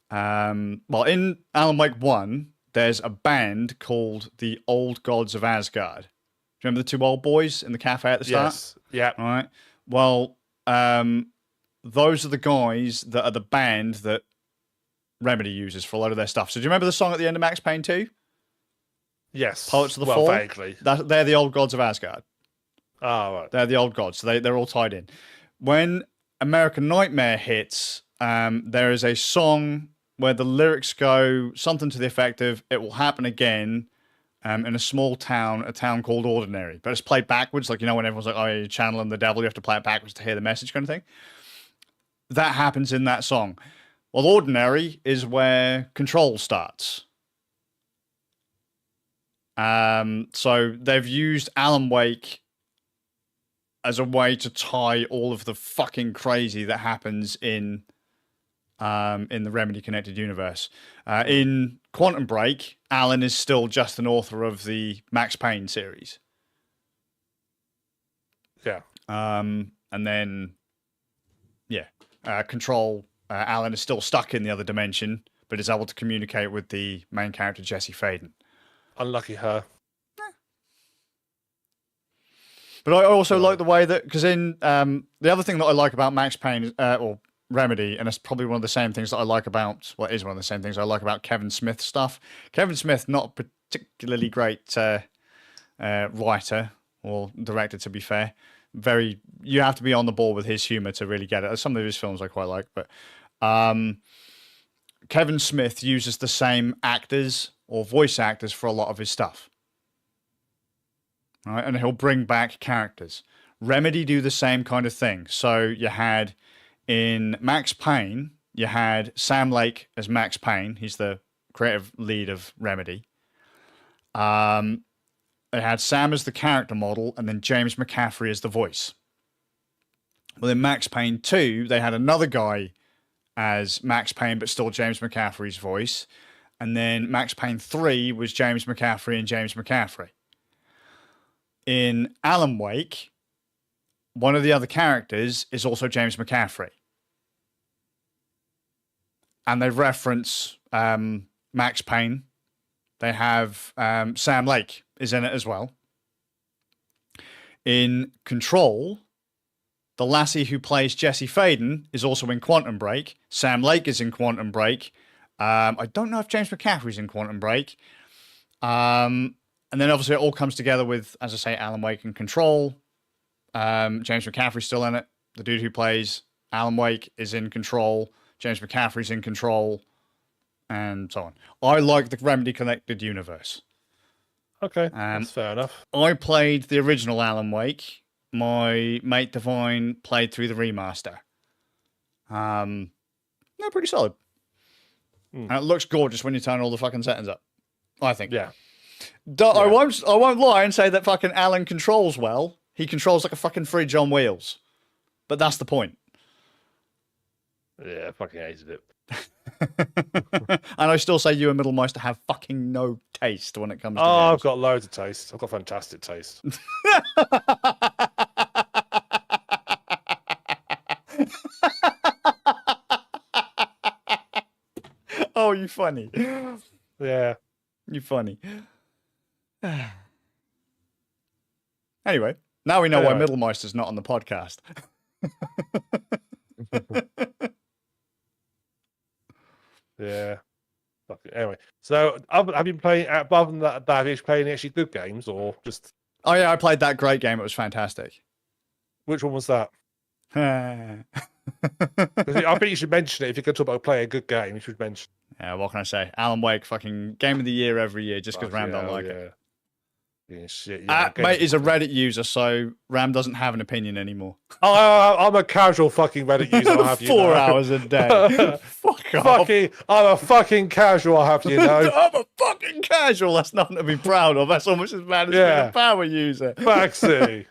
in Alan Wake 1, there's a band called the Old Gods of Asgard. Do you remember the two old boys in the cafe at the start? Yes. Yeah. All right. Well, those are the guys that are the band that Remedy uses for a lot of their stuff. So do you remember the song at the end of Max Payne 2? Yes. Poets of the Fall? Vaguely. They're the Old Gods of Asgard. Oh, right. They're the old gods. So they're all tied in. When American Nightmare hits, there is a song where the lyrics go something to the effect of, it will happen again in a small town, a town called Ordinary. But it's played backwards. Like, when everyone's like, oh, you're channeling the devil, you have to play it backwards to hear the message kind of thing. That happens in that song. Well, Ordinary is where Control starts. So they've used Alan Wake as a way to tie all of the fucking crazy that happens in the Remedy connected universe. In Quantum Break, Alan is still just an author of the Max Payne series. Yeah. And then, Control, Alan is still stuck in the other dimension, but is able to communicate with the main character, Jesse Faden. Unlucky her. But I also like the way that, because in the other thing that I like about Max Payne, or Remedy, and it's probably one of the same things that I like about, well, it is one of the same things I like about Kevin Smith stuff. Kevin Smith, not a particularly great writer or director, to be fair. You have to be on the ball with his humor to really get it. Some of his films I quite like, but Kevin Smith uses the same actors or voice actors for a lot of his stuff. Right? And he'll bring back characters. Remedy do the same kind of thing. So you had in Max Payne, you had Sam Lake as Max Payne. He's the creative lead of Remedy. They had Sam as the character model, and then James McCaffrey as the voice. Well, in Max Payne 2, they had another guy as Max Payne, but still James McCaffrey's voice. And then Max Payne 3 was James McCaffrey and James McCaffrey. In Alan Wake, one of the other characters is also James McCaffrey. And they reference Max Payne. They have Sam Lake is in it as well. In Control, the lassie who plays Jessie Faden is also in Quantum Break. Sam Lake is in Quantum Break. I don't know if James McCaffrey's in Quantum Break. And then obviously it all comes together with, as I say, Alan Wake and Control. James McCaffrey's still in it. The dude who plays Alan Wake is in Control. James McCaffrey's in Control. And so on. I like the Remedy Connected universe. Okay, that's fair enough. I played the original Alan Wake. My mate Divine played through the remaster. They're pretty solid. And it looks gorgeous when you turn all the fucking settings up. I think. Yeah. I won't lie and say that fucking Alan controls well. He controls like a fucking fridge on wheels. But that's the point. Yeah, I fucking hated it. And I still say you and Middlemeister have fucking no taste when it comes to games. I've got loads of taste. I've got fantastic taste. Oh, you funny. Yeah. You funny. Anyway, now we know why Middlemeister's not on the podcast. Yeah. Anyway, so have you been playing, other than that, have you been playing actually good games or just... Oh yeah, I played that great game. It was fantastic. Which one was that? I think you should mention it. If you're going to talk about playing a good game, you should mention. Yeah, what can I say? Alan Wake, fucking game of the year every year, just because Ram don't like it. Yeah, shit, mate is a Reddit user, so Ram doesn't have an opinion anymore. I'm a casual fucking Reddit user. I'll have you 4 know. hours a day. Fuck off. I'm a fucking casual. I'll have you know. I'm a fucking casual. That's nothing to be proud of. That's almost as bad as being a power user. Faxi.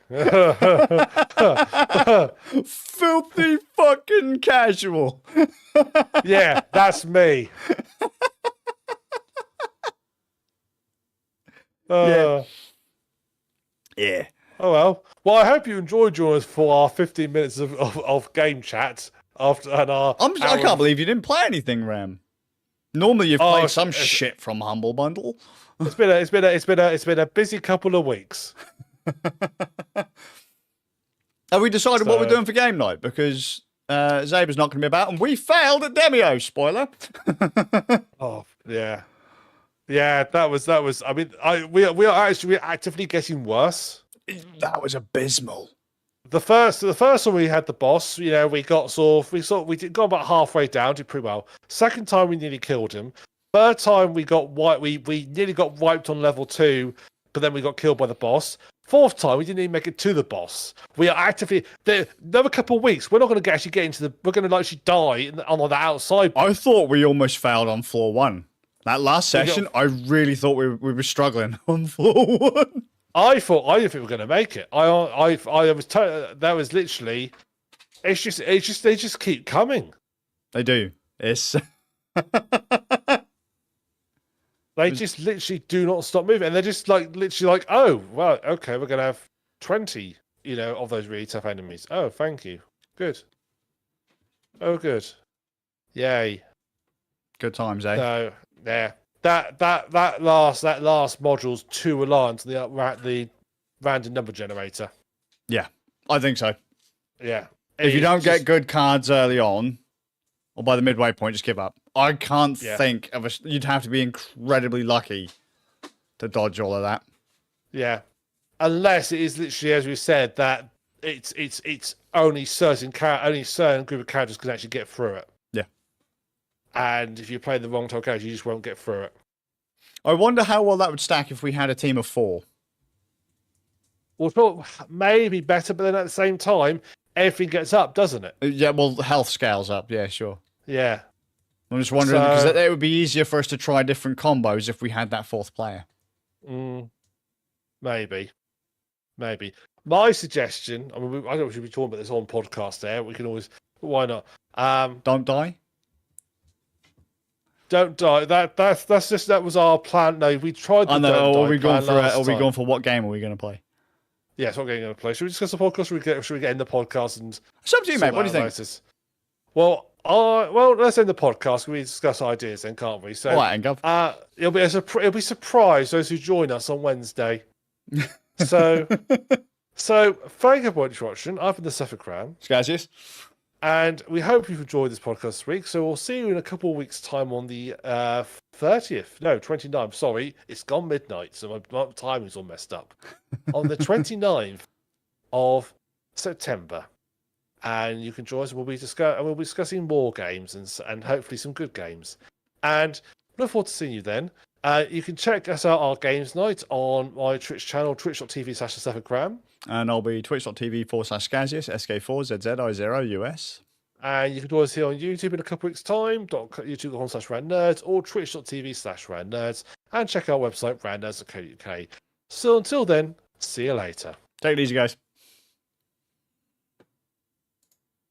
Filthy fucking casual. Yeah, that's me. Yeah. Oh well. Well, I hope you enjoyed joining us for our 15 minutes of game chat after I can't believe you didn't play anything, Ram. Normally you've played some shit from Humble Bundle. It's been a busy couple of weeks. Have we decided what we're doing for game night? Because Zaber's not going to be about, and we failed at Demio. Spoiler. Oh yeah. Yeah, that was. I mean, we are actually actively getting worse. That was abysmal. The first one we had the boss. You know, we got got about halfway down, did pretty well. Second time we nearly killed him. Third time we got wiped. We nearly got wiped on level 2, but then we got killed by the boss. Fourth time we didn't even make it to the boss. We are actively another couple of weeks. We're not going to actually get into the. We're going to actually die on the outside. I thought we almost failed on floor 1. That last session, I really thought we were struggling on floor 1. I didn't think we were going to make it. I was that was literally. It's just they just keep coming. They do. It's. They just literally do not stop moving, and they're just literally like, oh well, okay, we're going to have 20, of those really tough enemies. Oh, thank you. Good. Oh, good. Yay. Good times, eh? So yeah, that last module's too reliant on the random number generator. Yeah, I think so. Yeah, if you don't get good cards early on, Or by the midway point, just give up. I can't think of you'd have to be incredibly lucky to dodge all of that. Yeah. Unless it is literally, as we said, that it's only certain group of characters can actually get through it. Yeah. And if you play the wrong type of character, you just won't get through it. I wonder how well that would stack if we had a team of 4. Well, sort of maybe better, but then at the same time, everything gets up, doesn't it? Yeah, well, health scales up. Yeah, sure. Yeah. I'm just wondering, because it would be easier for us to try different combos if we had that 4th player. Maybe. My suggestion, I mean, I don't know if we should be talking about this on podcast there. We can always, why not? Don't die? Don't die. That was our plan. No, we tried the I know. Are we going for what game are we going to play? Yeah, it's not going to play. Should we discuss the podcast or should we get in the podcast and it's up to you, mate. What do you think? Well, let's end the podcast. We discuss ideas then, can't we? So, all right, Gov. It'll be surprise those who join us on Wednesday. So thank you for watching. I've been the Suffolk Crown. Skazz, yes. And we hope you've enjoyed this podcast this week. So we'll see you in a couple of weeks' time on the 29th. Sorry, it's gone midnight, so my timing's all messed up. On the 29th of September. And you can join us. We'll be discussing more games and hopefully some good games. And look forward to seeing you then. You can check us out our games night on my Twitch channel, twitch.tv/SuffolkCram. And I'll be twitch.tv/Skazz, SK4ZZI0US. And you can join us here on YouTube in a couple of weeks' time, youtube.com/randnerds or twitch.tv/randnerds. And check out our website, randnerds.co.uk. So until then, see you later. Take it easy, guys.